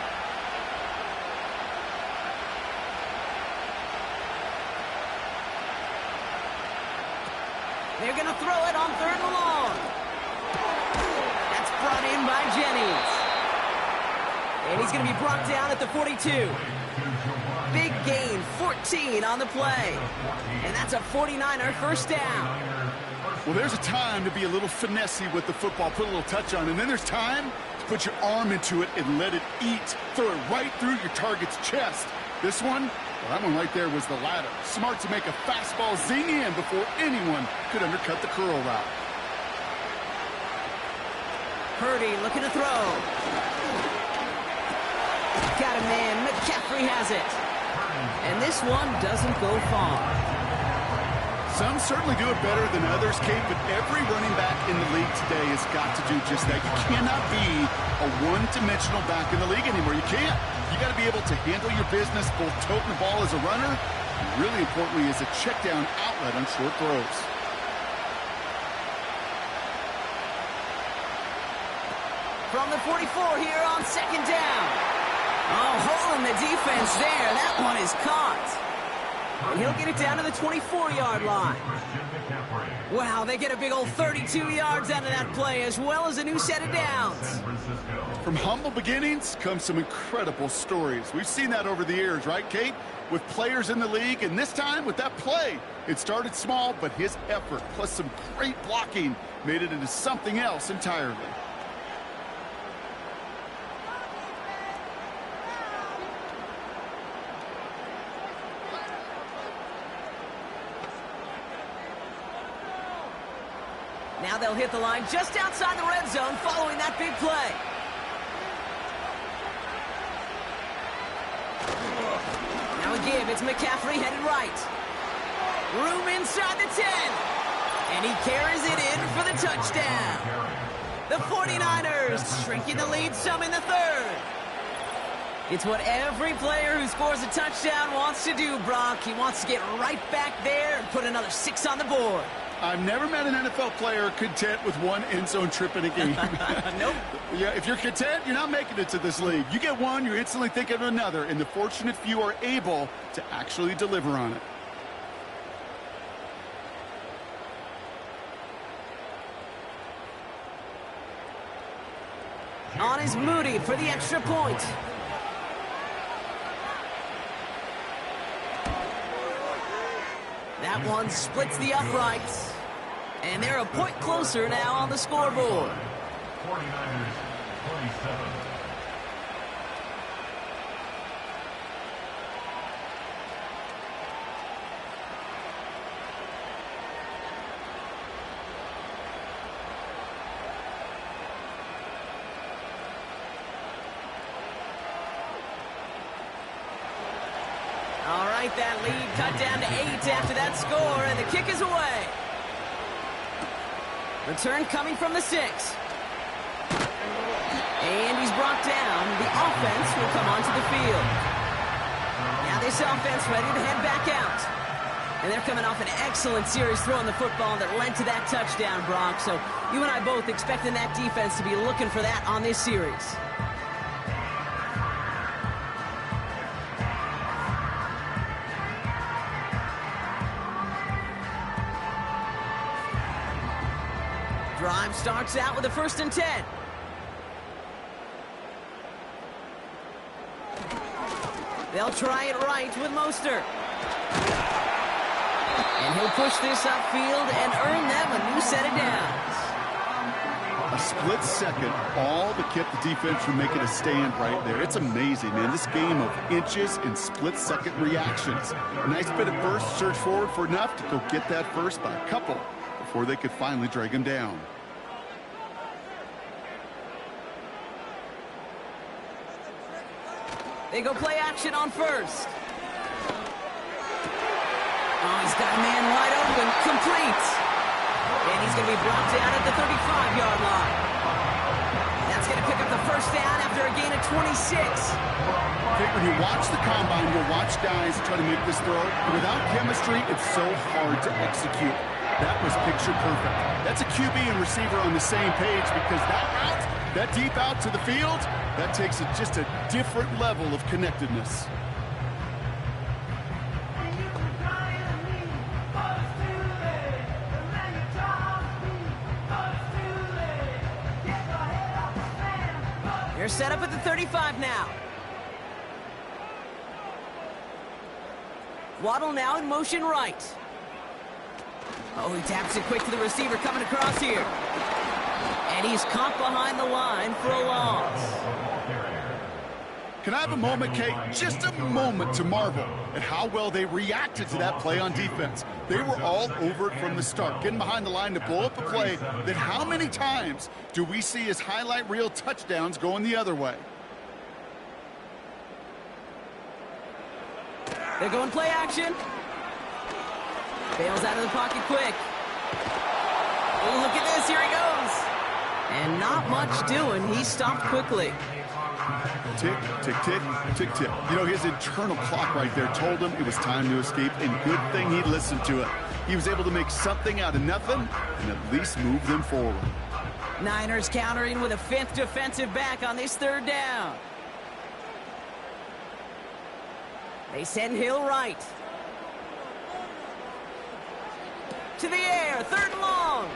They're going to throw it on 3rd and long. That's brought in by Jennings. And he's going to be brought down at the 42. Big gain, 14 on the play. And that's a 49er 1st down. Well, there's a time to be a little finessey with the football, put a little touch on, and then there's time to put your arm into it and let it eat. Throw it right through your target's chest. This one, well, that one right there was the latter. Smart to make a fastball zing in before anyone could undercut the curl route. Purdy looking to throw. Got a man. McCaffrey has it. And this one doesn't go far. Some certainly do it better than others, Kate, but every running back in the league today has got to do just that. You cannot be a one-dimensional back in the league anymore. You can't. You got to be able to handle your business, both toting the ball as a runner, and really importantly as a check-down outlet on short throws. From the 44 here on 2nd down. Oh, hole in the defense there. That one is caught. And he'll get it down to the 24-yard line. Wow, they get a big old 32 yards out of that play, as well as a new set of downs. From humble beginnings come some incredible stories. We've seen that over the years, right, Kate? With players in the league, and this time with that play. It started small, but his effort, plus some great blocking, made it into something else entirely. Now they'll hit the line just outside the red zone following that big play. Now a give. It's McCaffrey headed right. Room inside the 10. And he carries it in for the touchdown. The 49ers shrinking the lead some in the third. It's what every player who scores a touchdown wants to do, Brock. He wants to get right back there and put another 6 on the board. I've never met an NFL player content with one end zone trip in a game. Nope. Yeah, if you're content, you're not making it to this league. You get one, you're instantly thinking of another, and the fortunate few are able to actually deliver on it. On is Moody for the extra point. That one splits the uprights. And they're a point closer now on the scoreboard. 49ers 27. All right, that lead cut down to 8 after that score, and the kick is away. Return coming from the 6. And he's brought down. The offense will come onto the field. Now this offense ready to head back out. And they're coming off an excellent series throwing the football that led to that touchdown, Brock. So you and I both expecting that defense to be looking for that on this series. Drive starts out with a 1st and 10. They'll try it right with Mostert. And he'll push this upfield and earn them a new set of downs. A split second, all that kept the defense from making a stand right there. It's amazing, man. This game of inches and split-second reactions. A nice bit of burst, surge forward for enough to go get that first by a couple before they could finally drag him down. They go play action on 1st. Oh, he's got a man wide open, complete. And he's going to be brought down at the 35-yard line. That's going to pick up the 1st down after a gain of 26. Okay, when you watch the combine, you'll watch guys try to make this throw. Without chemistry, it's so hard to execute. That was picture perfect. That's a QB and receiver on the same page, because that route, that deep out to the field, that takes it just a different level of connectedness. They're set up at the 35 now. Waddle now in motion right. Oh, he taps it quick to the receiver coming across here. And he's caught behind the line for a loss. Can I have a moment, Kate? Just a moment to marvel at how well they reacted to that play on defense. They were all over it from the start, getting behind the line to blow up a play that how many times do we see as highlight reel touchdowns going the other way? They're going play action. Bails out of the pocket quick. Oh, look at this. Here he goes. And not much doing. He stopped quickly. Tick, tick, tick, tick, tick. You know, his internal clock right there told him it was time to escape, and good thing he listened to it. He was able to make something out of nothing and at least move them forward. Niners countering with a 5th defensive back on this 3rd down. They send Hill right. To the air, 3rd and long.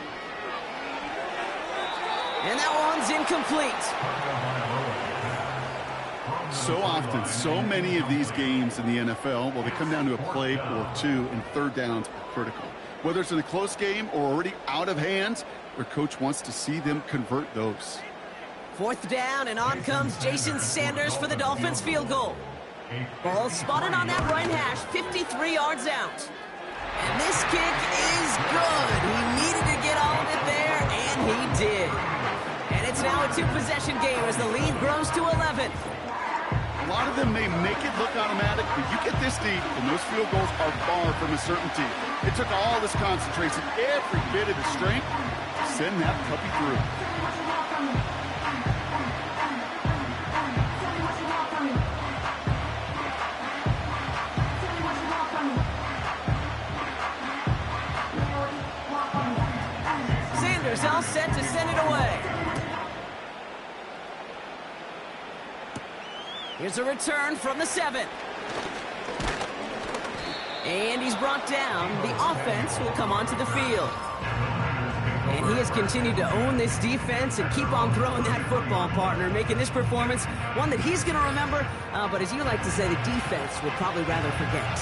And that one's incomplete. So often, so many of these games in the NFL, well, they come down to a play or two, and 3rd downs are critical. Whether it's in a close game or already out of hand, their coach wants to see them convert those. 4th down, and on comes Jason Sanders for the Dolphins field goal. Ball spotted on that right hash, 53 yards out. And this kick is good. He needed to get all of it there, and he did. And it's now a 2-possession game as the lead grows to 11. A lot of them may make it look automatic, but you get this deep, and those field goals are far from a certainty. It took all this concentration, every bit of the strength, to send that puppy through. Sanders all set to send it away. Here's a return from the 7. And he's brought down. The offense will come onto the field. And he has continued to own this defense and keep on throwing that football, partner, making this performance one that he's going to remember, but as you like to say, the defense would probably rather forget.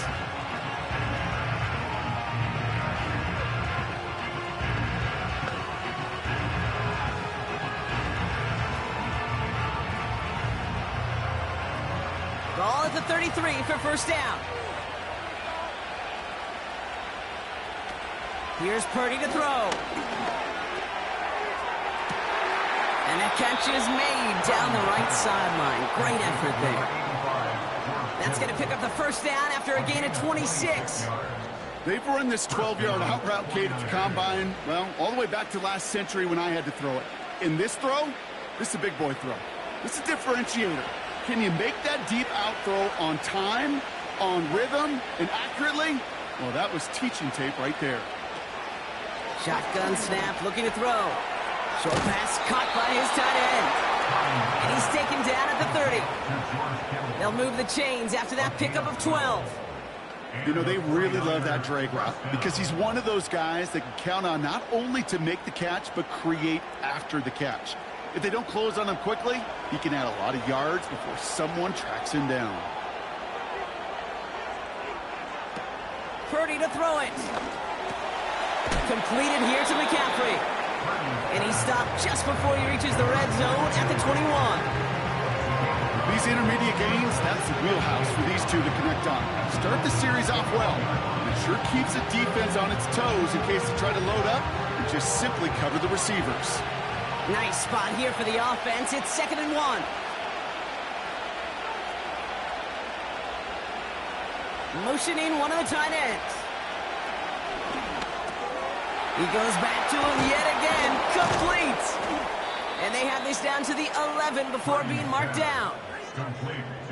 Ball at the 33 for 1st down. Here's Purdy to throw. And that catch is made down the right sideline. Great effort there. That's going to pick up the 1st down after a gain of 26. They've run this 12-yard out route, Kate, at the combine, well, all the way back to last century when I had to throw it. In this throw, this is a big boy throw. This is a differentiator. Can you make that deep out throw on time, on rhythm, and accurately? Well, that was teaching tape right there. Shotgun snap, looking to throw. Short pass caught by his tight end. And he's taken down at the 30. They'll move the chains after that pickup of 12. You know, they really love that drag route because he's one of those guys that can count on not only to make the catch, but create after the catch. If they don't close on him quickly, he can add a lot of yards before someone tracks him down. Purdy to throw it. Completed here to McCaffrey. And he stopped just before he reaches the red zone at the 21. These intermediate gains, that's the wheelhouse for these two to connect on. Start the series off well. It sure keeps the defense on its toes in case they try to load up and just simply cover the receivers. Nice spot here for the offense. It's 2nd and 1. Motioning one of the tight ends. He goes back to him yet again. Complete. And they have this down to the 11 before being marked down.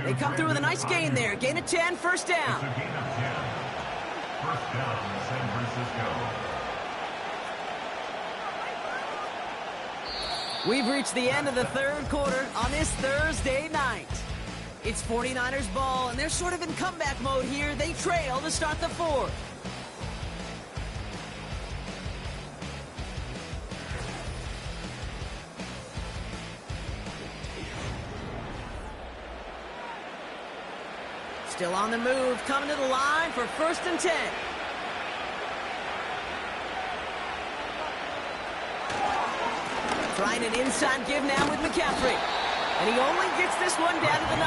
They come through with a nice gain there. Gain of 10, 1st down. First down, San Francisco. We've reached the end of the 3rd quarter on this Thursday night. It's 49ers ball, and they're sort of in comeback mode here. They trail to start the 4th. Still on the move, coming to the line for 1st and 10. Trying an inside give now with McCaffrey. And he only gets this one down to the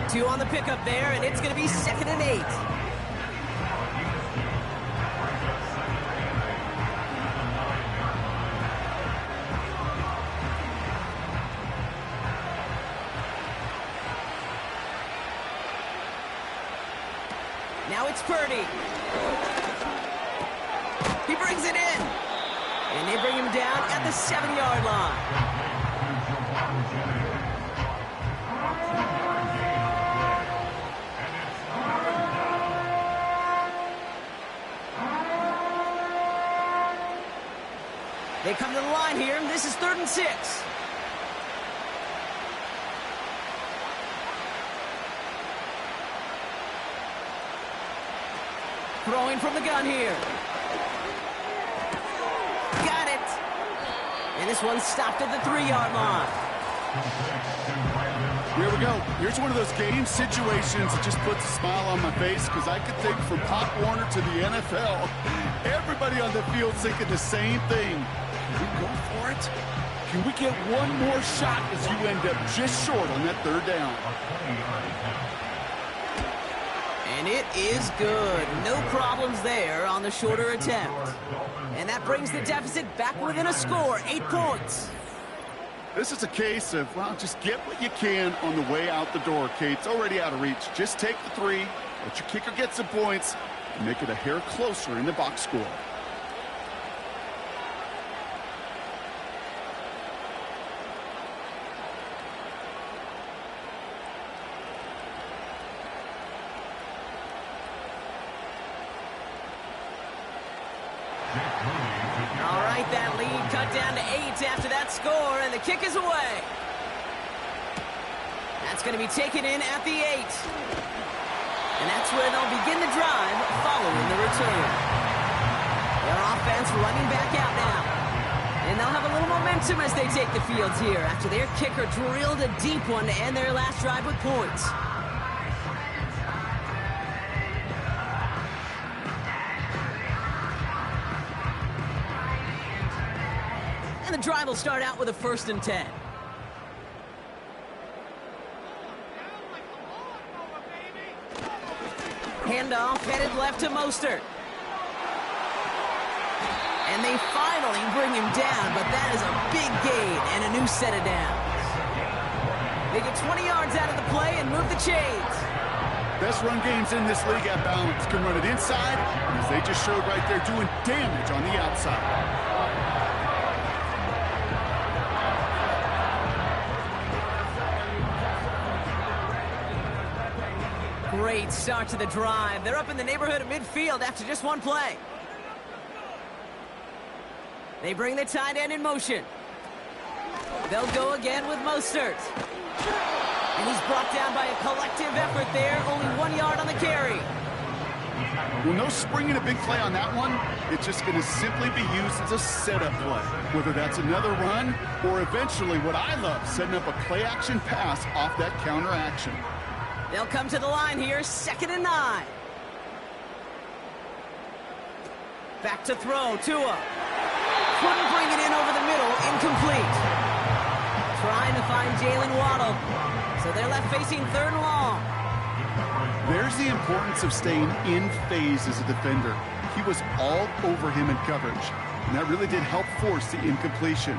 9. 2 on the pickup there, and it's going to be 2nd and 8. Now it's Purdy. He brings it in. And they bring him down at the 7-yard line. They come to the line here, and this is 3rd and 6. Throwing from the gun here. Got it. And this one's stopped at the 3-yard line. Here we go. Here's one of those game situations that just puts a smile on my face because I could think from Pop Warner to the NFL. Everybody on the field thinking the same thing. Can we go for it? Can we get one more shot as you end up just short on that 3rd down? And it is good. No problems there on the shorter attempt. And that brings the deficit back within a score, 8 points. This is a case of, well, just get what you can on the way out the door, Kate. It's already out of reach. Just take the 3, let your kicker get some points, and make it a hair closer in the box score. All right, that lead cut down to 8 after that score, and the kick is away. That's going to be taken in at the 8. And that's where they'll begin the drive following the return. Their offense running back out now. And they'll have a little momentum as they take the field here after their kicker drilled a deep one to end their last drive with points. The drive will start out with a 1st and 10. Handoff headed left to Mostert. And they finally bring him down, but that is a big gain and a new set of downs. They get 20 yards out of the play and move the chains. Best run games in this league at balance. Can run it inside, as they just showed right there, doing damage on the outside. Great start to the drive. They're up in the neighborhood of midfield after just one play. They bring the tight end in motion. They'll go again with Mostert. And he's brought down by a collective effort there. Only 1 yard on the carry. Well, no springing a big play on that one. It's just going to simply be used as a setup play. Whether that's another run or eventually what I love, setting up a play-action pass off that counter action. They'll come to the line here, 2nd and 9. Back to throw, Tua. Couldn't bring it in over the middle, incomplete. Trying to find Jalen Waddle. So they're left facing 3rd and long. There's the importance of staying in phase as a defender. He was all over him in coverage, and that really did help force the incompletion.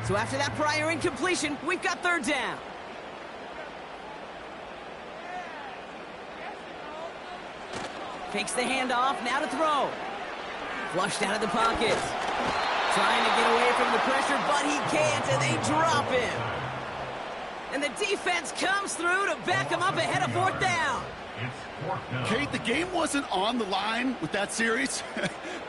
So after that prior incompletion, we've got 3rd down. Takes the handoff, now to throw. Flushed out of the pocket. Trying to get away from the pressure, but he can't, and they drop him. And the defense comes through to back him up ahead of 4th down. Kate, the game wasn't on the line with that series,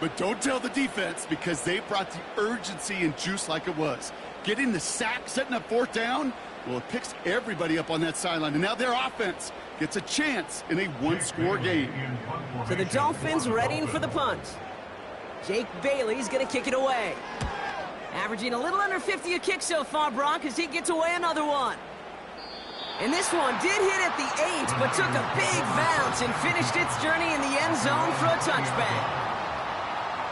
but don't tell the defense because they brought the urgency and juice like it was. Getting the sack, setting up 4th down, well, it picks everybody up on that sideline, and now their offense gets a chance in a 1-score game. So the Dolphins readying for the punt. Jake Bailey's going to kick it away. Averaging a little under 50 a kick so far, Brock, as he gets away another one. And this one did hit at the 8, but took a big bounce and finished its journey in the end zone for a touchback.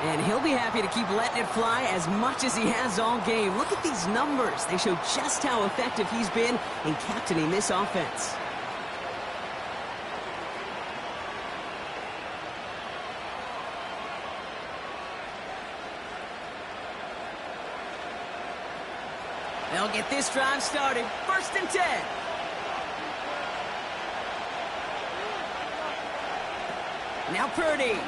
And he'll be happy to keep letting it fly as much as he has all game. Look at these numbers. They show just how effective he's been in captaining this offense. They'll get this drive started. 1st and 10. Now Purdy.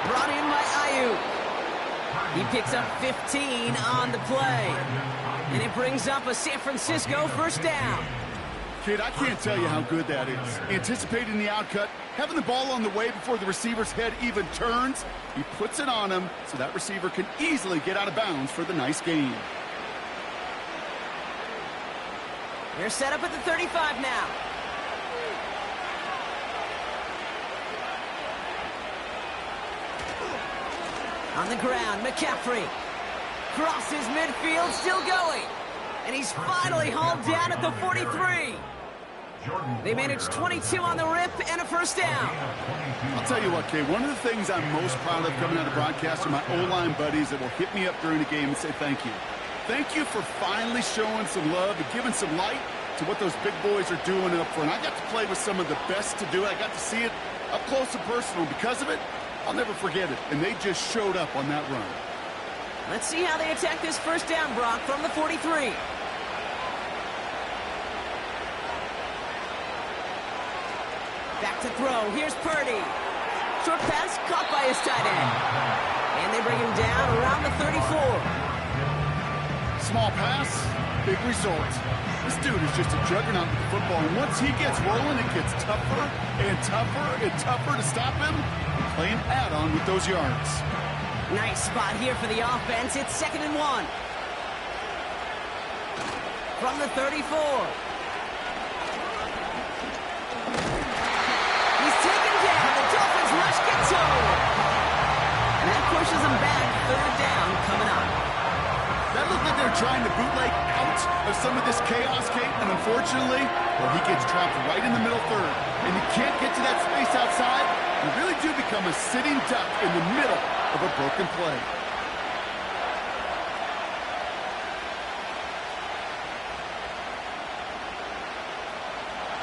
Brought in by Ayuk. He picks up 15 on the play. And it brings up a San Francisco 1st down. Kid, I can't tell you how good that is. Anticipating the outcut, having the ball on the way before the receiver's head even turns, he puts it on him so that receiver can easily get out of bounds for the nice gain. They're set up at the 35 now. On the ground, McCaffrey. Crosses midfield, still going. And he's finally hauled down at the 43. They managed 22 on the rip and a first down. I'll tell you what, Kay, one of the things I'm most proud of coming out of broadcast are my O-line buddies that will hit me up during the game and say thank you. Thank you for finally showing some love and giving some light to what those big boys are doing up front. I got to play with some of the best to do it. I got to see it up close and personal. Because of it, I'll never forget it. And they just showed up on that run. Let's see how they attack this first down, Brock, from the 43. Back to throw. Here's Purdy. Short pass caught by his tight end. And they bring him down around the 34. Small pass, big result. This dude is just a juggernaut with the football. And once he gets rolling, it gets tougher and tougher and tougher to stop him. And play an add-on with those yards. Nice spot here for the offense. It's 2nd and 1. From the 34. Rush gets home. And that pushes them back. 3rd down coming up. That looked like they're trying to bootleg out of some of this chaos, Kate. And unfortunately, well, he gets trapped right in the middle third. And you can't get to that space outside. You really do become a sitting duck in the middle of a broken play.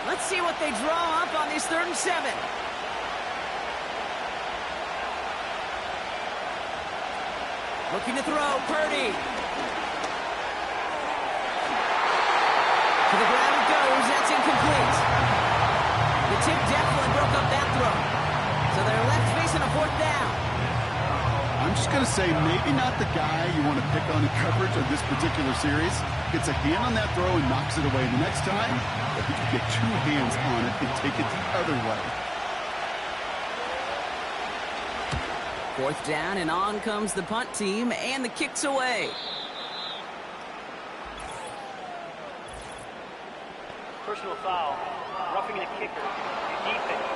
Let's see what they draw up on this 3rd and 7. Looking to throw, Purdy. To the ground it goes, that's incomplete. The tip definitely broke up that throw. So they're left facing a 4th down. I'm just going to say, maybe not the guy you want to pick on in coverage of this particular series. Gets a hand on that throw and knocks it away. The next time, if he can get 2 hands on it and take it the other way. 4th down, and on comes the punt team, and the kick's away. Personal foul, roughing the kicker, defense.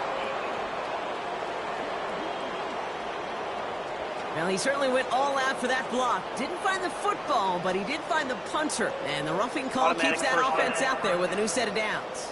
Well, he certainly went all out for that block. Didn't find the football, but he did find the punter. And the roughing call keeps that offense out there with a new set of downs.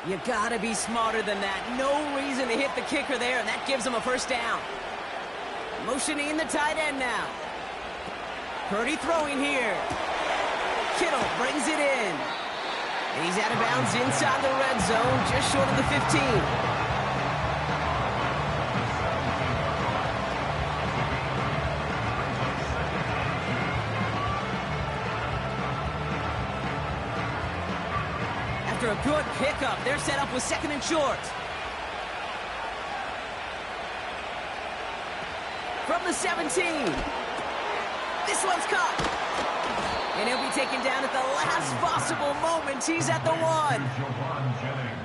You gotta be smarter than that. No reason to hit the kicker there, and that gives him a first down. Motioning the tight end now. Purdy throwing here. Kittle brings it in. And he's out of bounds inside the red zone, just short of the 15. After a good pickup, they're set up with 2nd and short. From the 17. This one's caught. And he'll be taken down at the last possible moment. He's at the 1.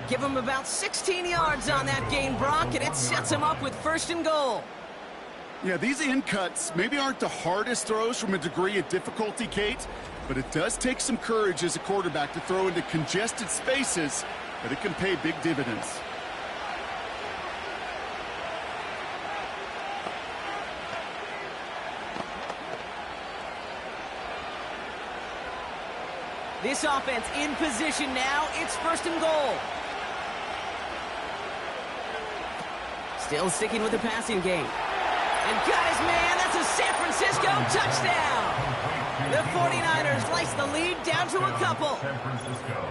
Give him about 16 yards on that gain, Brock, and it sets him up with 1st and goal. Yeah, these in cuts maybe aren't the hardest throws from a degree of difficulty, Kate, but it does take some courage as a quarterback to throw into congested spaces, but it can pay big dividends. This offense in position now. It's 1st and goal. Still sticking with the passing game. And got his man. That's a San Francisco touchdown. The 49ers slice the lead down to a couple. San Francisco.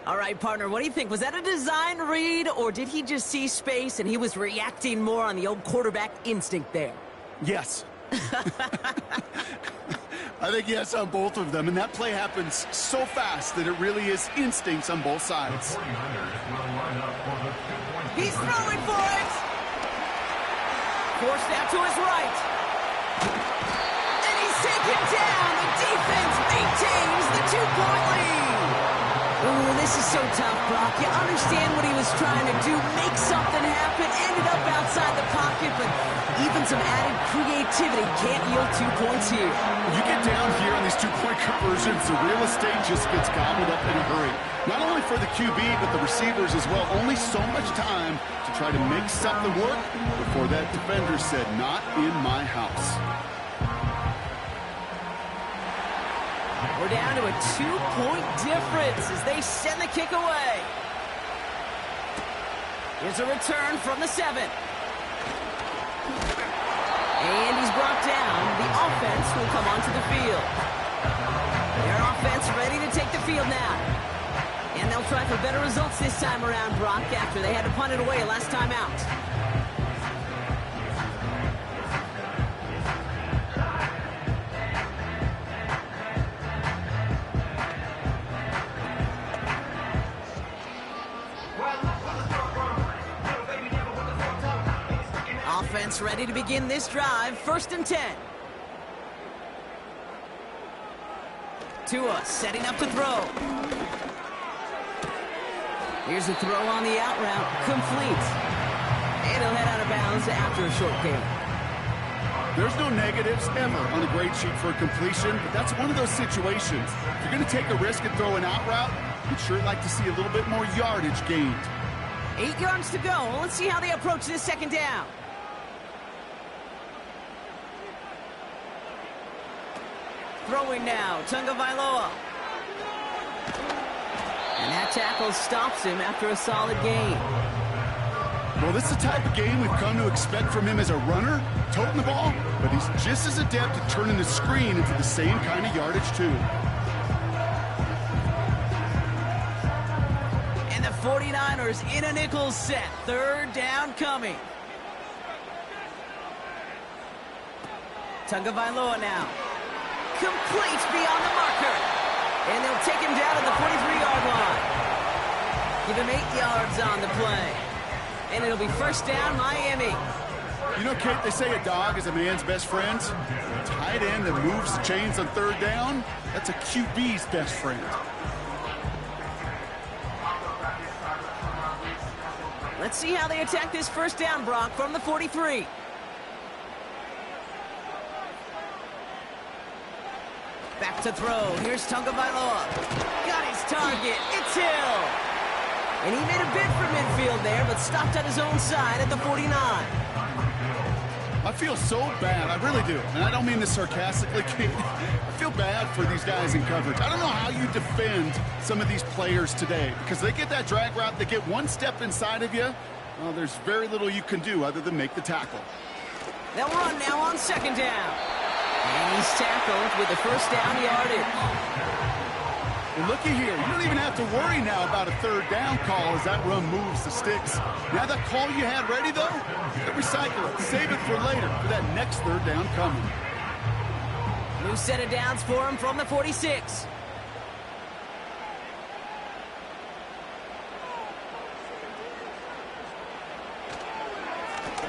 All right, partner, what do you think? Was that a design read, or did he just see space and he was reacting more on the old quarterback instinct there? Yes. I think yes on both of them, and that play happens so fast that it really is instincts on both sides. He's throwing for it! Forced out to his right. And he's taken down. The defense maintains the 2-point lead. Ooh, this is so tough, Brock. You understand what he was trying to do, make something happen, ended up outside the pocket, but even some added creativity can't yield 2 points here. You get down here on these 2-point conversions, the real estate just gets gobbled up in a hurry. Not only for the QB, but the receivers as well. Only so much time to try to make something work before that defender said, "Not in my house." We're down to a 2-point difference as they send the kick away. Here's a return from the 7. And he's brought down. The offense will come onto the field. Their offense ready to take the field now. And they'll try for better results this time around, Brock, after they had to punt it away last time out. Offense ready to begin this drive. 1st and 10. Tua setting up to throw. Here's a throw on the out route. Complete. And he'll head out of bounds after a short gain. There's no negatives ever on a grade sheet for a completion, but that's one of those situations. If you're going to take a risk and throw an out route, you'd sure like to see a little bit more yardage gained. 8 yards to go. Let's see how they approach this 2nd down. Throwing now, Tagovailoa. And that tackle stops him after a solid gain. Well, this is the type of game we've come to expect from him as a runner, toting the ball, but he's just as adept at turning the screen into the same kind of yardage, too. And the 49ers in a nickel set. 3rd down coming. Tagovailoa now. Complete beyond the marker. And they'll take him down at the 43-yard line. Give him 8 yards on the play. And it'll be 1st down, Miami. You know, Kate, they say a dog is a man's best friend. A tight end that moves the chains on 3rd down, that's a QB's best friend. Let's see how they attack this 1st down, Brock, from the 43. Back to throw. Here's Tagovailoa. Got his target. It's Hill. And he made a bid for midfield there, but stopped at his own side at the 49. I feel so bad. I really do. And I don't mean this sarcastically, Kate. I feel bad for these guys in coverage. I don't know how you defend some of these players today, because they get that drag route, they get one step inside of you. Well, there's very little you can do other than make the tackle. They'll run now on 2nd down. And he's tackled with the 1st down yardage. And looky here, you don't even have to worry now about a 3rd down call as that run moves the sticks. Now that call you had ready, though, recycle it. Save it for later for that next 3rd down coming. New set of downs for him from the 46.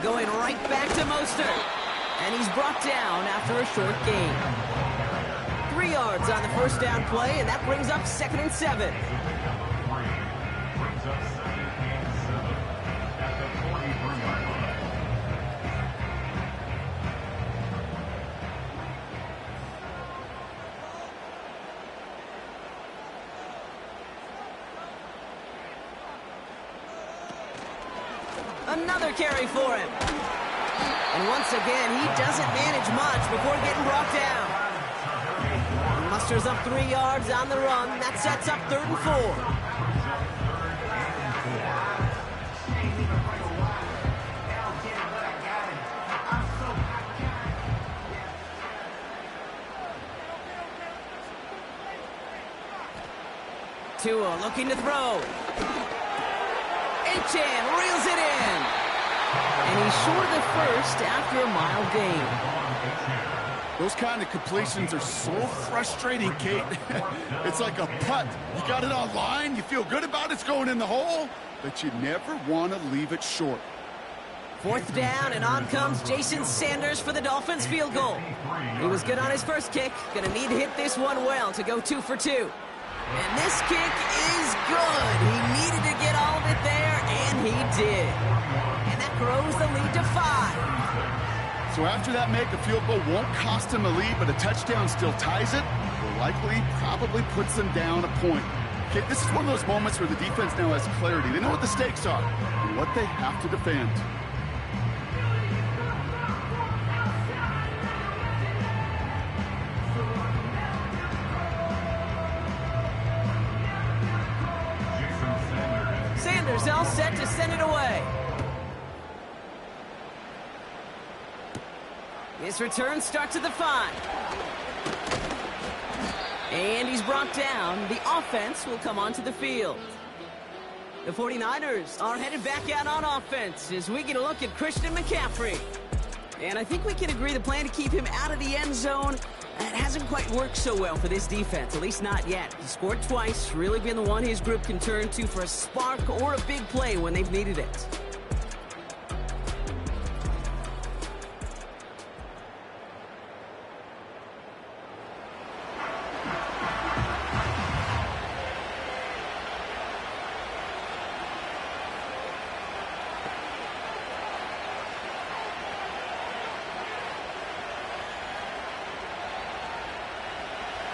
Going right back to Mostert. And he's brought down after a short gain. 3 yards on the 1st down play, and that brings up 2nd and 7. Another carry for him. And once again, he doesn't manage much before getting brought down. He musters up 3 yards on the run. That sets up 3rd and 4. Tua looking to throw. Achan reels it in. And And he's short of the first after a mile gain. Those kind of completions are so frustrating, Kate. It's like a putt. You got it on line, you feel good about it's going in the hole, but you never want to leave it short. 4th down, and on comes Jason Sanders for the Dolphins field goal. He was good on his first kick. Gonna need to hit this one well to go 2 for 2. And this kick is good. He needed to get all of it there, and he did. And that grows the lead to 5. So after that make, a field goal won't cost him a lead, but a touchdown still ties it. Will likely probably puts them down a point. Okay, this is one of those moments where the defense now has clarity. They know what the stakes are and what they have to defend. Sanders all set to send it away. His return starts at the 5. And he's brought down. The offense will come onto the field. The 49ers are headed back out on offense as we get a look at Christian McCaffrey. And I think we can agree the plan to keep him out of the end zone, it hasn't quite worked so well for this defense, at least not yet. He scored twice, really been the one his group can turn to for a spark or a big play when they've needed it.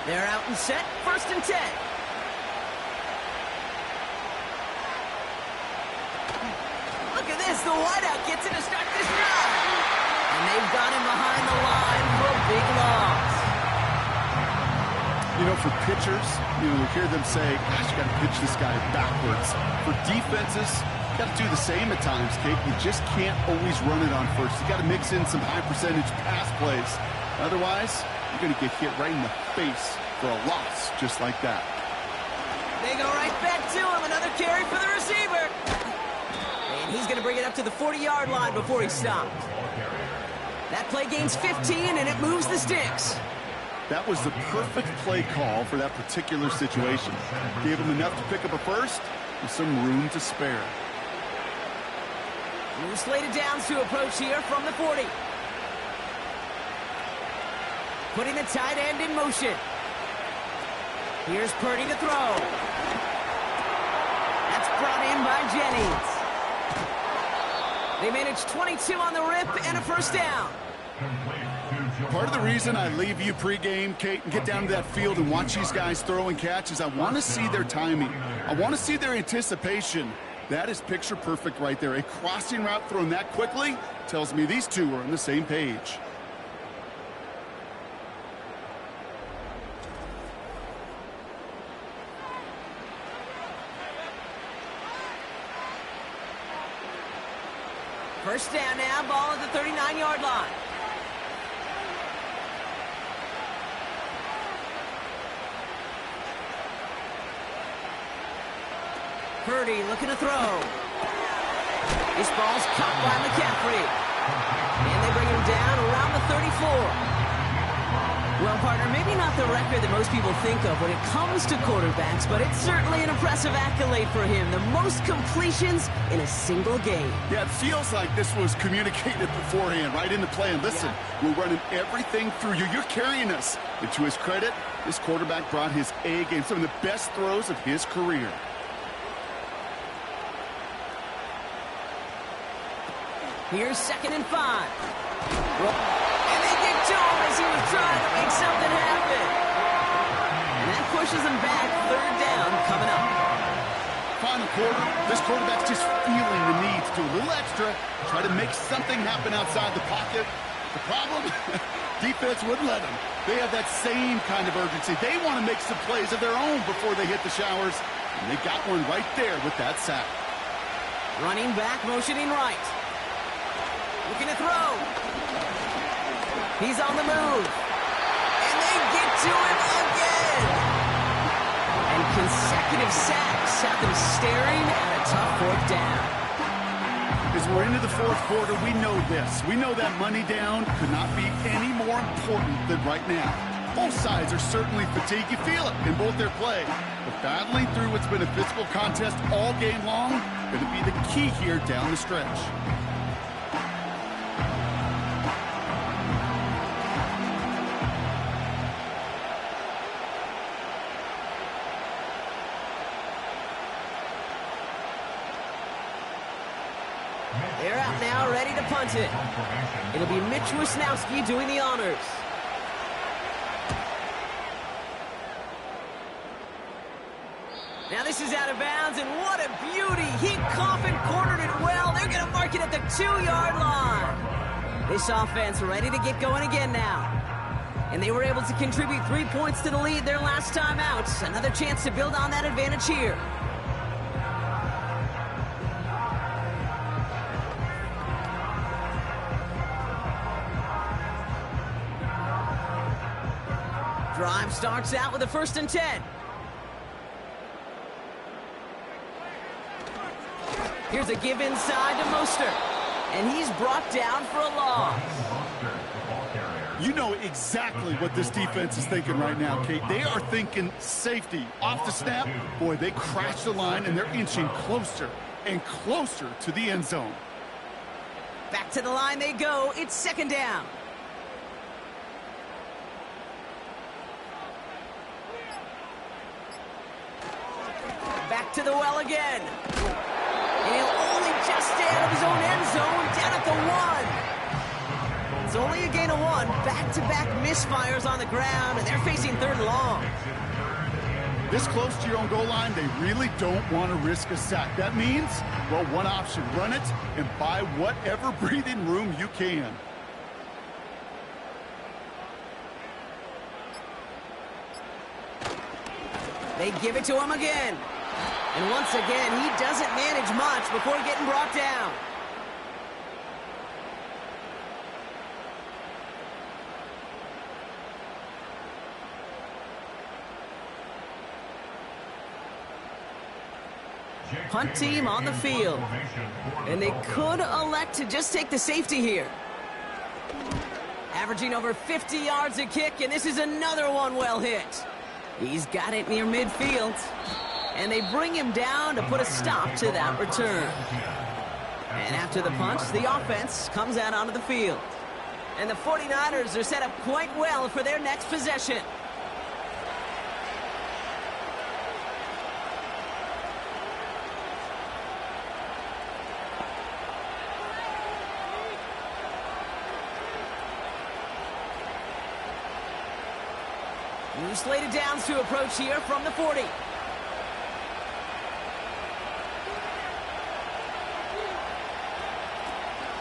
They're out and set, 1st and 10. Look at this, the wideout gets in to start this drive. And they've got him behind the line for a big loss. You know, for pitchers, you hear them say, gosh, you got to pitch this guy backwards. For defenses, you got to do the same at times, Kate. You just can't always run it on first. You got to mix in some high percentage pass plays. Otherwise, you're going to get hit right in the face for a loss just like that. They go right back to him. Another carry for the receiver. And he's going to bring it up to the 40-yard line before he stopped. That play gains 15, and it moves the sticks. That was the perfect play call for that particular situation. Gave him enough to pick up a first with some room to spare. New slated downs to approach here from the 40. Putting the tight end in motion. Here's Purdy to throw. That's brought in by Jennings. They managed 22 on the rip and a first down. Part of the reason I leave you pregame, Kate, and get down to that field and watch these guys throw and catch is I want to see their timing. I want to see their anticipation. That is picture perfect right there. A crossing route thrown that quickly tells me these two are on the same page. First down now, ball at the 39-yard line. Purdy looking to throw. This ball's caught by McCaffrey. And they bring him down around the 34. Well, partner, maybe not the record that most people think of when it comes to quarterbacks, but it's certainly an impressive accolade for him. The most completions in a single game. Yeah, it feels like this was communicated beforehand, right in the plan. Listen, we're running everything through you. You're carrying us. And to his credit, this quarterback brought his A game, some of the best throws of his career. Here's 2nd and 5. And they get to him as he was trying to make something happen. And that pushes him back. 3rd down coming up. Final quarter, this quarterback's just feeling the need to do a little extra, try to make something happen outside the pocket. The problem, defense wouldn't let them. They have that same kind of urgency. They want to make some plays of their own before they hit the showers. And they got one right there with that sack. Running back, motioning right. Looking to throw. He's on the move. And they get to him again. And consecutive sacks have them staring at a tough 4th down. As we're into the fourth quarter, we know this. We know that money down could not be any more important than right now. Both sides are certainly fatigued. You feel it in both their play. But battling through what's been a physical contest all game long, going to be the key here down the stretch. They're out now, ready to punt it. It'll be Mitch Wisnowski doing the honors. Now this is out of bounds, and what a beauty. He Coffin cornered it well. They're going to mark it at the 2-yard line. This offense ready to get going again now. And they were able to contribute 3 points to the lead their last time out. Another chance to build on that advantage here. Drive starts out with a 1st and 10. Here's a give inside to Mostert. And he's brought down for a loss. You know exactly what this defense is thinking right now, Kate. They are thinking safety. Off the snap, boy, they crash the line, and they're inching closer and closer to the end zone. Back to the line they go. It's 2nd down. Back to the well again. And he'll only just stay out of his own end zone, down at the 1. It's only a gain of 1. Back-to-back misfires on the ground, and they're facing 3rd and long. This close to your own goal line, they really don't want to risk a sack. That means, well, one option, run it and buy whatever breathing room you can. They give it to him again. And once again, he doesn't manage much before getting brought down. Punt team on the field. And they could elect to just take the safety here. Averaging over 50 yards a kick, and this is another one well hit. He's got it near midfield. And they bring him down to put a stop to that return. And after the punt, the offense comes out onto the field. And the 49ers are set up quite well for their next possession. New slated downs to approach here from the 40.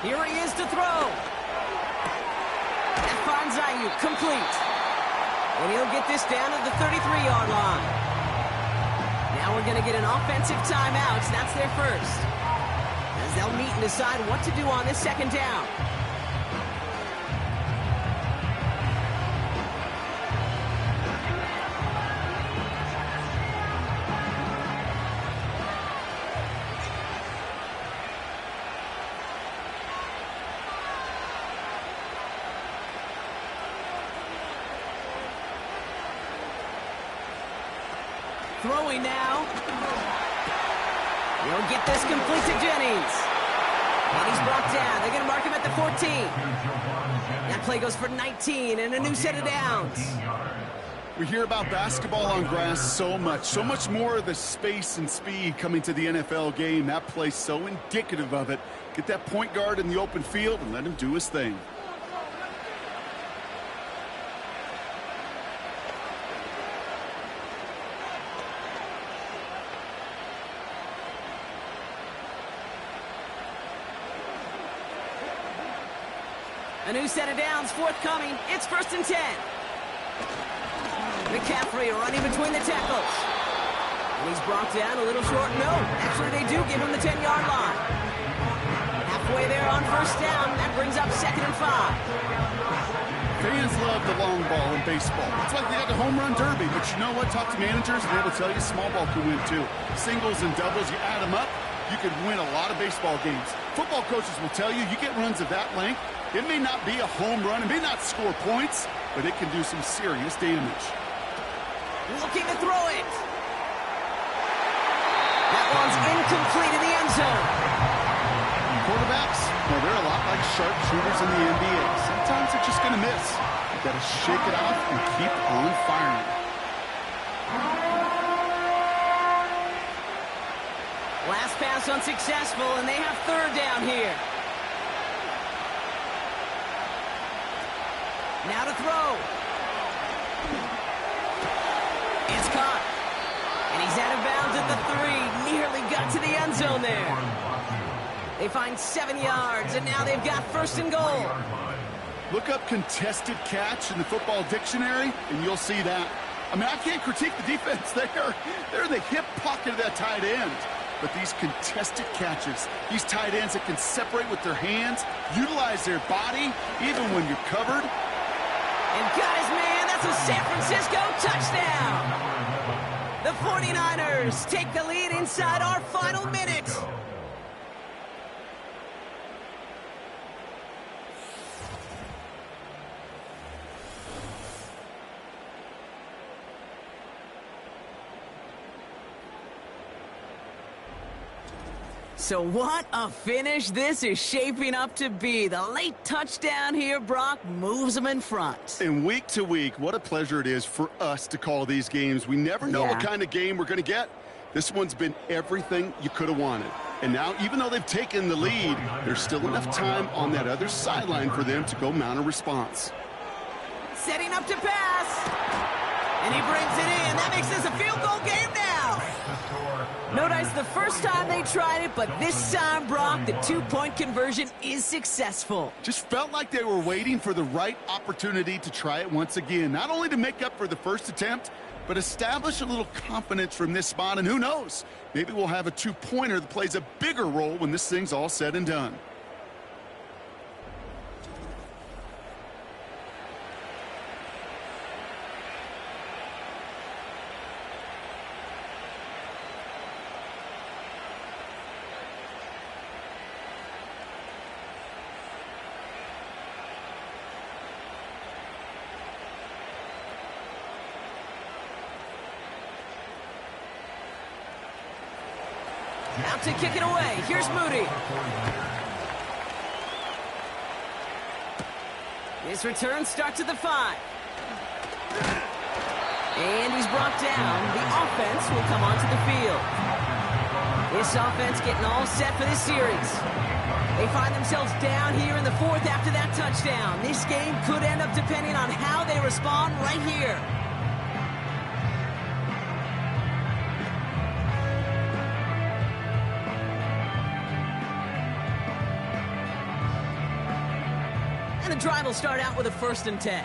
Here he is to throw. And finds Ayuk complete. And he'll get this down to the 33-yard line. Now we're going to get an offensive timeout. That's their first. As they'll meet and decide what to do on this 2nd down. Throwing now. He'll get this complete to Jennings. And he's brought down. They're going to mark him at the 14. That play goes for 19 and a new set of downs. We hear about basketball on grass so much more of the space and speed coming to the NFL game. That play so indicative of it. Get that point guard in the open field and let him do his thing. A new set of downs forthcoming. It's 1st and 10. McCaffrey running between the tackles. And he's brought down a little short. No, actually they do give him the 10-yard line. Halfway there on 1st down. That brings up 2nd and 5. Fans love the long ball in baseball. It's like they got the home run derby. But you know what? Talk to managers and they will tell you small ball can win too. Singles and doubles, you add them up, you could win a lot of baseball games. Football coaches will tell you, you get runs of that length, it may not be a home run, it may not score points, but it can do some serious damage. Looking to throw it. That one's incomplete in the end zone. Quarterbacks, well, they're a lot like sharpshooters in the NBA. Sometimes they're just going to miss. You've got to shake it off and keep on firing. Last pass unsuccessful, and they have third down here. Now to throw. It's caught. And he's out of bounds at the 3. Nearly got to the end zone there. They find 7 yards, and now they've got first and goal. Look up contested catch in the football dictionary, and you'll see that. I mean, I can't critique the defense there. They're in the hip pocket of that tight end. But these contested catches, these tight ends that can separate with their hands, utilize their body, even when you're covered. And got his man. That's a San Francisco touchdown. The 49ers take the lead inside our final minute. So what a finish this is shaping up to be. The late touchdown here, Brock, moves them in front. And week to week, what a pleasure it is for us to call these games. We never know what kind of game we're going to get. This one's been everything you could have wanted. And now, even though they've taken the lead, there's still enough time on that other sideline for them to go mount a response. Setting up to pass. And he brings it in. That makes this a field goal game now. No dice the first time they tried it, but this time, Brock, the two-point conversion is successful. Just felt like they were waiting for the right opportunity to try it once again. Not only to make up for the first attempt, but establish a little confidence from this spot. And who knows, maybe we'll have a two-pointer that plays a bigger role when this thing's all said and done. Out to kick it away. Here's Moody. This return starts at the 5. And he's brought down. The offense will come onto the field. This offense getting all set for this series. They find themselves down here in the 4th after that touchdown. This game could end up depending on how they respond right here. The drive will start out with a 1st and 10.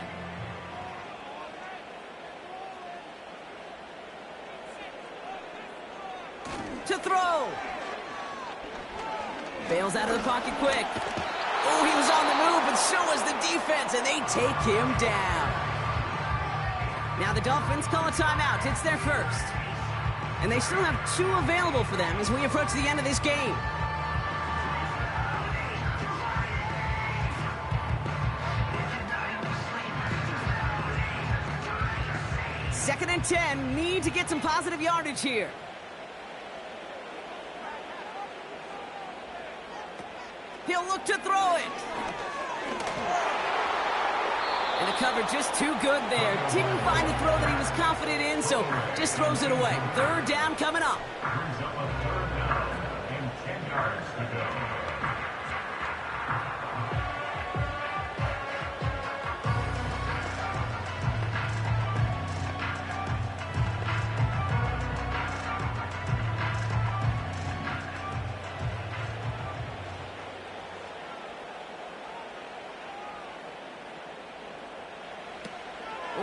To throw. Bails out of the pocket quick. Oh, he was on the move, but so was the defense, and they take him down. Now the Dolphins call a timeout. It's their first. And they still have 2 available for them as we approach the end of this game. 2nd and 10, need to get some positive yardage here. He'll look to throw it. And the cover just too good there. Didn't find the throw that he was confident in, so just throws it away. 3rd down coming up. Brings up a 3rd down and 10 yards to go.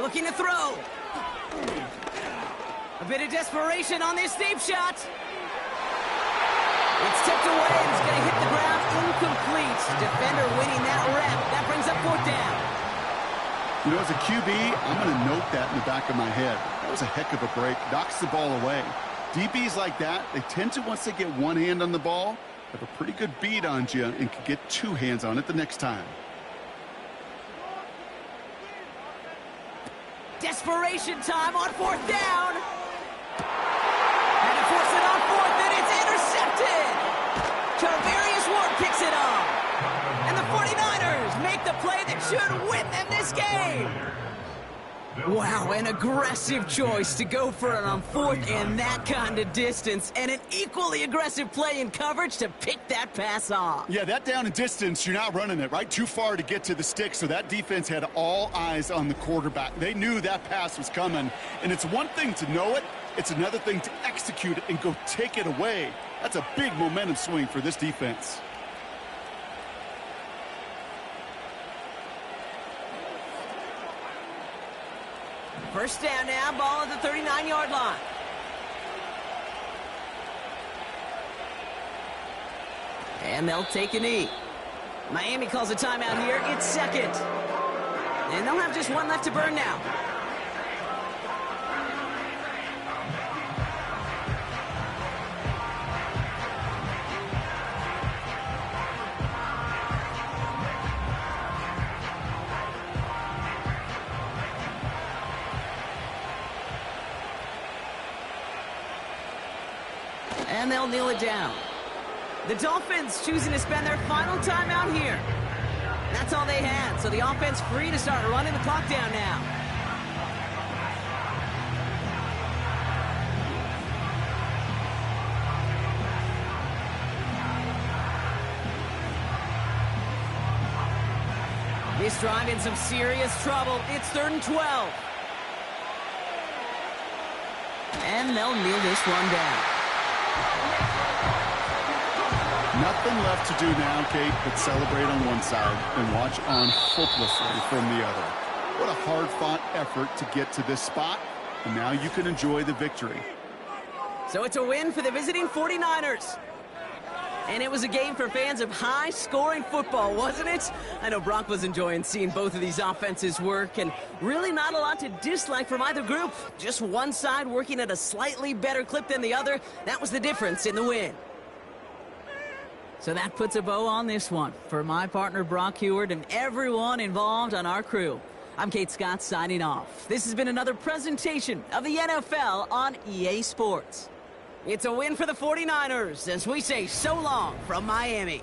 Looking to throw. A bit of desperation on this deep shot. It's tipped away and it's going to hit the ground incomplete. Defender winning that rep. That brings up 4th down. You know, as a QB, I'm going to note that in the back of my head. That was a heck of a break. Knocks the ball away. DBs like that, they tend to, once they get one hand on the ball, have a pretty good beat on you and can get two hands on it the next time. Desperation time on 4th down. And to force it on 4th, and it's intercepted. Charvarius Ward picks it up. And the 49ers make the play that should win them this game. Wow, an aggressive choice to go for it on 4th and that kind of distance, and an equally aggressive play in coverage to pick that pass off. Yeah, that down and distance, you're not running it, right? Too far to get to the stick, so that defense had all eyes on the quarterback. They knew that pass was coming, and it's one thing to know it, it's another thing to execute it and go take it away. That's a big momentum swing for this defense. First down now, ball at the 39-yard line. And they'll take a knee. Miami calls a timeout here. It's second. And they'll have just one left to burn now. And they'll kneel it down. The Dolphins choosing to spend their final time out here. That's all they had, so the offense free to start running the clock down now. This drive in some serious trouble. It's 3rd and 12. And they'll kneel this one down. Nothing left to do now, Kate, but celebrate on one side and watch on hopelessly from the other. What a hard-fought effort to get to this spot, and now you can enjoy the victory. So it's a win for the visiting 49ers. And it was a game for fans of high-scoring football, wasn't it? I know Brock was enjoying seeing both of these offenses work, and really not a lot to dislike from either group. Just one side working at a slightly better clip than the other. That was the difference in the win. So that puts a bow on this one. For my partner Brock Heward and everyone involved on our crew, I'm Kate Scott signing off. This has been another presentation of the NFL on EA Sports. It's a win for the 49ers as we say so long from Miami.